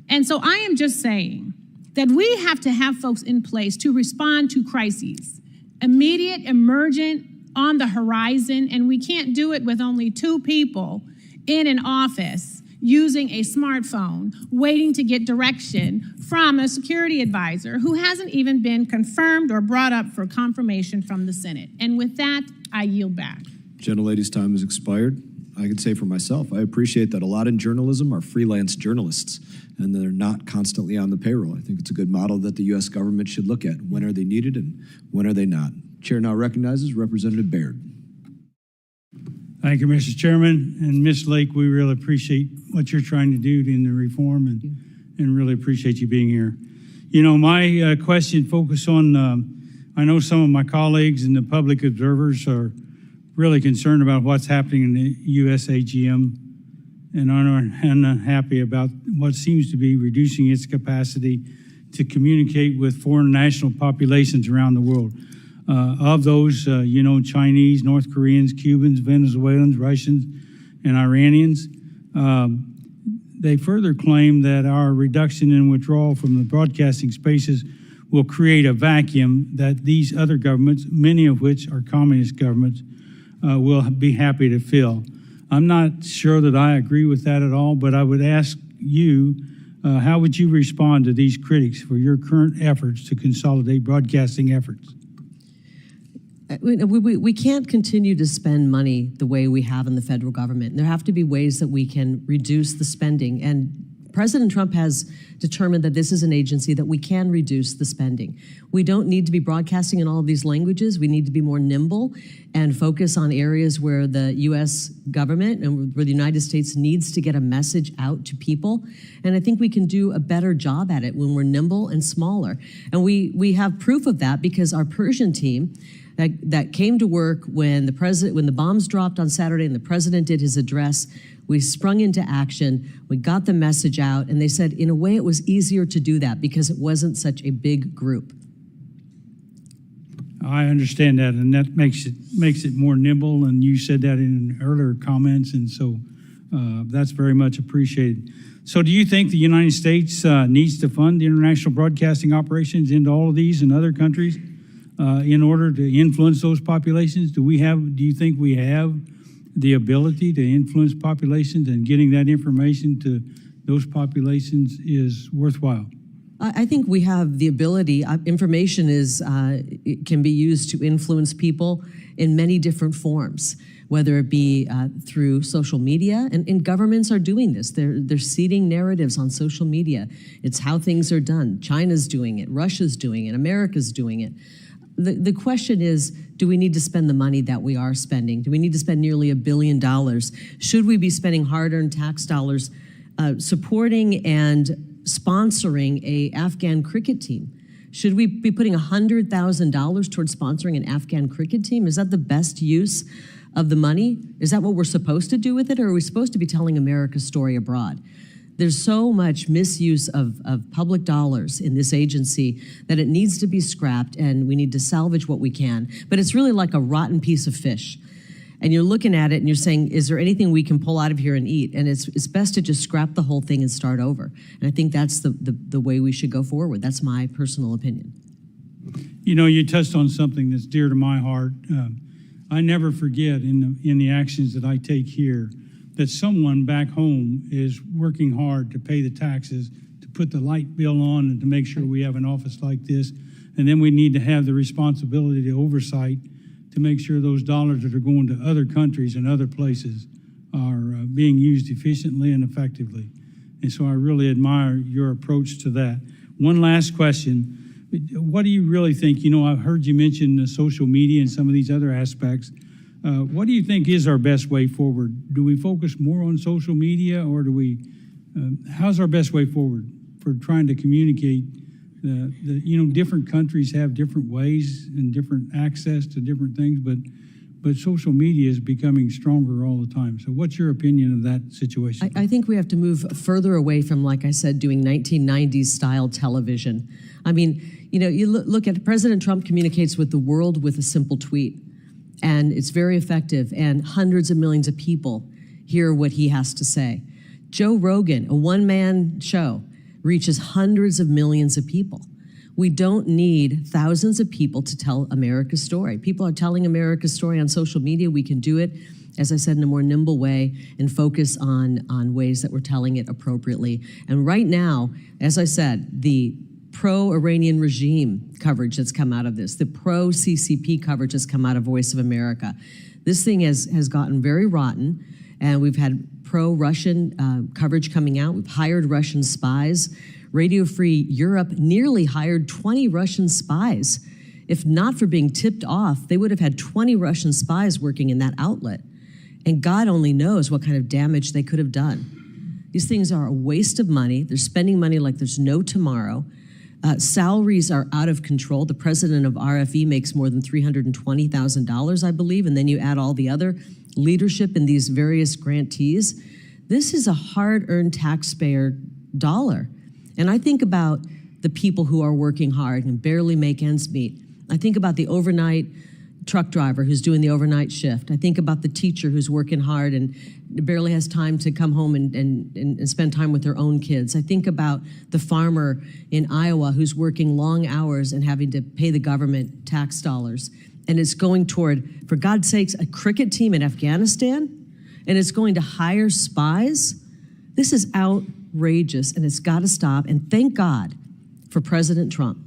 And so I am just saying that we have to have folks in place to respond to crises, immediate, emergent, on the horizon, and we can't do it with only 2 people in an office using a smartphone, waiting to get direction from a security advisor who hasn't even been confirmed or brought up for confirmation from the Senate. And with that, I yield back. Gentlelady's time has expired. I can say for myself, I appreciate that a lot in journalism are freelance journalists and they're not constantly on the payroll. I think it's a good model that the U.S. government should look at. When are they needed and when are they not? Chair now recognizes Representative Baird. Thank you, Mr. Chairman. And Ms. Lake, we really appreciate what you're trying to do in the reform and really appreciate you being here. You know, my question focused on, I know some of my colleagues and the public observers are really concerned about what's happening in the USAGM and are unhappy about what seems to be reducing its capacity to communicate with foreign national populations around the world. Of those, you know, Chinese, North Koreans, Cubans, Venezuelans, Russians, and Iranians. They further claim that our reduction in withdrawal from the broadcasting spaces will create a vacuum that these other governments, many of which are communist governments, will be happy to fill. I'm not sure that I agree with that at all, but I would ask you, how would you respond to these critics for your current efforts to consolidate broadcasting efforts? We can't continue to spend money the way we have in the federal government. There have to be ways that we can reduce the spending. And President Trump has determined that this is an agency that we can reduce the spending. We don't need to be broadcasting in all of these languages. We need to be more nimble and focus on areas where the U.S. government and where the United States needs to get a message out to people. And I think we can do a better job at it when we're nimble and smaller. And we have proof of that because our Persian team that came to work when the bombs dropped on Saturday and the president did his address, we sprung into action, we got the message out, and they said, in a way, it was easier to do that because it wasn't such a big group. I understand that, and that makes it more nimble, and you said that in earlier comments, and so that's very much appreciated. So do you think the United States needs to fund the international broadcasting operations into all of these and other countries in order to influence those populations? Do you think we have the ability to influence populations, and getting that information to those populations is worthwhile? I think we have the ability. Information it can be used to influence people in many different forms, whether it be through social media, and governments are doing this. They're seeding narratives on social media. It's how things are done. China's doing it, Russia's doing it, America's doing it. The question is, do we need to spend the money that we are spending? Do we need to spend nearly $1 billion? Should we be spending hard-earned tax dollars supporting and sponsoring an Afghan cricket team? Should we be putting $100,000 towards sponsoring an Afghan cricket team? Is that the best use of the money? Is that what we're supposed to do with it, or are we supposed to be telling America's story abroad? There's so much misuse of public dollars in this agency that it needs to be scrapped, and we need to salvage what we can. But it's really like a rotten piece of fish. And you're looking at it and you're saying, is there anything we can pull out of here and eat? And it's best to just scrap the whole thing and start over. And I think that's the way we should go forward. That's my personal opinion. You know, you touched on something that's dear to my heart. I never forget in the actions that I take here that someone back home is working hard to pay the taxes, to put the light bill on, and to make sure we have an office like this. And then we need to have the responsibility to oversight to make sure those dollars that are going to other countries and other places are being used efficiently and effectively. And so I really admire your approach to that. One last question. What do you really think? You know, I've heard you mention social media and some of these other aspects. What do you think is our best way forward? Do we focus more on social media, or do we, how's our best way forward for trying to communicate? You know, different countries have different ways and different access to different things, but social media is becoming stronger all the time. So what's your opinion of that situation? I think we have to move further away from, like I said, doing 1990s style television. I mean, you know, you look at President Trump communicates with the world with a simple tweet. And it's very effective, and hundreds of millions of people hear what he has to say. Joe Rogan, a one-man show, reaches hundreds of millions of people. We don't need thousands of people to tell America's story. People are telling America's story on social media. We can do it, as I said, in a more nimble way and focus on ways that we're telling it appropriately. And right now, as I said, the pro-Iranian regime coverage that's come out of this, the pro-CCP coverage that's come out of Voice of America. This thing has gotten very rotten, and we've had pro-Russian coverage coming out. We've hired Russian spies. Radio Free Europe nearly hired 20 Russian spies. If not for being tipped off, they would have had 20 Russian spies working in that outlet. And God only knows what kind of damage they could have done. These things are a waste of money. They're spending money like there's no tomorrow. Salaries are out of control. The president of RFE makes more than $320,000, I believe, and then you add all the other leadership in these various grantees. This is a hard-earned taxpayer dollar. And I think about the people who are working hard and barely make ends meet. I think about the overnight truck driver who's doing the overnight shift. I think about the teacher who's working hard and barely has time to come home and spend time with their own kids. I think about the farmer in Iowa who's working long hours and having to pay the government tax dollars. And it's going toward, for God's sakes, a cricket team in Afghanistan, and it's going to hire spies. This is outrageous, and it's got to stop. And thank God for President Trump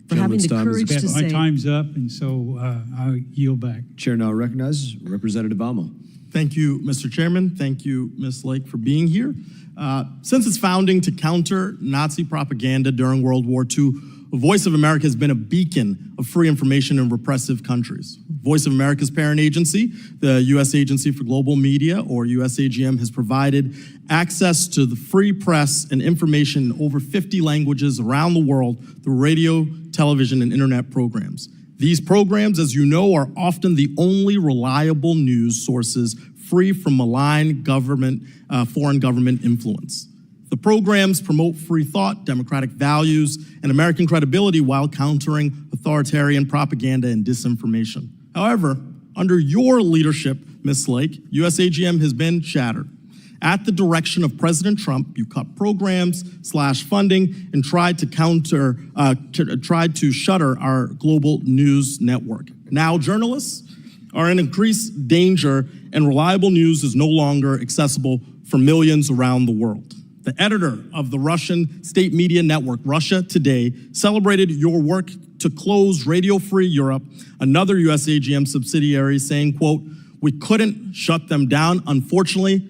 for having the courage to say. My time's up, and so I'll yield back. Chair now recognizes Representative Amo. Thank you, Mr. Chairman. Thank you, Ms. Lake, for being here. Since its founding to counter Nazi propaganda during World War II, Voice of America has been a beacon of free information in repressive countries. Voice of America's parent agency, the U.S. Agency for Global Media, or USAGM, has provided access to the free press and information in over 50 languages around the world through radio, television, and internet programs. These programs, as you know, are often the only reliable news sources free from malign government, foreign government influence. The programs promote free thought, democratic values, and American credibility while countering authoritarian propaganda and disinformation. However, under your leadership, Ms. Lake, USAGM has been shattered. At the direction of President Trump, you cut programs, slashed funding, and tried to shutter our global news network. Now journalists are in increased danger, and reliable news is no longer accessible for millions around the world. The editor of the Russian state media network, Russia Today, celebrated your work to close Radio Free Europe, another USAGM subsidiary, saying, quote, "We couldn't shut them down, unfortunately,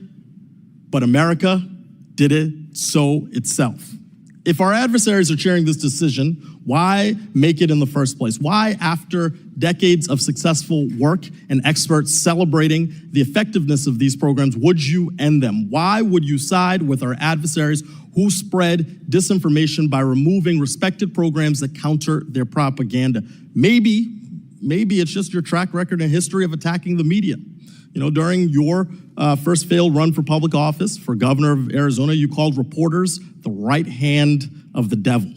but America did it so itself." If our adversaries are cheering this decision, why make it in the first place? Why, after decades of successful work and experts celebrating the effectiveness of these programs, would you end them? Why would you side with our adversaries who spread disinformation by removing respected programs that counter their propaganda? Maybe it's just your track record and history of attacking the media. You know, during your first failed run for public office for governor of Arizona, you called reporters the right hand of the devil.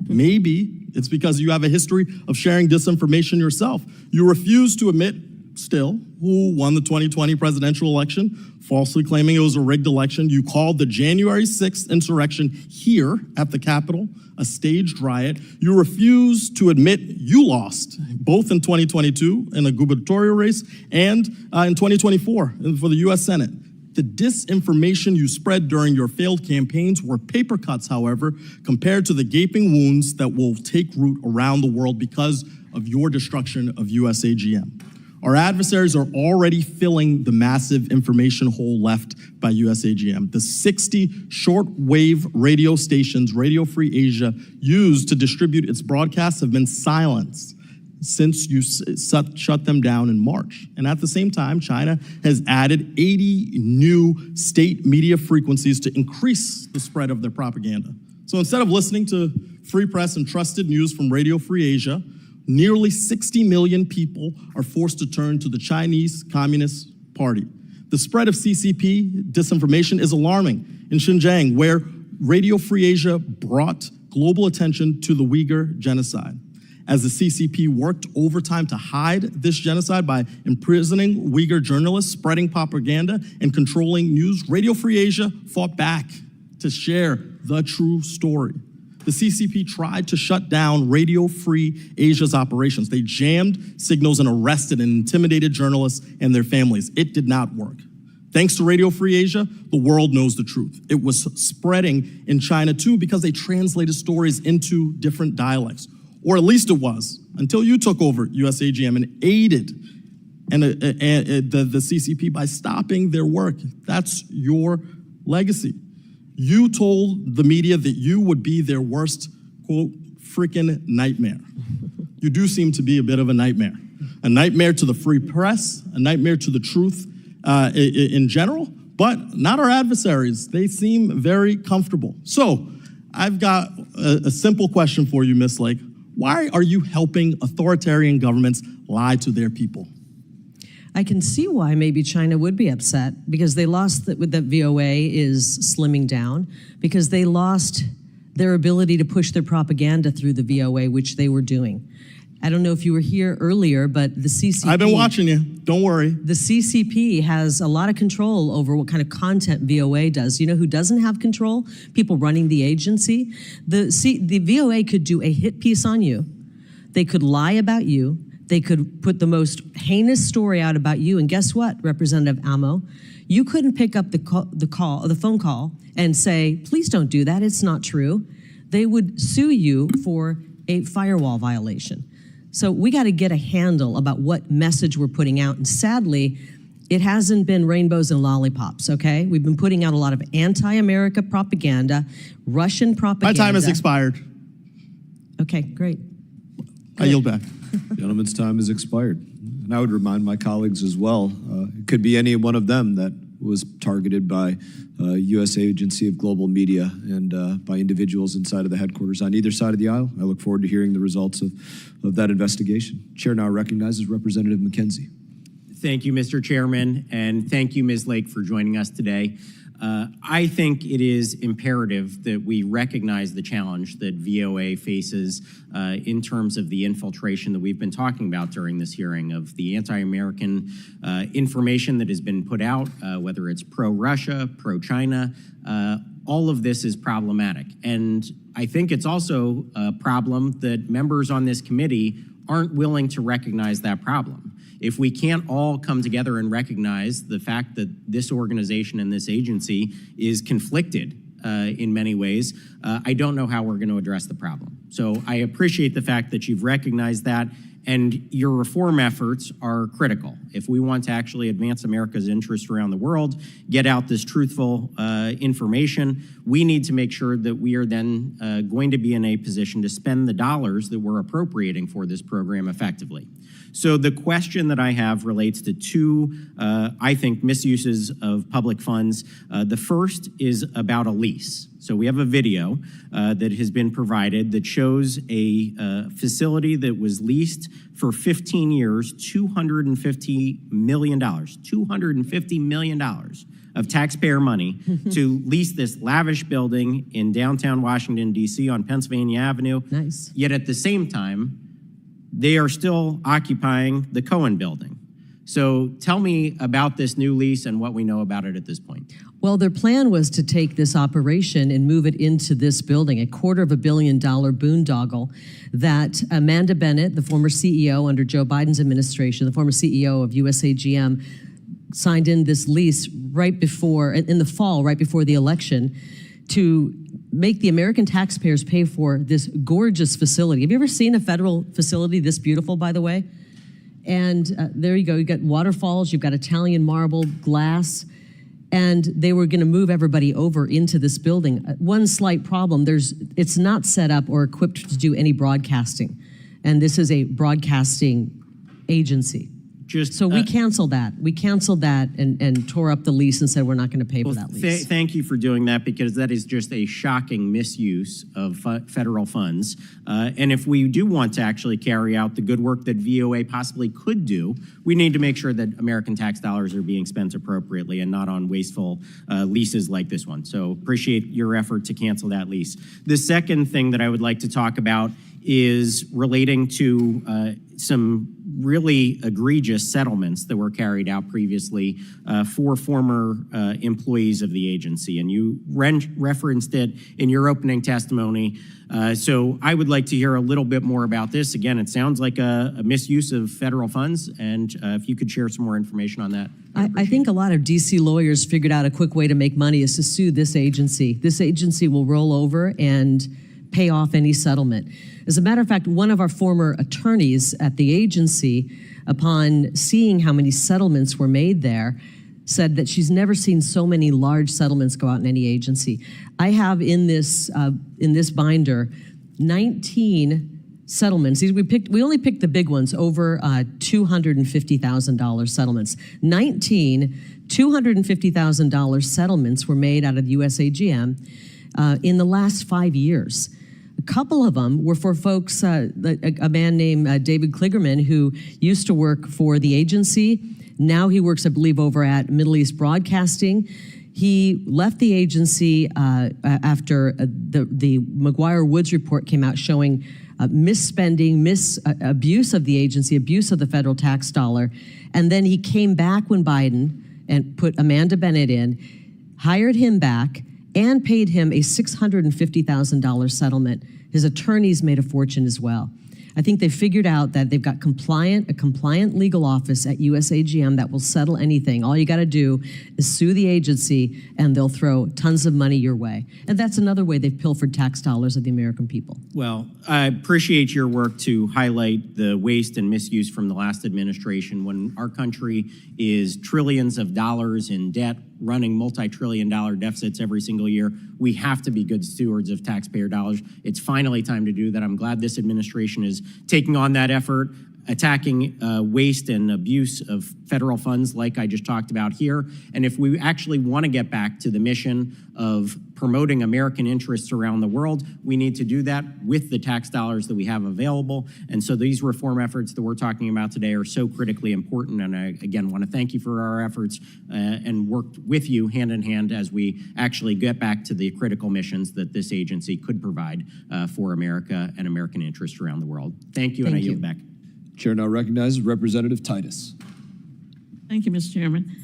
Maybe it's because you have a history of sharing disinformation yourself. You refuse to admit still who won the 2020 presidential election, falsely claiming it was a rigged election. You called the January 6th insurrection here at the Capitol a staged riot. You refuse to admit you lost, both in 2022 in a gubernatorial race and in 2024 for the U.S. Senate. The disinformation you spread during your failed campaigns were paper cuts, however, compared to the gaping wounds that will take root around the world because of your destruction of USAGM. Our adversaries are already filling the massive information hole left by USAGM. The 60 shortwave radio stations Radio Free Asia used to distribute its broadcasts have been silenced since you shut them down in March. And at the same time, China has added 80 new state media frequencies to increase the spread of their propaganda. So instead of listening to free press and trusted news from Radio Free Asia, nearly 60 million people are forced to turn to the Chinese Communist Party. The spread of CCP disinformation is alarming. In Xinjiang, where Radio Free Asia brought global attention to the Uyghur genocide, as the CCP worked overtime to hide this genocide by imprisoning Uyghur journalists, spreading propaganda, and controlling news, Radio Free Asia fought back to share the true story. The CCP tried to shut down Radio Free Asia's operations. They jammed signals and arrested and intimidated journalists and their families. It did not work. Thanks to Radio Free Asia, the world knows the truth. It was spreading in China too because they translated stories into different dialects. Or at least it was, until you took over USAGM and aided and the CCP by stopping their work. That's your legacy. You told the media that you would be their worst, quote, freaking nightmare. You do seem to be a bit of a nightmare to the free press, a nightmare to the truth in general, but not our adversaries. They seem very comfortable. So I've got a simple question for you, Ms. Lake. Why are you helping authoritarian governments lie to their people? I can see why maybe China would be upset, because they lost that VOA is slimming down, because they lost their ability to push their propaganda through the VOA, which they were doing. I don't know if you were here earlier, but the CCP... I've been watching you. Don't worry. The CCP has a lot of control over what kind of content VOA does. You know who doesn't have control? People running the agency. The VOA could do a hit piece on you. They could lie about you. They could put the most heinous story out about you. And guess what, Representative Amo? You couldn't pick up the phone call and say, please don't do that. It's not true. They would sue you for a firewall violation. So we got to get a handle about what message we're putting out. And sadly, it hasn't been rainbows and lollipops, okay? We've been putting out a lot of anti-America propaganda, Russian propaganda. My time has expired. Okay, great. I yield back. Gentleman's time has expired. And I would remind my colleagues as well, it could be any one of them that was targeted by U.S. Agency of Global Media and by individuals inside of the headquarters on either side of the aisle. I look forward to hearing the results of that investigation. Chair now recognizes Representative McKenzie. Thank you, Mr. Chairman, and thank you, Ms. Lake, for joining us today. I think it is imperative that we recognize the challenge that VOA faces in terms of the infiltration that we've been talking about during this hearing, of the anti-American information that has been put out, whether it's pro-Russia, pro-China. All of this is problematic. And I think it's also a problem that members on this committee aren't willing to recognize that problem. If we can't all come together and recognize the fact that this organization and this agency is conflicted in many ways, I don't know how we're going to address the problem. So I appreciate the fact that you've recognized that, and your reform efforts are critical. If we want to actually advance America's interests around the world, get out this truthful information, we need to make sure that we are then going to be in a position to spend the dollars that we're appropriating for this program effectively. So the question that I have relates to two, I think, misuses of public funds. The first is about a lease. So we have a video that has been provided that shows a facility that was leased for 15 years, $250 million of taxpayer money to lease this lavish building in downtown Washington, D.C. on Pennsylvania Avenue. Nice. Yet at the same time, they are still occupying the Cohen building. So tell me about this new lease and what we know about it at this point. Well, their plan was to take this operation and move it into this building, a $250 million boondoggle that Amanda Bennett, the former CEO under Joe Biden's administration, the former CEO of USAGM, signed in this lease right before, in the fall, right before the election, to make the American taxpayers pay for this gorgeous facility. Have you ever seen a federal facility this beautiful, by the way? And there you go, you got waterfalls, you've got Italian marble, glass, and they were gonna move everybody over into this building. One slight problem, it's not set up or equipped to do any broadcasting. And this is a broadcasting agency. So we canceled that. We canceled that and tore up the lease and said we're not going to pay for that lease. Thank you for doing that, because that is just a shocking misuse of federal funds. And if we do want to actually carry out the good work that VOA possibly could do, we need to make sure that American tax dollars are being spent appropriately and not on wasteful leases like this one. So appreciate your effort to cancel that lease. The second thing that I would like to talk about is relating to some really egregious settlements that were carried out previously for former employees of the agency. And you referenced it in your opening testimony. So I would like to hear a little bit more about this. Again, it sounds like a misuse of federal funds. And if you could share some more information on that. I think a lot of DC lawyers figured out a quick way to make money is to sue this agency. This agency will roll over and pay off any settlement. As a matter of fact, one of our former attorneys at the agency upon seeing how many settlements were made there, said that she's never seen so many large settlements go out in any agency. I have in this binder 19 settlements. We only picked the big ones, over $250,000 settlements. 19 $250,000 settlements were made out of USAGM in the last 5 years. A couple of them were for folks, a man named David Kligerman, who used to work for the agency. Now he works, I believe, over at Middle East Broadcasting. He left the agency after the McGuire-Woods report came out showing misspending, abuse of the agency, abuse of the federal tax dollar. And then he came back when Biden and put Amanda Bennett in, hired him back, and paid him a $650,000 settlement. His attorneys made a fortune as well. I think they figured out that they've got a compliant legal office at USAGM that will settle anything. All you got to do is sue the agency, and they'll throw tons of money your way. And that's another way they've pilfered tax dollars of the American people. Well, I appreciate your work to highlight the waste and misuse from the last administration. When our country is trillions of dollars in debt, running multi-trillion-dollar deficits every single year, we have to be good stewards of taxpayer dollars. It's finally time to do that. I'm glad this administration is taking on that effort, attacking waste and abuse of federal funds like I just talked about here. And if we actually want to get back to the mission of promoting American interests around the world, we need to do that with the tax dollars that we have available. And so these reform efforts that we're talking about today are so critically important. And I, again, want to thank you for our efforts and work with you hand in hand as we actually get back to the critical missions that this agency could provide for America and American interests around the world. Thank you, and I yield back. Chair now recognizes Representative Titus. Thank you, Mr. Chairman.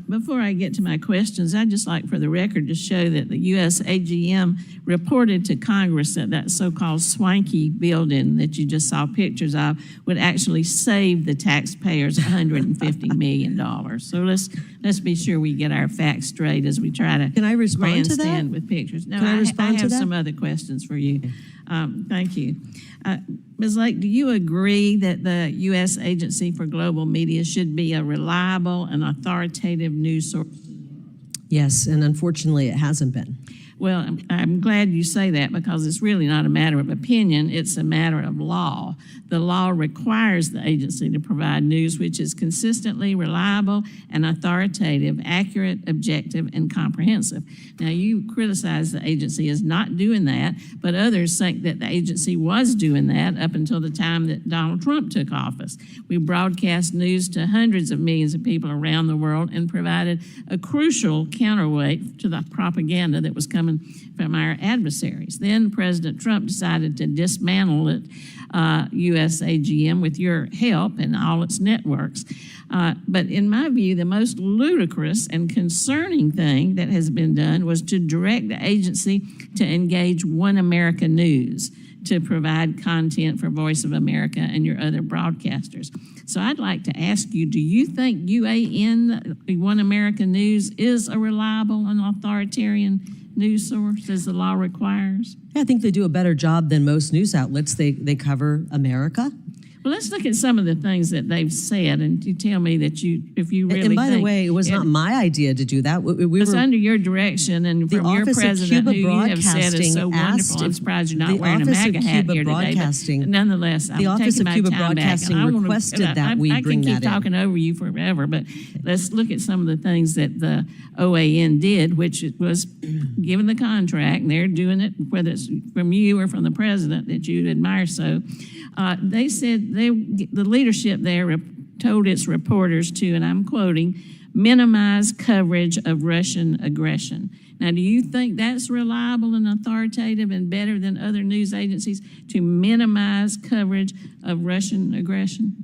Before I get to my questions, I'd just like for the record to show that the USAGM reported to Congress that that so-called swanky building that you just saw pictures of would actually save the taxpayers $150 million. So let's be sure we get our facts straight as we try to grandstand with pictures. No, I have some other questions for you. Thank you. Ms. Lake, do you agree that the U.S. Agency for Global Media should be a reliable and authoritative news source? Yes, and unfortunately it hasn't been. Well, I'm glad you say that because it's really not a matter of opinion, it's a matter of law. The law requires the agency to provide news which is consistently reliable and authoritative, accurate, objective, and comprehensive. Now, you criticize the agency as not doing that, but others think that the agency was doing that up until the time that Donald Trump took office. We broadcast news to hundreds of millions of people around the world and provided a crucial counterweight to the propaganda that was coming from our adversaries. Then President Trump decided to dismantle it, USAGM, with your help and all its networks. But in my view, the most ludicrous and concerning thing that has been done was to direct the agency to engage One America News to provide content for Voice of America and your other broadcasters. So I'd like to ask you, do you think UAN, One America News, is a reliable and authoritarian news source as the law requires? Yeah, I think they do a better job than most news outlets. They cover America. Well, let's look at some of the things that they've said, and you tell me that if you really And by think, the way, it was not my idea to do that. We it's were under your direction and from your president, who you have said is so wonderful. I'm surprised you're not wearing a MAGA hat here today. But nonetheless, I'm taking my time back. And I requested that we bring that in. I can keep talking over you forever, but let's look at some of the things that the OAN did, which it was given the contract, and they're doing it, whether it's from you or from the president that you admire so. They said the leadership there told its reporters to, and I'm quoting, minimize coverage of Russian aggression. Now, do you think that's reliable and authoritative and better than other news agencies to minimize coverage of Russian aggression?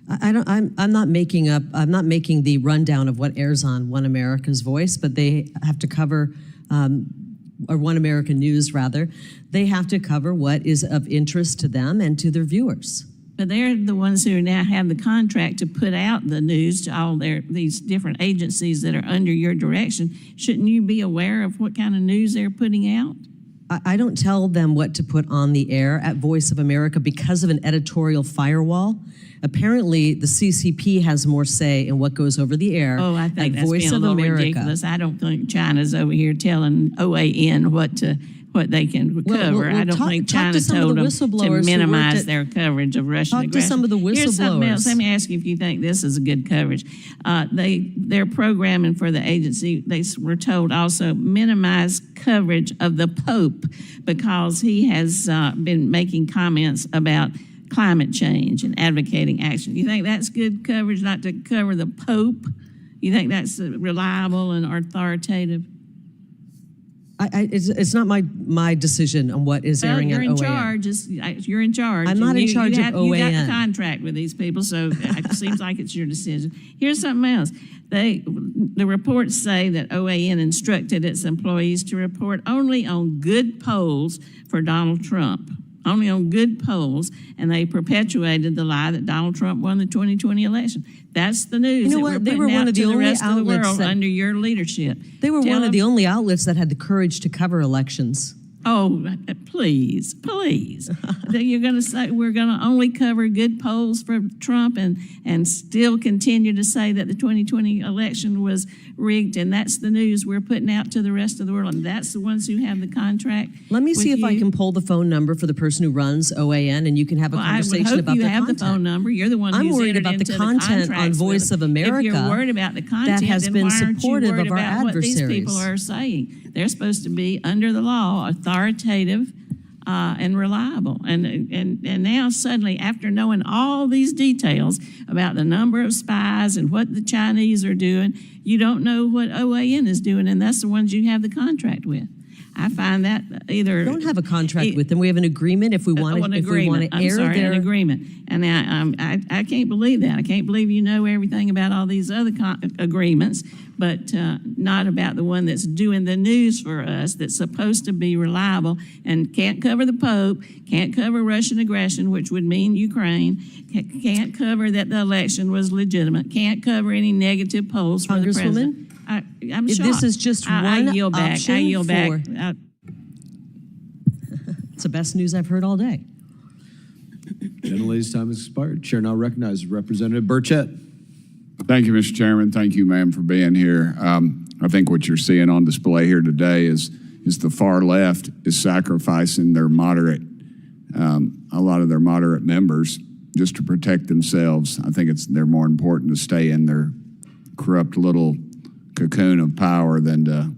I'm not making the rundown of what airs on One America's Voice, but they have to cover, or One American News rather, they have to cover what is of interest to them and to their viewers. But they're the ones who now have the contract to put out the news to all these different agencies that are under your direction. Shouldn't you be aware of what kind of news they're putting out? I don't tell them what to put on the air at Voice of America because of an editorial firewall. Apparently, the CCP has more say in what goes over the air. Oh, I think at that's Voice being a of little America. ridiculous. I don't think China's over here telling OAN what they can cover. I don't think China told them to minimize their coverage of Russian aggression. Talk to some of the whistleblowers. Here's something else. Let me ask you if you think this is a good coverage. Their programming for the agency, they were told also minimize coverage of the Pope because he has been making comments about climate change and advocating action. You think that's good coverage, not to cover the Pope? You think that's reliable and authoritative? It's not my decision on what is airing on OAN. You're in charge. I'm not in charge of OAN. You got the contract with these people, so it seems like it's your decision. Here's something else. The reports say that OAN instructed its employees to report only on good polls for Donald Trump. Only on good polls, and they perpetuated the lie that Donald Trump won the 2020 election. That's the news that we're putting out to the rest of the world under your leadership. They were one of the only outlets that had the courage to cover elections. Oh, please. You're going to say we're going to only cover good polls for Trump and still continue to say that the 2020 election was rigged, and that's the news we're putting out to the rest of the world, and that's the ones who have the contract. Let me see if I can pull the phone number for the person who runs OAN, and you can have a conversation about the content. I would hope you have the phone number. You're the one who's I'm worried entered about into the content on Voice of America. If you're worried about the content, that has then been why aren't you supportive worried of our about what these adversaries? people are saying? They're supposed to be under the law, authoritative, and reliable. And now suddenly, after knowing all these details about the number of spies and what the Chinese are doing, you don't know what OAN is doing, and that's the ones you have the contract with. I find that either... We don't have a contract with them. We have an agreement if we want to air their... an agreement. And I can't believe that. I can't believe you know everything about all these other agreements, but not about the one that's doing the news for us, that's supposed to be reliable and can't cover the Pope, can't cover Russian aggression, which would mean Ukraine, can't cover that the election was legitimate, can't cover any negative polls for the president. I'm shocked. This is just one I yield back. option I yield back. It's the best news I've heard all day. Gentlelady's time has expired. Chair now recognizes Representative Burchett. Thank you, Mr. Chairman. Thank you, ma'am, for being here. I think what you're seeing on display here today is the far left is sacrificing their moderate, a lot of their moderate members just to protect themselves. I think they're more important to stay in their corrupt little cocoon of power than to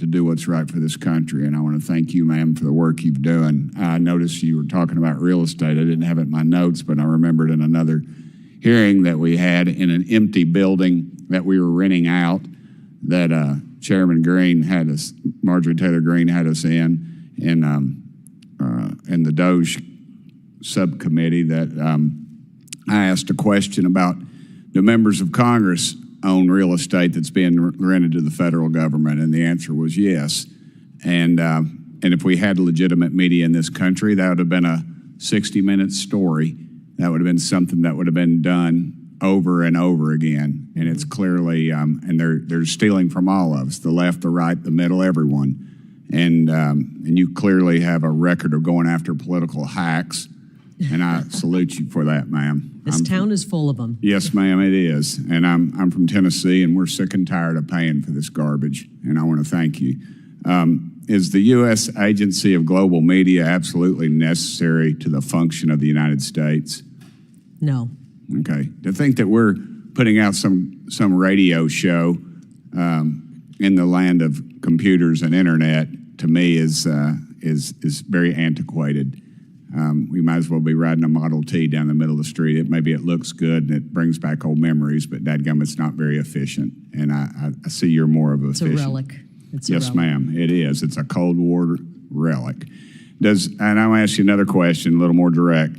do what's right for this country. And I want to thank you, ma'am, for the work you've done. I noticed you were talking about real estate. I didn't have it in my notes, but I remembered in another hearing that we had in an empty building that we were renting out that Chairman Green had us, Marjorie Taylor Greene had us in the Doge subcommittee that I asked a question about, do members of Congress own real estate that's being rented to the federal government? And the answer was yes. And if we had legitimate media in this country, that would have been a 60-minute story. That would have been something that would have been done over and over again. And it's clearly, and they're stealing from all of us, the left, the right, the middle, everyone. And you clearly have a record of going after political hacks. And I salute you for that, ma'am. This town is full of them. Yes, ma'am, it is. And I'm from Tennessee, and we're sick and tired of paying for this garbage. And I want to thank you. Is the U.S. Agency of Global Media absolutely necessary to the function of the United States? No. Okay. To think that we're putting out some radio show in the land of computers and internet, to me, is very antiquated. We might as well be riding a Model T down the middle of the street. Maybe it looks good and it brings back old memories, but dadgum, it's not very efficient. And I see you're more of a efficient. It's a relic. Yes, ma'am, it is. It's a Cold War relic. And I'll ask you another question, a little more direct.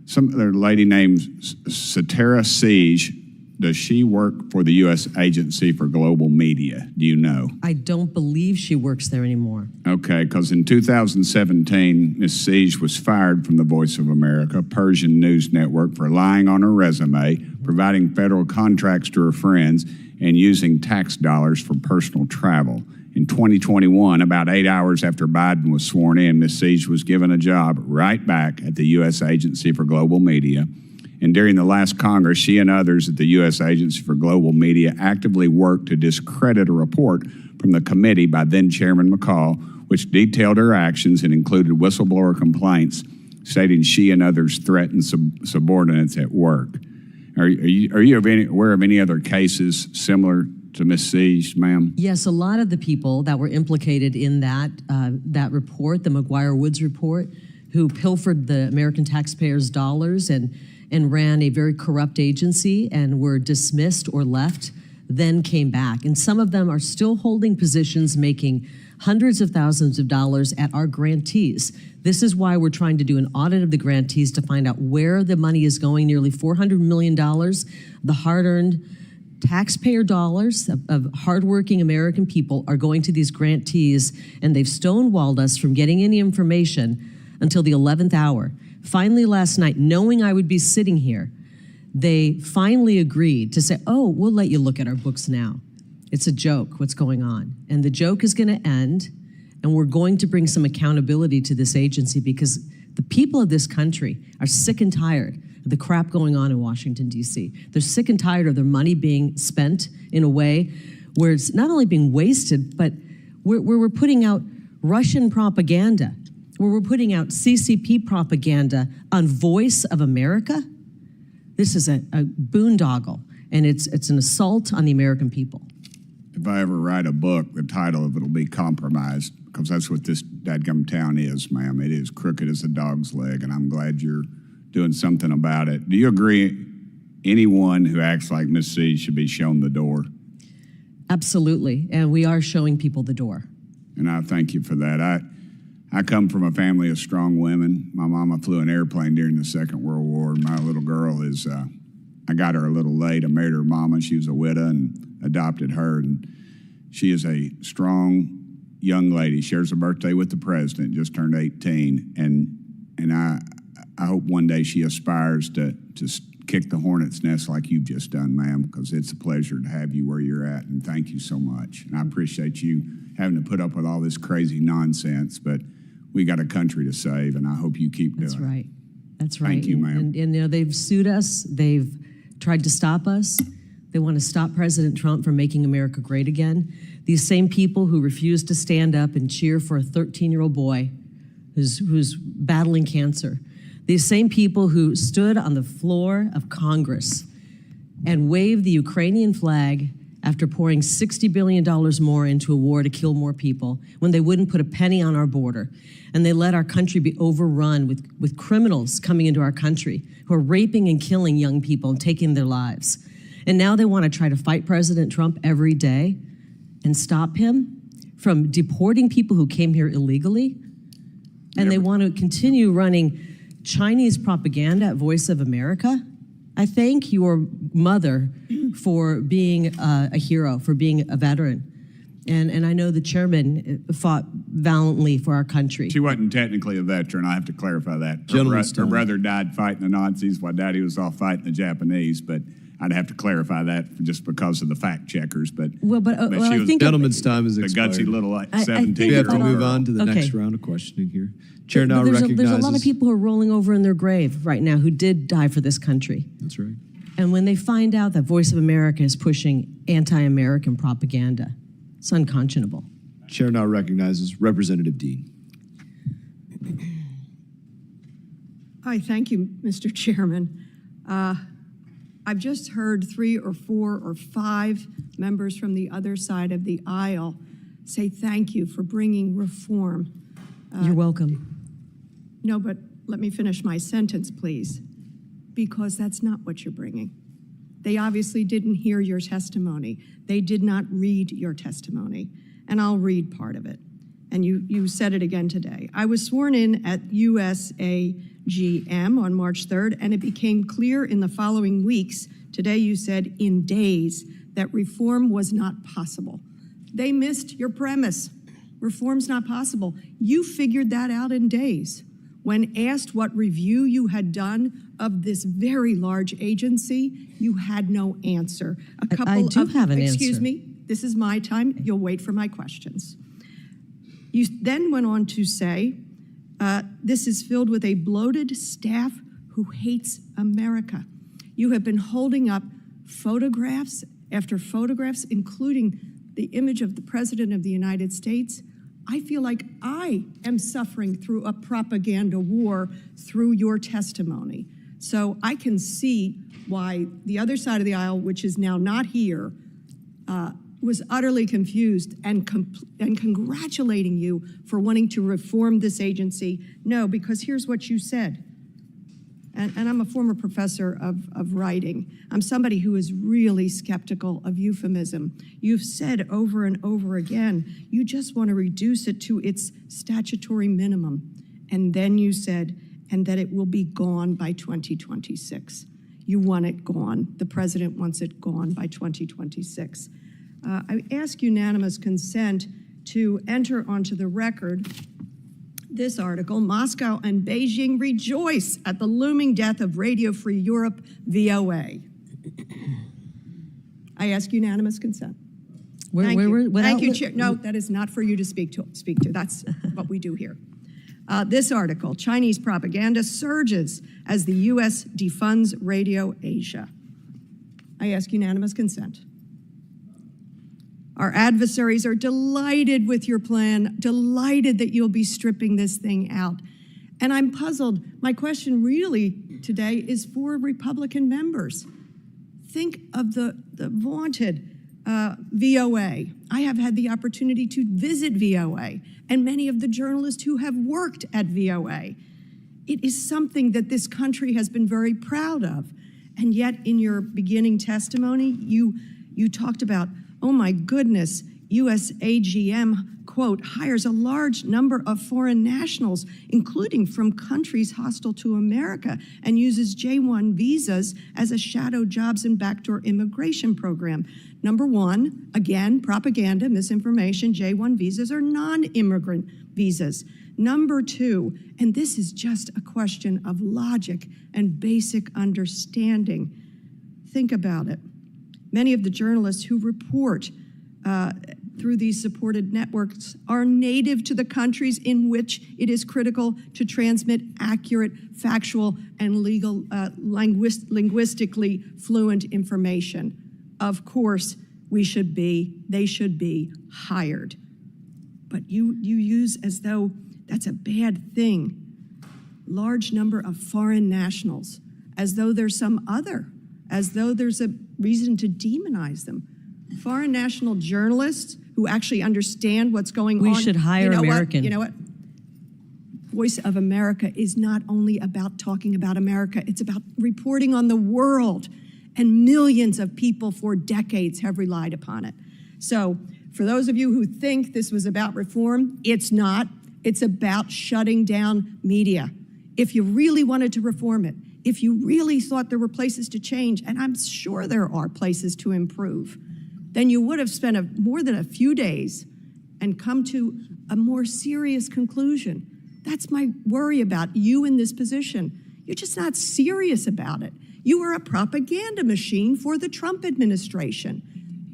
The lady named Satara Siege does she work for the U.S. Agency for Global Media? Do you know? I don't believe she works there anymore. Okay, because in 2017, Ms. Siege was fired from the Voice of America, Persian news network, for lying on her resume, providing federal contracts to her friends, and using tax dollars for personal travel. In 2021, about 8 hours after Biden was sworn in, Ms. Siege was given a job right back at the U.S. Agency for Global Media. And during the last Congress, she and others at the U.S. Agency for Global Media actively worked to discredit a report from the committee by then Chairman McCall, which detailed her actions and included whistleblower complaints stating she and others threatened subordinates at work. Are you aware of any other cases similar to Ms. Siege, ma'am? Yes, a lot of the people that were implicated in that report, the McGuire-Woods report, who pilfered the American taxpayers' dollars and ran a very corrupt agency and were dismissed or left, then came back. And some of them are still holding positions, making hundreds of thousands of dollars at our grantees. This is why we're trying to do an audit of the grantees to find out where the money is going. Nearly $400 million, the hard-earned taxpayer dollars of hardworking American people are going to these grantees, and they've stonewalled us from getting any information until the 11th hour. Finally, last night, knowing I would be sitting here, they finally agreed to say, oh, we'll let you look at our books now. It's a joke, what's going on. And the joke is going to end, and we're going to bring some accountability to this agency because the people of this country are sick and tired of the crap going on in Washington, D.C. They're sick and tired of their money being spent in a way where it's not only being wasted, but where we're putting out Russian propaganda, where we're putting out CCP propaganda on Voice of America. This is a boondoggle, and it's an assault on the American people. If I ever write a book, the title of it will be Compromised, because that's what this dadgum town is, ma'am. It is crooked as a dog's leg, and I'm glad you're doing something about it. Do you agree anyone who acts like Ms. C should be shown the door? Absolutely, and we are showing people the door. And I thank you for that. I come from a family of strong women. My mama flew an airplane during the Second World War. My little girl is, I got her a little late. I married her mama. She was a widow and adopted her. And she is a strong young lady. Shares her birthday with the president, just turned 18. And I hope one day she aspires to kick the hornet's nest like you've just done, ma'am, because it's a pleasure to have you where you're at. And thank you so much. And I appreciate you having to put up with all this crazy nonsense, but we got a country to save, and I hope you keep doing it. That's right. That's right. Thank you, ma'am. And you know, they've sued us. They've tried to stop us. They want to stop President Trump from making America great again. These same people who refuse to stand up and cheer for a 13-year-old boy who's battling cancer. These same people who stood on the floor of Congress and waved the Ukrainian flag after pouring $60 billion more into a war to kill more people when they wouldn't put a penny on our border. And they let our country be overrun with criminals coming into our country who are raping and killing young people and taking their lives. And now they want to try to fight President Trump every day and stop him from deporting people who came here illegally. And they want to continue running Chinese propaganda at Voice of America. I thank your mother for being a hero, for being a veteran. And I know the chairman fought valiantly for our country. She wasn't technically a veteran. I have to clarify that. Her brother died fighting the Nazis while Daddy was off fighting the Japanese, but I'd have to clarify that just because of the fact checkers. But she was, I think gentleman's time is the expired. gutsy little 17-year-old. We have to move on to the Okay. next round of questioning here. Chair now There's recognizes. a lot of people who are rolling over in their grave right now who did die for this country. That's right. And when they find out that Voice of America is pushing anti-American propaganda, it's unconscionable. Chair now recognizes Representative Dean. Hi, thank you, Mr. Chairman. I've just heard 3 or 4 or 5 members from the other side of the aisle say thank you for bringing reform. You're welcome. No, but let me finish my sentence, please, because that's not what you're bringing. They obviously didn't hear your testimony. They did not read your testimony, and I'll read part of it. And you said it again today. I was sworn in at USAGM on March 3rd, and it became clear in the following weeks Today you said in days that reform was not possible. They missed your premise. Reform's not possible. You figured that out in days. When asked what review you had done of this very large agency, you had no answer. I do have an excuse answer. me, this is my time. You'll wait for my questions. You then went on to say, this is filled with a bloated staff who hates America. You have been holding up photographs after photographs, including the image of the President of the United States. I feel like I am suffering through a propaganda war through your testimony. So I can see why the other side of the aisle, which is now not here, was utterly confused and congratulating you for wanting to reform this agency. No, because here's what you said. And I'm a former professor of writing. I'm somebody who is really skeptical of euphemism. You've said over and over again, you just want to reduce it to its statutory minimum. And then you said, and that it will be gone by 2026. You want it gone. The president wants it gone by 2026. I ask unanimous consent to enter onto the record this article: Moscow and Beijing rejoice at the looming death of Radio Free Europe, VOA. I ask unanimous consent. Thank you, Chair. No, that is not for you to speak to. That's what we do here. This article: Chinese propaganda surges as the U.S. defunds Radio Asia. I ask unanimous consent. Our adversaries are delighted with your plan, delighted that you'll be stripping this thing out. And I'm puzzled. My question really today is for Republican members. Think of the vaunted VOA. I have had the opportunity to visit VOA and many of the journalists who have worked at VOA. It is something that this country has been very proud of. And yet in your beginning testimony, you talked about, oh my goodness, USAGM, quote, hires a large number of foreign nationals, including from countries hostile to America, and uses J-1 visas as a shadow jobs and backdoor immigration program. Number one, again, propaganda, misinformation, J-1 visas are non-immigrant visas. Number two, and this is just a question of logic and basic understanding. Think about it. Many of the journalists who report through these supported networks are native to the countries in which it is critical to transmit accurate, factual, and legal, linguistically fluent information. Of course, they should be hired. But you use as though that's a bad thing. Large number of foreign nationals, as though there's some other, as though there's a reason to demonize them. Foreign national journalists who actually understand what's going on. We should hire American. You know what? Voice of America is not only about talking about America, it's about reporting on the world. And millions of people for decades have relied upon it. So for those of you who think this was about reform, it's not. It's about shutting down media. If you really wanted to reform it, if you really thought there were places to change, and I'm sure there are places to improve, then you would have spent more than a few days and come to a more serious conclusion. That's my worry about you in this position. You're just not serious about it. You are a propaganda machine for the Trump administration.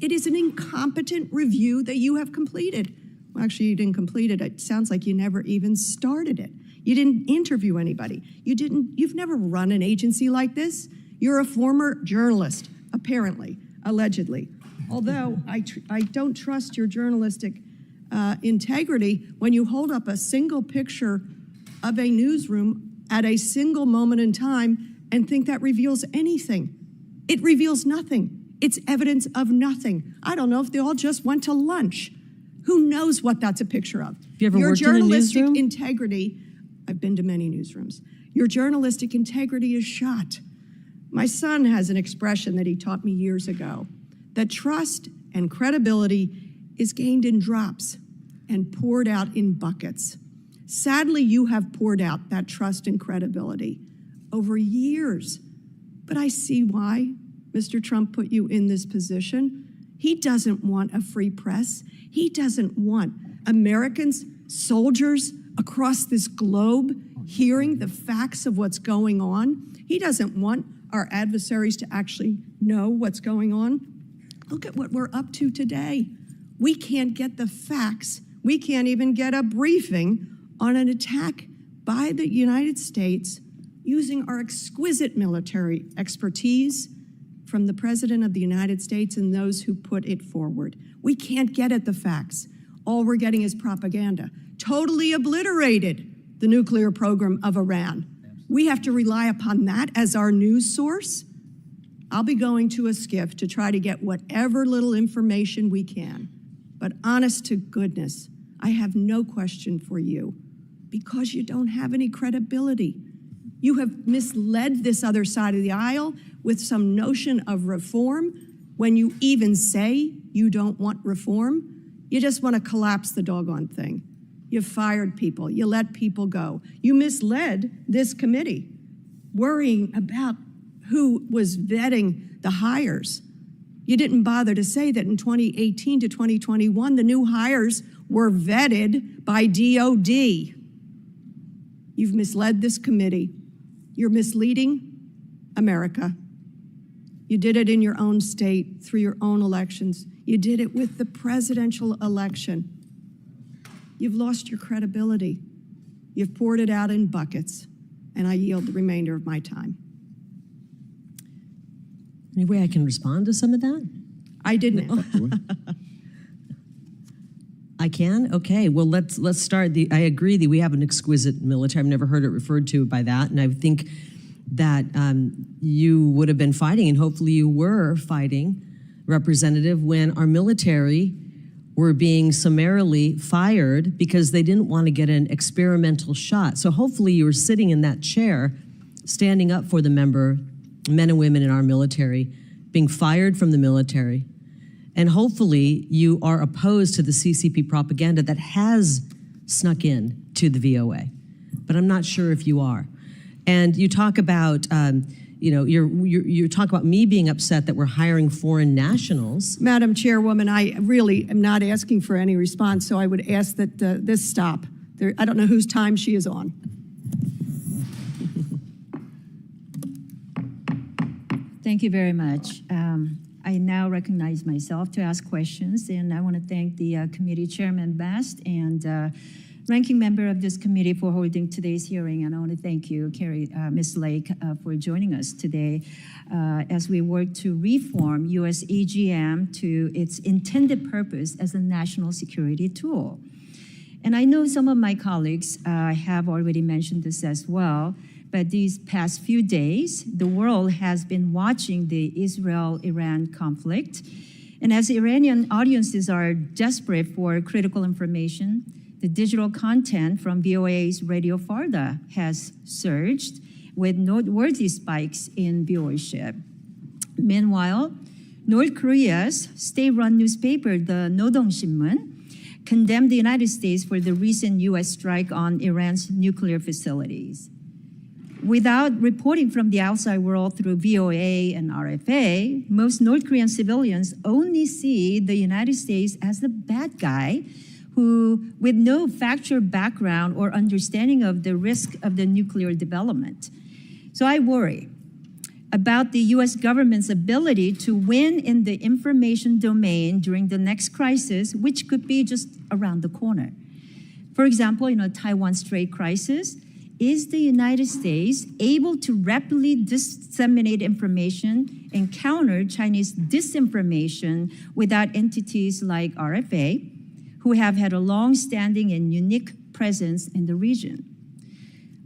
It is an incompetent review that you have completed. Well, actually, you didn't complete it. It sounds like you never even started it. You didn't interview anybody. You've never run an agency like this. You're a former journalist, apparently, allegedly. Although I don't trust your journalistic integrity when you hold up a single picture of a newsroom at a single moment in time and think that reveals anything. It reveals nothing. It's evidence of nothing. I don't know if they all just went to lunch. Who knows what that's a picture of? Have you ever Your worked in a journalistic newsroom? integrity, I've been to many newsrooms. Your journalistic integrity is shot. My son has an expression that he taught me years ago, that trust and credibility is gained in drops and poured out in buckets. Sadly, you have poured out that trust and credibility over years, but I see why. Mr. Trump put you in this position. He doesn't want a free press. He doesn't want Americans, soldiers across this globe hearing the facts of what's going on. He doesn't want our adversaries to actually know what's going on. Look at what we're up to today. We can't get the facts. We can't even get a briefing on an attack by the United States using our exquisite military expertise from the President of the United States and those who put it forward. We can't get at the facts. All we're getting is propaganda. Totally obliterated the nuclear program of Iran. We have to rely upon that as our news source. I'll be going to a SCIF to try to get whatever little information we can. But honest to goodness, I have no question for you because you don't have any credibility. You have misled this other side of the aisle with some notion of reform when you even say you don't want reform. You just want to collapse the doggone thing. You fired people. You let people go. You misled this committee, worrying about who was vetting the hires. You didn't bother to say that in 2018 to 2021, the new hires were vetted by DOD. You've misled this committee. You're misleading America. You did it in your own state through your own elections. You did it with the presidential election. You've lost your credibility. You've poured it out in buckets, and I yield the remainder of my time. Any way I can respond to some of that? I didn't. I can? Okay, well, let's start. I agree that we have an exquisite military. I've never heard it referred to by that, and I think that you would have been fighting, and hopefully you were fighting, Representative, when our military were being summarily fired because they didn't want to get an experimental shot. So hopefully you were sitting in that chair, standing up for the men and women in our military, being fired from the military. And hopefully you are opposed to the CCP propaganda that has snuck in to the VOA. But I'm not sure if you are. And you talk about, you talk about me being upset that we're hiring foreign nationals. Madam Chairwoman, I really am not asking for any response, so I would ask that this stop. I don't know whose time she is on. Thank you very much. I now recognize myself to ask questions, and I want to thank the committee chairman Best and ranking member of this committee for holding today's hearing. And I want to thank you, Ms. Lake, for joining us today as we work to reform U.S. AGM to its intended purpose as a national security tool. And I know some of my colleagues have already mentioned this as well, but these past few days, the world has been watching the Israel-Iran conflict. And as Iranian audiences are desperate for critical information, the digital content from VOA's Radio Farda has surged with noteworthy spikes in viewership. Meanwhile, North Korea's state-run newspaper, the Nodong Shinmun, condemned the United States for the recent U.S. strike on Iran's nuclear facilities. Without reporting from the outside world through VOA and RFA, most North Korean civilians only see the United States as the bad guy who, with no factual background or understanding of the risk of the nuclear development. So I worry about the US government's ability to win in the information domain during the next crisis, which could be just around the corner. For example, Taiwan Strait crisis. Is the United States able to rapidly disseminate information and counter Chinese disinformation without entities like RFA, who have had a long-standing and unique presence in the region?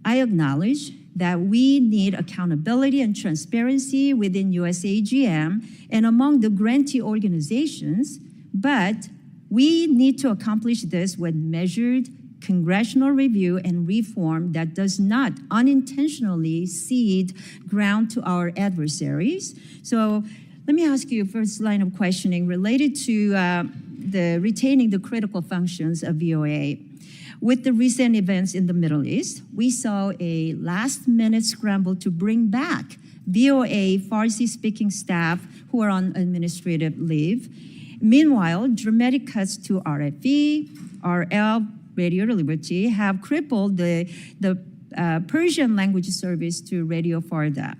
I acknowledge that we need accountability and transparency within US AGM and among the grantee organizations, but we need to accomplish this with measured congressional review and reform that does not unintentionally cede ground to our adversaries. So let me ask you first line of questioning related to the retaining the critical functions of VOA. With the recent events in the Middle East, we saw a last-minute scramble to bring back VOA Farsi-speaking staff who are on administrative leave. Meanwhile, dramatic cuts to RFE, RL, Radio Liberty have crippled the Persian language service to Radio Farda.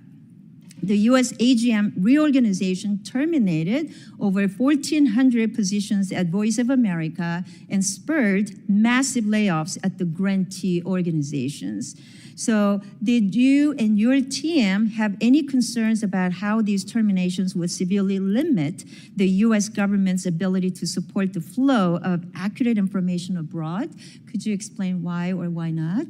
The U.S. AGM reorganization terminated over 1,400 positions at Voice of America and spurred massive layoffs at the grantee organizations. So did you and your team have any concerns about how these terminations would severely limit the U.S. government's ability to support the flow of accurate information abroad? Could you explain why or why not?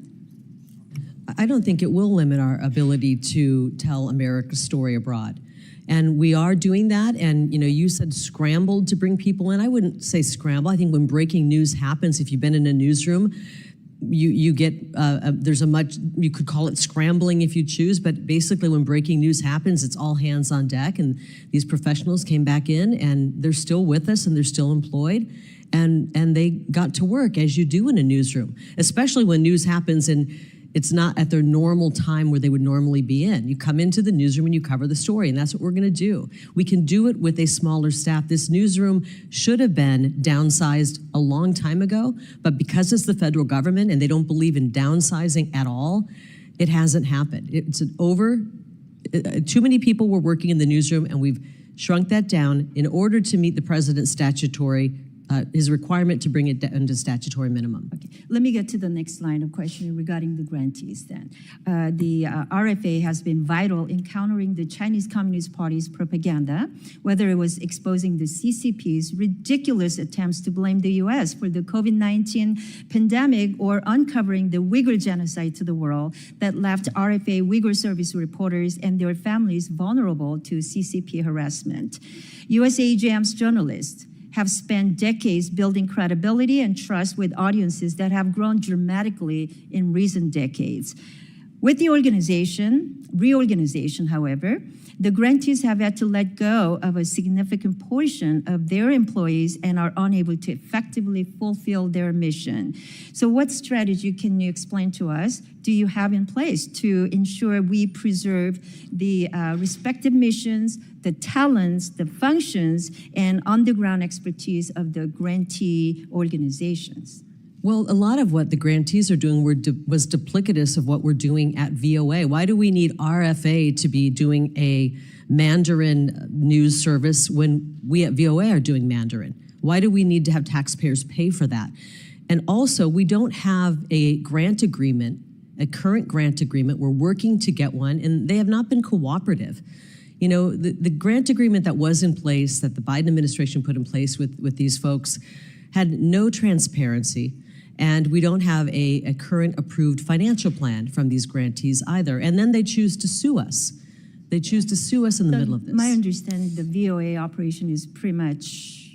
I don't think it will limit our ability to tell America's story abroad. And we are doing that. And you said scrambled to bring people in. I wouldn't say scramble. I think when breaking news happens, if you've been in a newsroom, you get, you could call it scrambling if you choose, but basically when breaking news happens, it's all hands on deck. And these professionals came back in and they're still with us and they're still employed. And they got to work as you do in a newsroom, especially when news happens and it's not at their normal time where they would normally be in. You come into the newsroom and you cover the story, and that's what we're gonna do. We can do it with a smaller staff. This newsroom should have been downsized a long time ago, but because it's the federal government and they don't believe in downsizing at all, it hasn't happened. Too many people were working in the newsroom, and we've shrunk that down in order to meet the president's statutory his requirement to bring it down to statutory minimum. Okay. Let me get to the next line of questioning regarding the grantees then. The RFA has been vital in countering the Chinese Communist Party's propaganda, whether it was exposing the CCP's ridiculous attempts to blame the US for the COVID-19 pandemic or uncovering the Uyghur genocide to the world that left RFA Uyghur service reporters and their families vulnerable to CCP harassment. USAGM's journalists have spent decades building credibility and trust with audiences that have grown dramatically in recent decades. With the reorganization, however, the grantees have had to let go of a significant portion of their employees and are unable to effectively fulfill their mission. So what strategy can you explain to us do you have in place to ensure we preserve the respective missions, the talents, the functions, and on-the-ground expertise of the grantee organizations? Well, a lot of what the grantees are doing was duplicitous of what we're doing at VOA. Why do we need RFA to be doing a Mandarin news service when we at VOA are doing Mandarin? Why do we need to have taxpayers pay for that? And also, we don't have a grant agreement, a current grant agreement. We're working to get one, and they have not been cooperative. The grant agreement that was in place, that the Biden administration put in place with these folks, had no transparency. And we don't have a current approved financial plan from these grantees either. And then they choose to sue us. They choose to sue us in the middle of this. My understanding, the VOA operation is pretty much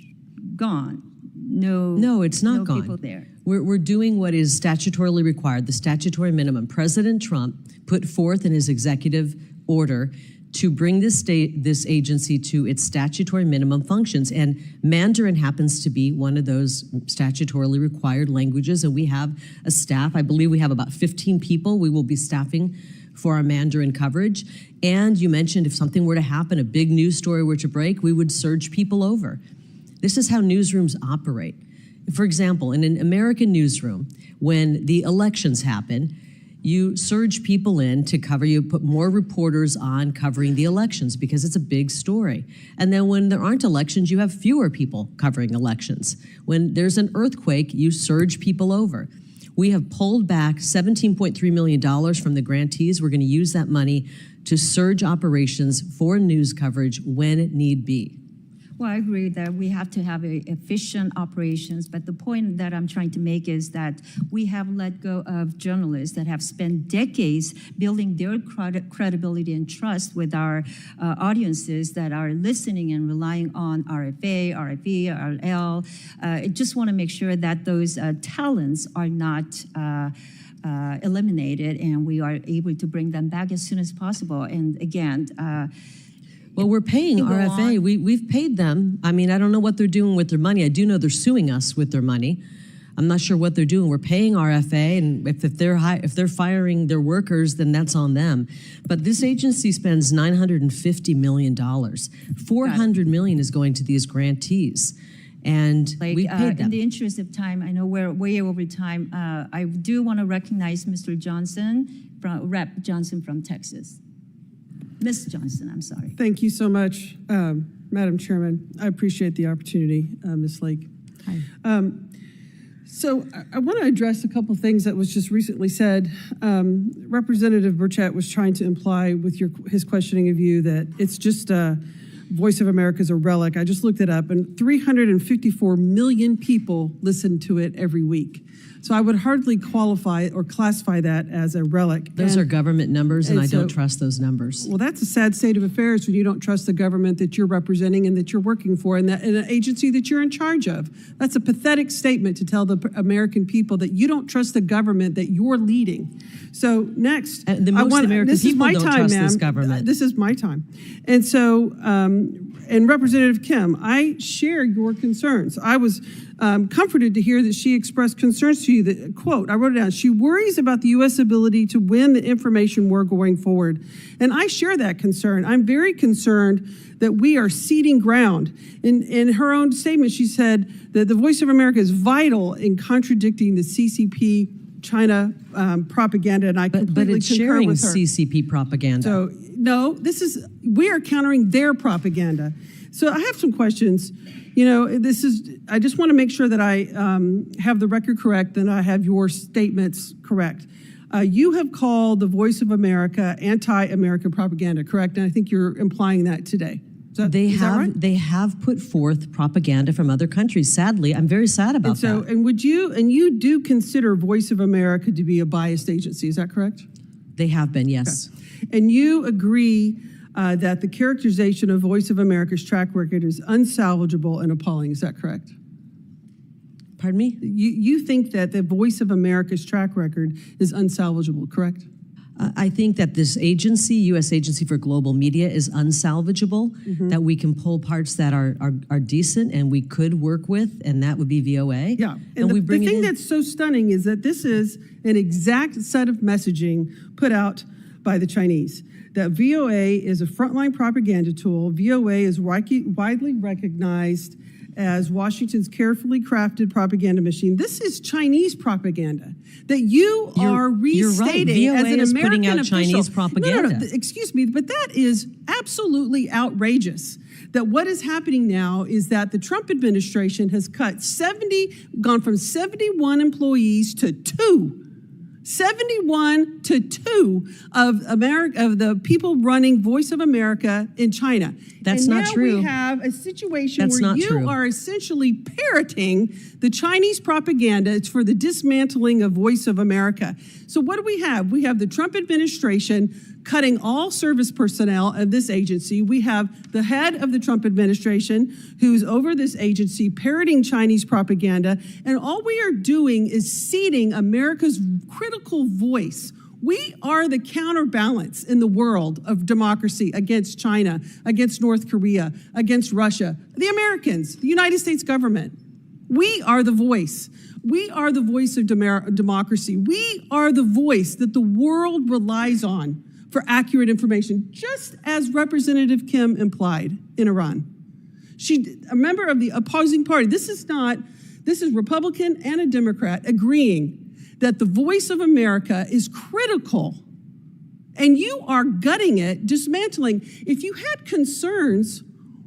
gone. No, it's not gone. People there. We're doing what is statutorily required, the statutory minimum. President Trump put forth in his executive order to bring this agency to its statutory minimum functions. And Mandarin happens to be one of those statutorily required languages. And we have a staff, I believe we have about 15 people we will be staffing for our Mandarin coverage. And you mentioned if something were to happen, a big news story were to break, we would surge people over. This is how newsrooms operate. For example, in an American newsroom, when the elections happen, you surge people in to cover, you put more reporters on covering the elections because it's a big story. And then when there aren't elections, you have fewer people covering elections. When there's an earthquake, you surge people over. We have pulled back $17.3 million from the grantees. We're gonna use that money to surge operations for news coverage when need be. Well, I agree that we have to have efficient operations, but the point that I'm trying to make is that we have let go of journalists that have spent decades building their credibility and trust with our audiences that are listening and relying on RFA, RFE, RL. I just want to make sure that those talents are not eliminated and we are able to bring them back as soon as possible. And again, well, we're paying RFA. We've paid them. I mean, I don't know what they're doing with their money. I do know they're suing us with their money. I'm not sure what they're doing. We're paying RFA, and if they're firing their workers, then that's on them. But this agency spends $950 million. $400 million is going to these grantees. And we paid them. In the interest of time, I know we're way over time. I do want to recognize Mr. Johnson, Rep. Johnson from Texas. Ms. Johnson, I'm sorry. Thank you so much, Madam Chairman. I appreciate the opportunity, Ms. Lake. Hi. So I want to address a couple things that was just recently said. Representative Burchett was trying to imply with his questioning of you that it's just Voice of America is a relic. I just looked it up, and 354 million people listen to it every week. So I would hardly qualify or classify that as a relic. Those are government numbers, and I don't trust those numbers. Well, that's a sad state of affairs when you don't trust the government that you're representing and that you're working for and an agency that you're in charge of. That's a pathetic statement to tell the American people that you don't trust the government that you're leading. So next, American people don't trust this government. This is my time. And so, and Representative Kim, I share your concerns. I was comforted to hear that she expressed concerns to you that, quote, I wrote it down, she worries about the U.S. ability to win the information war going forward. And I share that concern. I'm very concerned that we are ceding ground. In her own statement, she said that the Voice of America is vital in contradicting the CCP China propaganda, and I completely but it's concur sharing with her. CCP propaganda. So, no, we are countering their propaganda. So I have some questions. You know, I just want to make sure that I have the record correct and I have your statements correct. You have called the Voice of America anti-American propaganda, correct? And I think you're implying that today. Is that right? They have put forth propaganda from other countries. Sadly, I'm very sad about that. And you do consider Voice of America to be a biased agency, is that correct? They have been, yes. Okay. And you agree that the characterization of Voice of America's track record is unsalvageable and appalling, is that correct? Pardon me? You think that the Voice of America's track record is unsalvageable, correct? I think that this agency, U.S. Agency for Global Media, is unsalvageable, that we can pull parts that are decent and we could work with, and that would be VOA. Yeah, and the thing that's so stunning is that this is an exact set of messaging put out by the Chinese. That VOA is a frontline propaganda tool. VOA is widely recognized as Washington's carefully crafted propaganda machine. This is Chinese propaganda that you are restating You're right. VOA as an is American putting out official. Chinese propaganda. No, excuse me, but that is absolutely outrageous. That what is happening now is that the Trump administration has gone from 71 employees to 2. 71 to 2 of the people running Voice of America in China. That's not true. And now we have a situation where you are essentially parroting the Chinese propaganda. It's for the dismantling of Voice of America. So what do we have? We have the Trump administration cutting all service personnel of this agency. We have the head of the Trump administration who's over this agency parroting Chinese propaganda. And all we are doing is ceding America's critical voice. We are the counterbalance in the world of democracy against China, against North Korea, against Russia, the Americans, the United States government. We are the voice. We are the voice of democracy. We are the voice that the world relies on for accurate information, just as Representative Kim implied in Iran. A member of the opposing party, this is Republican and a Democrat agreeing that the Voice of America is critical, and you are gutting it, dismantling. If you had concerns,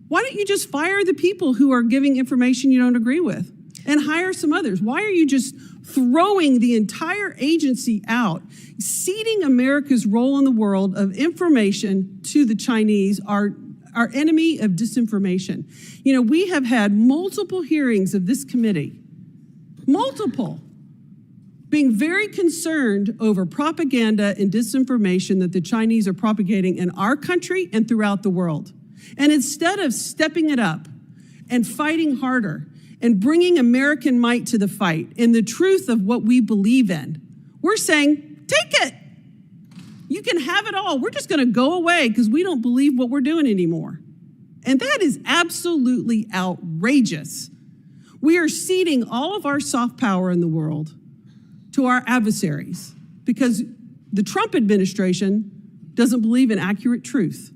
why don't you just fire the people who are giving information you don't agree with and hire some others? Why are you just throwing the entire agency out, ceding America's role in the world of information to the Chinese, our enemy of disinformation? You know, we have had multiple hearings of this committee, being very concerned over propaganda and disinformation that the Chinese are propagating in our country and throughout the world. And instead of stepping it up and fighting harder and bringing American might to the fight and the truth of what we believe in, we're saying, take it. You can have it all. We're just going to go away because we don't believe what we're doing anymore. And that is absolutely outrageous. We are ceding all of our soft power in the world to our adversaries because the Trump administration doesn't believe in accurate truth.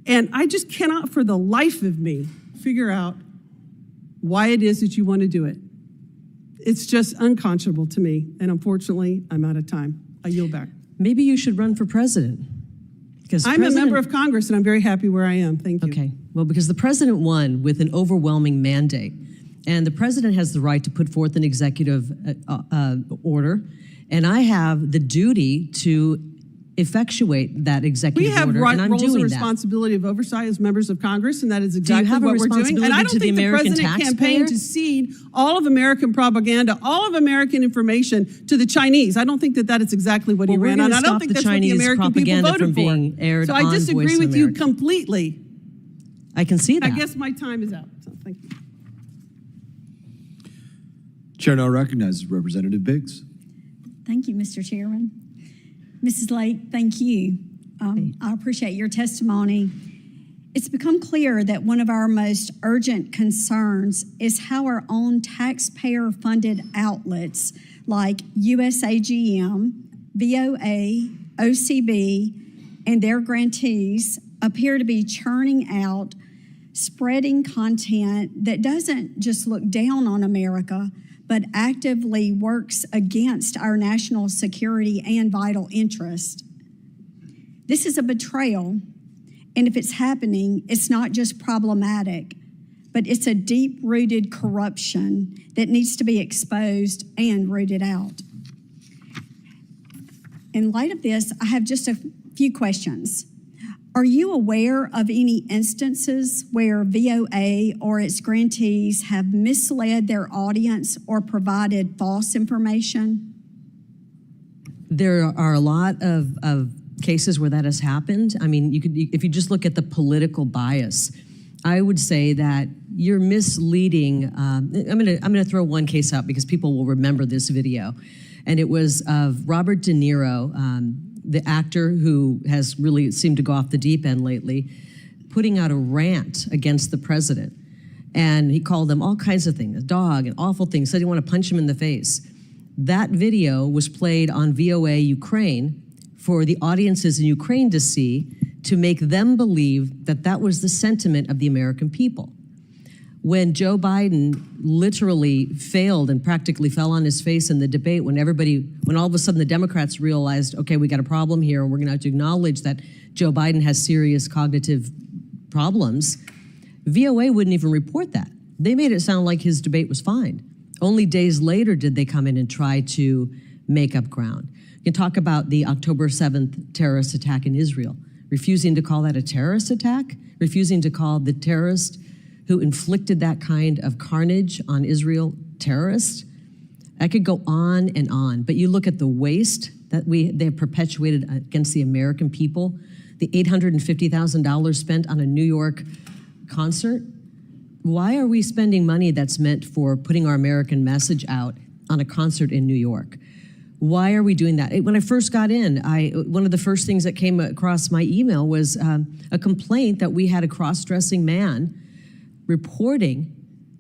And I just cannot for the life of me figure out why it is that you want to do it. It's just unconscionable to me. And unfortunately, I'm out of time. I yield back. Maybe you should run for president. Because I'm a member of Congress and I'm very happy where I am. Thank you. Okay. Well, because the president won with an overwhelming mandate. And the president has the right to put forth an executive order. And I have the duty to effectuate that executive order. We and I'm have roles doing and that. responsibility of oversight as members of Congress, and that is exactly have a what we're doing. And I don't responsibility to the think the American president taxpayer? campaigned to cede all of American propaganda, all of American information to the Chinese. I don't think that is exactly what he ran on. I don't think that's what the American people voted for. So I disagree with you completely. I can see that. I guess my time is out. So thank you. Chair now recognizes Representative Biggs. Thank you, Mr. Chairman. Mrs. Lake, thank you. I appreciate your testimony. It's become clear that one of our most urgent concerns is how our own taxpayer-funded outlets like USAGM, VOA, OCB, and their grantees appear to be churning out, spreading content that doesn't just look down on America, but actively works against our national security and vital interest. This is a betrayal, and if it's happening, it's not just problematic, but it's a deep-rooted corruption that needs to be exposed and rooted out. In light of this, I have just a few questions. Are you aware of any instances where VOA or its grantees have misled their audience or provided false information? There are a lot of cases where that has happened. I mean, if you just look at the political bias, I would say that you're misleading. I'm gonna throw one case out because people will remember this video, and it was of Robert De Niro, the actor who has really seemed to go off the deep end lately, putting out a rant against the president. And he called them all kinds of things, a dog and awful things, said he wanted to punch him in the face. That video was played on VOA Ukraine for the audiences in Ukraine to see, to make them believe that that was the sentiment of the American people. When Joe Biden literally failed and practically fell on his face in the debate, when all of a sudden the Democrats realized, okay, we got a problem here and we're gonna have to acknowledge that Joe Biden has serious cognitive problems, VOA wouldn't even report that. They made it sound like his debate was fine. Only days later did they come in and try to make up ground. You can talk about the October 7th terrorist attack in Israel, refusing to call that a terrorist attack, refusing to call the terrorist who inflicted that kind of carnage on Israel terrorist. I could go on and on, but you look at the waste that they have perpetuated against the American people, the $850,000 spent on a New York concert. Why are we spending money that's meant for putting our American message out on a concert in New York? Why are we doing that? When I first got in, one of the first things that came across my email was a complaint that we had a cross-dressing man reporting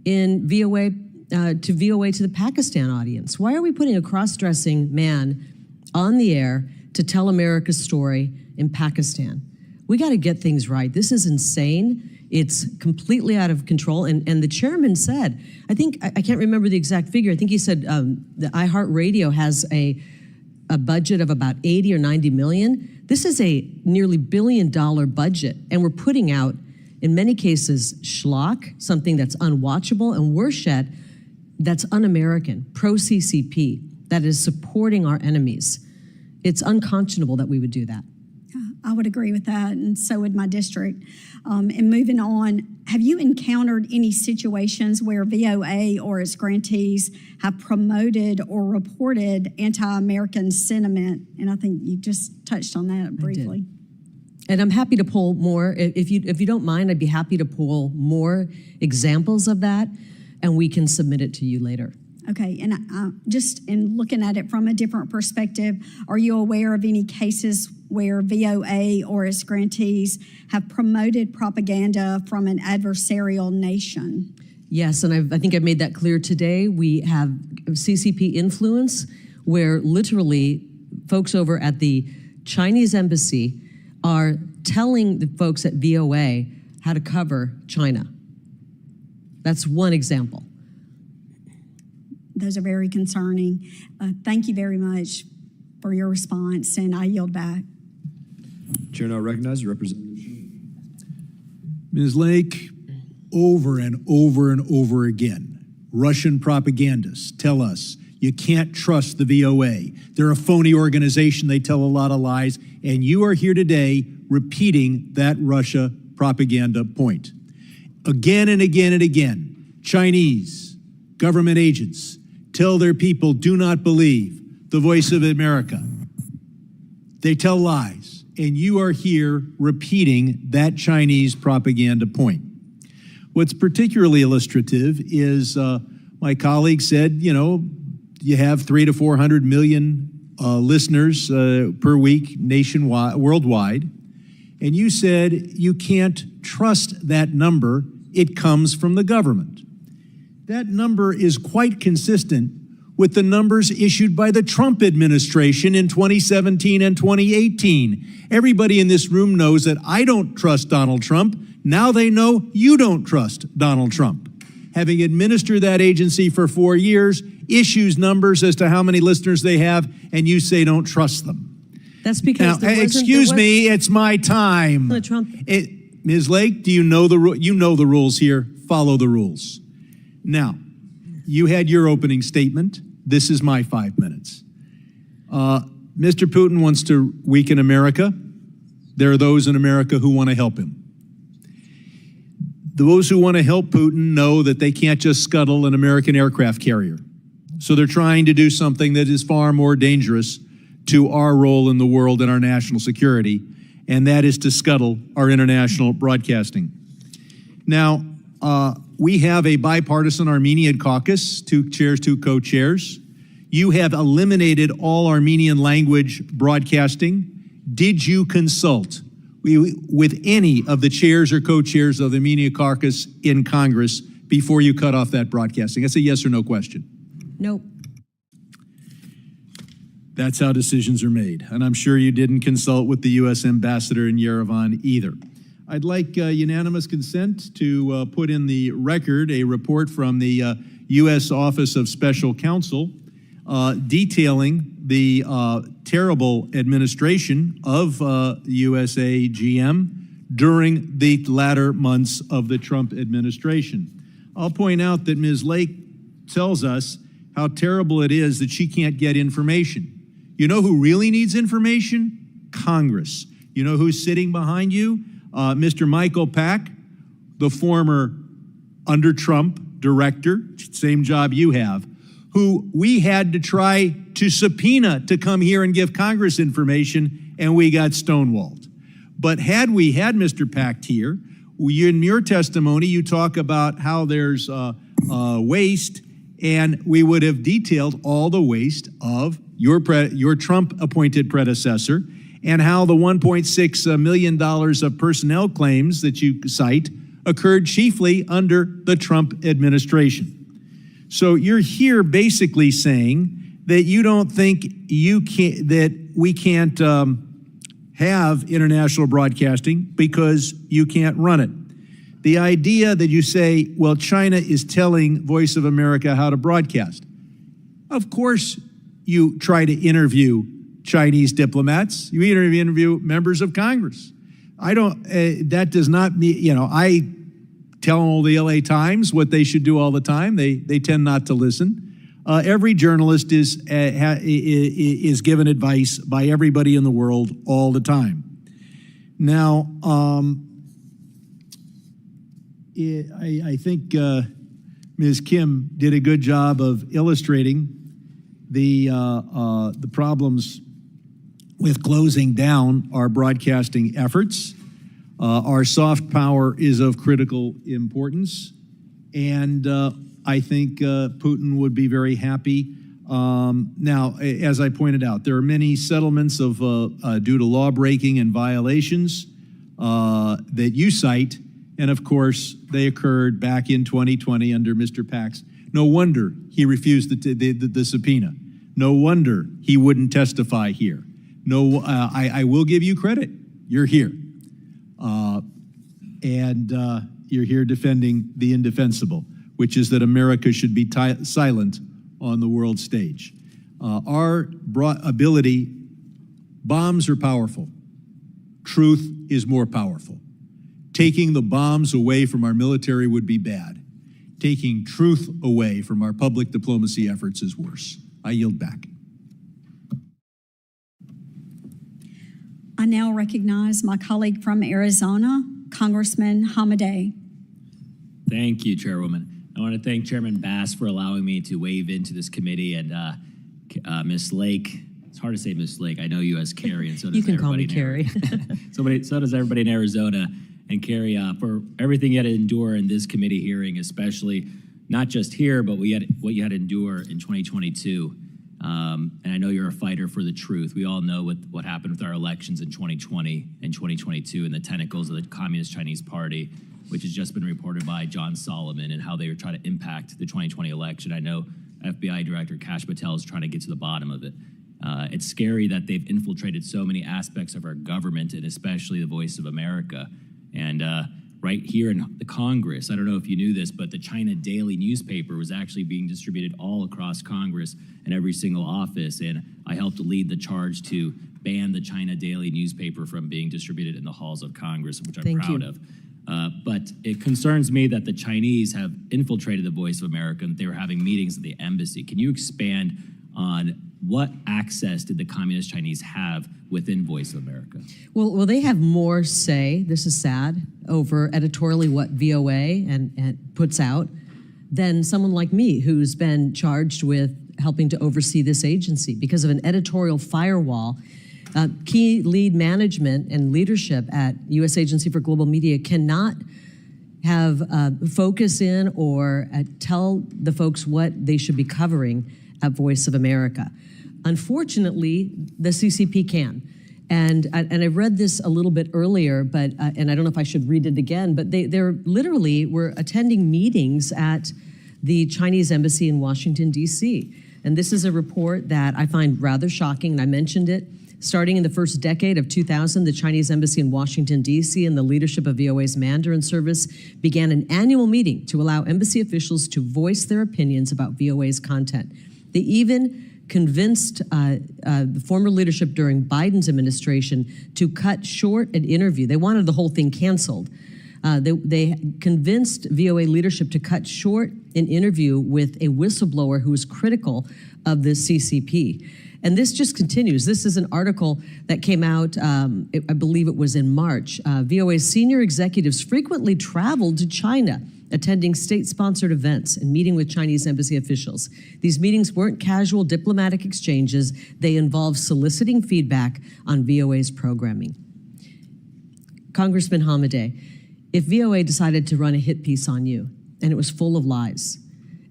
in VOA to the Pakistan audience. Why are we putting a cross-dressing man on the air to tell America's story in Pakistan? We got to get things right. This is insane. It's completely out of control. And the chairman said, I can't remember the exact figure. I think he said the iHeartRadio has a budget of about 80 or 90 million. This is a nearly $1 billion budget. And we're putting out, in many cases, schlock, something that's unwatchable, and worse yet, that's un-American, pro-CCP, that is supporting our enemies. It's unconscionable that we would do that. I would agree with that, and so would my district. And moving on, have you encountered any situations where VOA or its grantees have promoted or reported anti-American sentiment? And I think you just touched on that briefly. And I'm happy to pull more. If you don't mind, I'd be happy to pull more examples of that, and we can submit it to you later. Okay, and just in looking at it from a different perspective, are you aware of any cases where VOA or its grantees have promoted propaganda from an adversarial nation? Yes, and I think I made that clear today. We have CCP influence where literally folks over at the Chinese embassy are telling the folks at VOA how to cover China. That's one example. Those are very concerning. Thank you very much for your response, and I yield back. Chair now recognizes Representative. Ms. Lake, over and over and over again, Russian propagandists tell us you can't trust the VOA. They're a phony organization. They tell a lot of lies. And you are here today repeating that Russia propaganda point. Again and again and again, Chinese government agents tell their people, do not believe the voice of America. They tell lies. And you are here repeating that Chinese propaganda point. What's particularly illustrative is my colleague said, you know, you have 300 to 400 million listeners per week nationwide, worldwide, and you said you can't trust that number. It comes from the government. That number is quite consistent with the numbers issued by the Trump administration in 2017 and 2018. Everybody in this room knows that I don't trust Donald Trump. Now they know you don't trust Donald Trump. Having administered that agency for 4 years, issues numbers as to how many listeners they have, and you say don't trust them. That's because now, excuse me, it's my time. Ms. Lake, do you know the rules here? Follow the rules. Now, you had your opening statement. This is my 5 minutes. Mr. Putin wants to weaken America. There are those in America who want to help him. Those who want to help Putin know that they can't just scuttle an American aircraft carrier. So they're trying to do something that is far more dangerous to our role in the world and our national security, and that is to scuttle our international broadcasting. Now, we have a bipartisan Armenian caucus, 2 chairs, 2 co-chairs. You have eliminated all Armenian language broadcasting. Did you consult with any of the chairs or co-chairs of the Armenian caucus in Congress before you cut off that broadcasting? That's a yes or no question. Nope. That's how decisions are made. And I'm sure you didn't consult with the U.S. ambassador in Yerevan either. I'd like unanimous consent to put in the record a report from the U.S. Office of Special Counsel detailing the terrible administration of USAGM during the latter months of the Trump administration. I'll point out that Ms. Lake tells us how terrible it is that she can't get information. You know who really needs information? Congress. You know who's sitting behind you? Mr. Michael Pack, the former under Trump director, same job you have, who we had to try to subpoena to come here and give Congress information, and we got stonewalled. But had we had Mr. Pack here, in your testimony, you talk about how there's waste, and we would have detailed all the waste of your Trump-appointed predecessor, and how the $1.6 million of personnel claims that you cite occurred chiefly under the Trump administration. So you're here basically saying that you don't think that we can't have international broadcasting because you can't run it. The idea that you say, well, China is telling Voice of America how to broadcast. Of course, you try to interview Chinese diplomats. You interview members of Congress. That does not mean, I tell all the LA Times what they should do all the time. They tend not to listen. Every journalist is given advice by everybody in the world all the time. Now, I think Ms. Kim did a good job of illustrating the problems with closing down our broadcasting efforts. Our soft power is of critical importance, and I think Putin would be very happy. Now, as I pointed out, there are many settlements due to law breaking and violations that you cite And of course, they occurred back in 2020 under Mr. Pax. No wonder he refused the subpoena. No wonder he wouldn't testify here. No, I will give you credit. You're here. And you're here defending the indefensible, which is that America should be silent on the world stage. Our ability, bombs are powerful. Truth is more powerful. Taking the bombs away from our military would be bad. Taking truth away from our public diplomacy efforts is worse. I yield back. I now recognize my colleague from Arizona, Congressman Hamadeh. Thank you, Chairwoman. I want to thank Chairman Bass for allowing me to wave into this committee, and Ms. Lake. It's hard to say Ms. Lake. I know you as Kari, and so does you can everybody. Call me Kari. So does everybody in Arizona. And Kari, for everything you had to endure in this committee hearing, especially not just here, but what you had to endure in 2022. And I know you're a fighter for the truth. We all know what happened with our elections in 2020 and 2022 and the tentacles of the Communist Chinese Party, which has just been reported by John Solomon, and how they were trying to impact the 2020 election. I know FBI Director Kash Patel is trying to get to the bottom of it. It's scary that they've infiltrated so many aspects of our government, and especially the Voice of America. And right here in the Congress, I don't know if you knew this, but the China Daily newspaper was actually being distributed all across Congress in every single office. And I helped lead the charge to ban the China Daily newspaper from being distributed in the halls of Congress, which I'm proud of. But it concerns me that the Chinese have infiltrated the Voice of America, and that they were having meetings at the embassy. Can you expand on what access did the Communist Chinese have within Voice of America? Well, they have more say, this is sad, over editorially what VOA and puts out than someone like me, who's been charged with helping to oversee this agency. Because of an editorial firewall, key lead management and leadership at U.S. Agency for Global Media cannot have focus in or tell the folks what they should be covering at Voice of America. Unfortunately, the CCP can. And I read this a little bit earlier, but and I don't know if I should read it again, but they're literally were attending meetings at the Chinese embassy in Washington, D.C. And this is a report that I find rather shocking, and I mentioned it. Starting in the first decade of 2000, the Chinese embassy in Washington, D.C. and the leadership of VOA's Mandarin service began an annual meeting to allow embassy officials to voice their opinions about VOA's content. They even convinced the former leadership during Biden's administration to cut short an interview. They wanted the whole thing canceled. They convinced VOA leadership to cut short an interview with a whistleblower who was critical of the CCP. And this just continues. This is an article that came out, I believe it was in March. VOA's senior executives frequently traveled to China, attending state-sponsored events and meeting with Chinese embassy officials. These meetings weren't casual diplomatic exchanges. They involved soliciting feedback on VOA's programming. Congressman Hamadeh, if VOA decided to run a hit piece on you, and it was full of lies,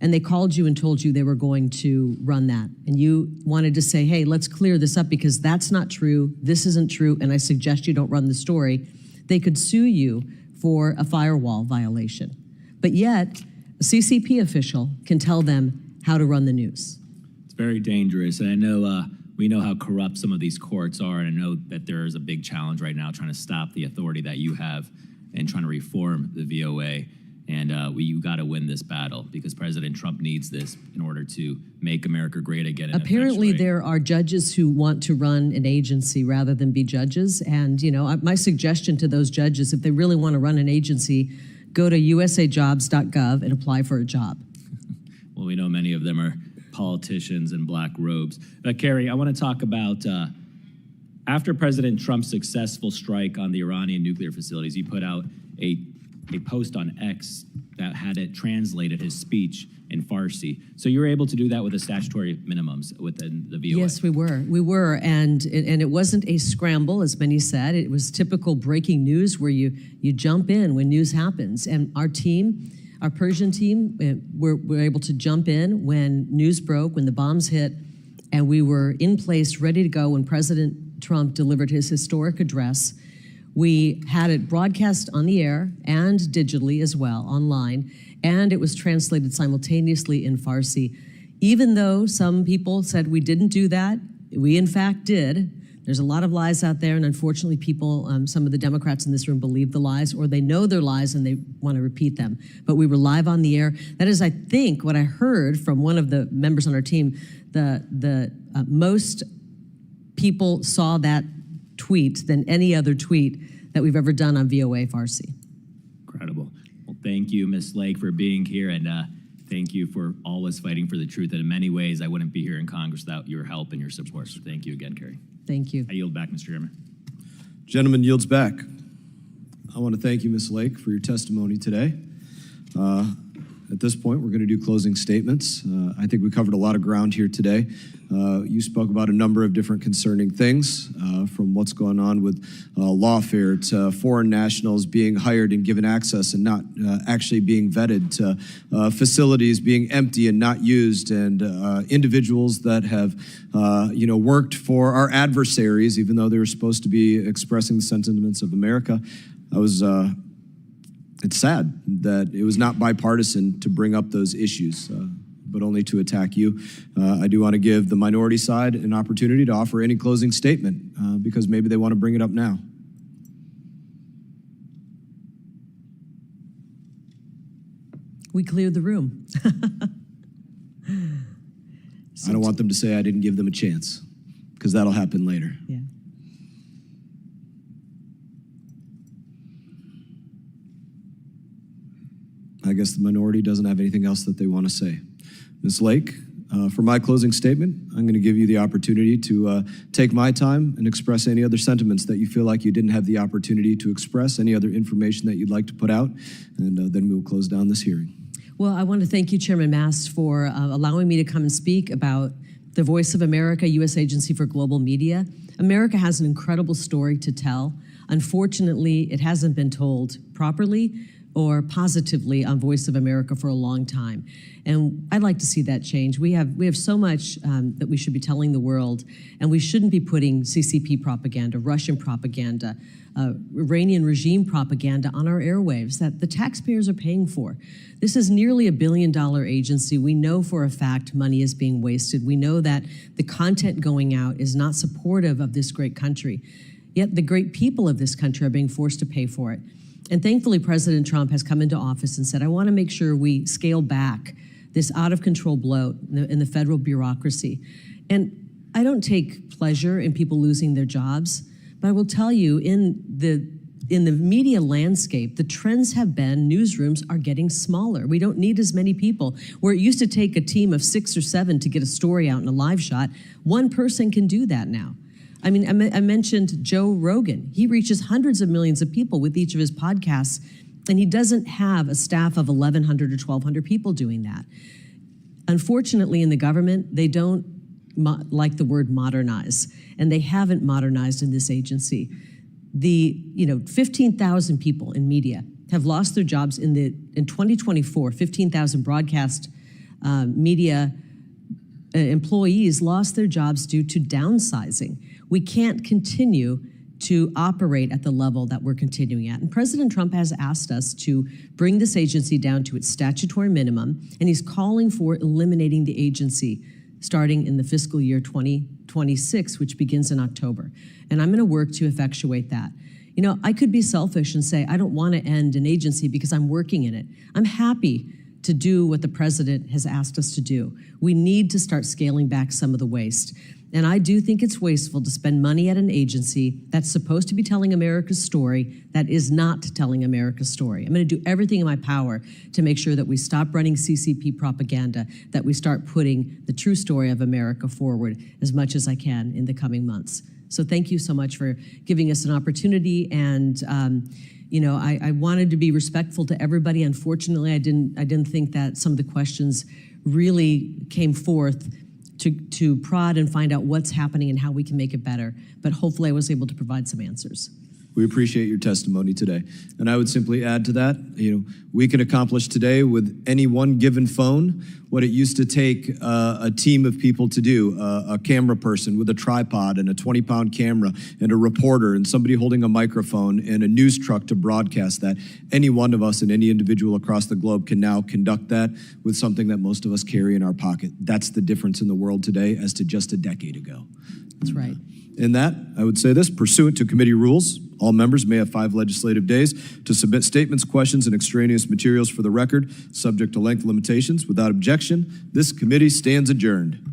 and they called you and told you they were going to run that, and you wanted to say, hey, let's clear this up because that's not true, this isn't true, and I suggest you don't run the story, they could sue you for a firewall violation. But yet, a CCP official can tell them how to run the news. It's very dangerous. And I know we know how corrupt some of these courts are, and I know that there is a big challenge right now trying to stop the authority that you have and trying to reform the VOA. And you got to win this battle because President Trump needs this in order to make America great again. Apparently, there are judges who want to run an agency rather than be judges. And, you know, my suggestion to those judges, if they really want to run an agency, go to usajobs.gov and apply for a job. Well, we know many of them are politicians in black robes. Kari, I want to talk about after President Trump's successful strike on the Iranian nuclear facilities, he put out a post on X that had it translated his speech in Farsi. So you were able to do that with the statutory minimums within the VOA? Yes, we were. We were, and it wasn't a scramble, as many said. It was typical breaking news where you jump in when news happens. And our team, our Persian team, were able to jump in when news broke, when the bombs hit, and we were in place, ready to go when President Trump delivered his historic address, We had it broadcast on the air and digitally as well, online, and it was translated simultaneously in Farsi. Even though some people said we didn't do that, we in fact did. There's a lot of lies out there, and unfortunately people, some of the Democrats in this room believe the lies, or they know they're lies and they want to repeat them. But we were live on the air. That is, I think, what I heard from one of the members on our team, the most people saw that tweet than any other tweet that we've ever done on VOA Farsi. Incredible. Well, thank you, Ms. Lake, for being here, and thank you for always fighting for the truth. And in many ways, I wouldn't be here in Congress without your help and your support. So thank you again, Kari. Thank you. I yield back, Mr. Chairman. Gentleman yields back. I want to thank you, Ms. Lake, for your testimony today. At this point, we're going to do closing statements. I think we covered a lot of ground here today. You spoke about a number of different concerning things, from what's going on with lawfare to foreign nationals being hired and given access and not actually being vetted, to facilities being empty and not used, and individuals that have worked for our adversaries, even though they were supposed to be expressing the sentiments of America. It's sad that it was not bipartisan to bring up those issues, but only to attack you. I do want to give the minority side an opportunity to offer any closing statement, because maybe they want to bring it up now. We cleared the room. I don't want them to say I didn't give them a chance, because that'll happen later. Yeah. I guess the minority doesn't have anything else that they want to say. Ms. Lake, for my closing statement, I'm going to give you the opportunity to take my time and express any other sentiments that you feel like you didn't have the opportunity to express, any other information that you'd like to put out, and then we'll close down this hearing. Well, I want to thank you, Chairman Mast, for allowing me to come and speak about the Voice of America, U.S. Agency for Global Media. America has an incredible story to tell. Unfortunately, it hasn't been told properly or positively on Voice of America for a long time. And I'd like to see that change. We have so much that we should be telling the world, and we shouldn't be putting CCP propaganda, Russian propaganda, Iranian regime propaganda on our airwaves that the taxpayers are paying for. This is nearly $1 billion agency. We know for a fact money is being wasted. We know that the content going out is not supportive of this great country. Yet the great people of this country are being forced to pay for it. And thankfully, President Trump has come into office and said, I want to make sure we scale back this out-of-control bloat in the federal bureaucracy. And I don't take pleasure in people losing their jobs, but I will tell you, in the media landscape, the trends have been newsrooms are getting smaller. We don't need as many people. Where it used to take a team of 6 or 7 to get a story out in a live shot, one person can do that now. I mean, I mentioned Joe Rogan. He reaches hundreds of millions of people with each of his podcasts, and he doesn't have a staff of 1,100 or 1,200 people doing that. Unfortunately, in the government, they don't like the word modernize, and they haven't modernized in this agency. 15,000 people in media have lost their jobs in 2024. 15,000 broadcast media employees lost their jobs due to downsizing. We can't continue to operate at the level that we're continuing at. And President Trump has asked us to bring this agency down to its statutory minimum, and he's calling for eliminating the agency starting in the fiscal year 2026, which begins in October. And I'm going to work to effectuate that. You know, I could be selfish and say, I don't want to end an agency because I'm working in it. I'm happy to do what the president has asked us to do. We need to start scaling back some of the waste. And I do think it's wasteful to spend money at an agency that's supposed to be telling America's story that is not telling America's story. I'm going to do everything in my power to make sure that we stop running CCP propaganda, that we start putting the true story of America forward as much as I can in the coming months. So thank you so much for giving us an opportunity. And I wanted to be respectful to everybody. Unfortunately, I didn't think that some of the questions really came forth to prod and find out what's happening and how we can make it better. But hopefully I was able to provide some answers. We appreciate your testimony today. And I would simply add to that, we can accomplish today with any one given phone what it used to take a team of people to do, a camera person with a tripod and a 20-pound camera and a reporter and somebody holding a microphone and a news truck to broadcast that. Any one of us and any individual across the globe can now conduct that with something that most of us carry in our pocket. That's the difference in the world today as to just a decade ago. That's right. In that, I would say this, pursuant to committee rules, all members may have 5 legislative days to submit statements, questions, and extraneous materials for the record, subject to length limitations. Without objection, this committee stands adjourned.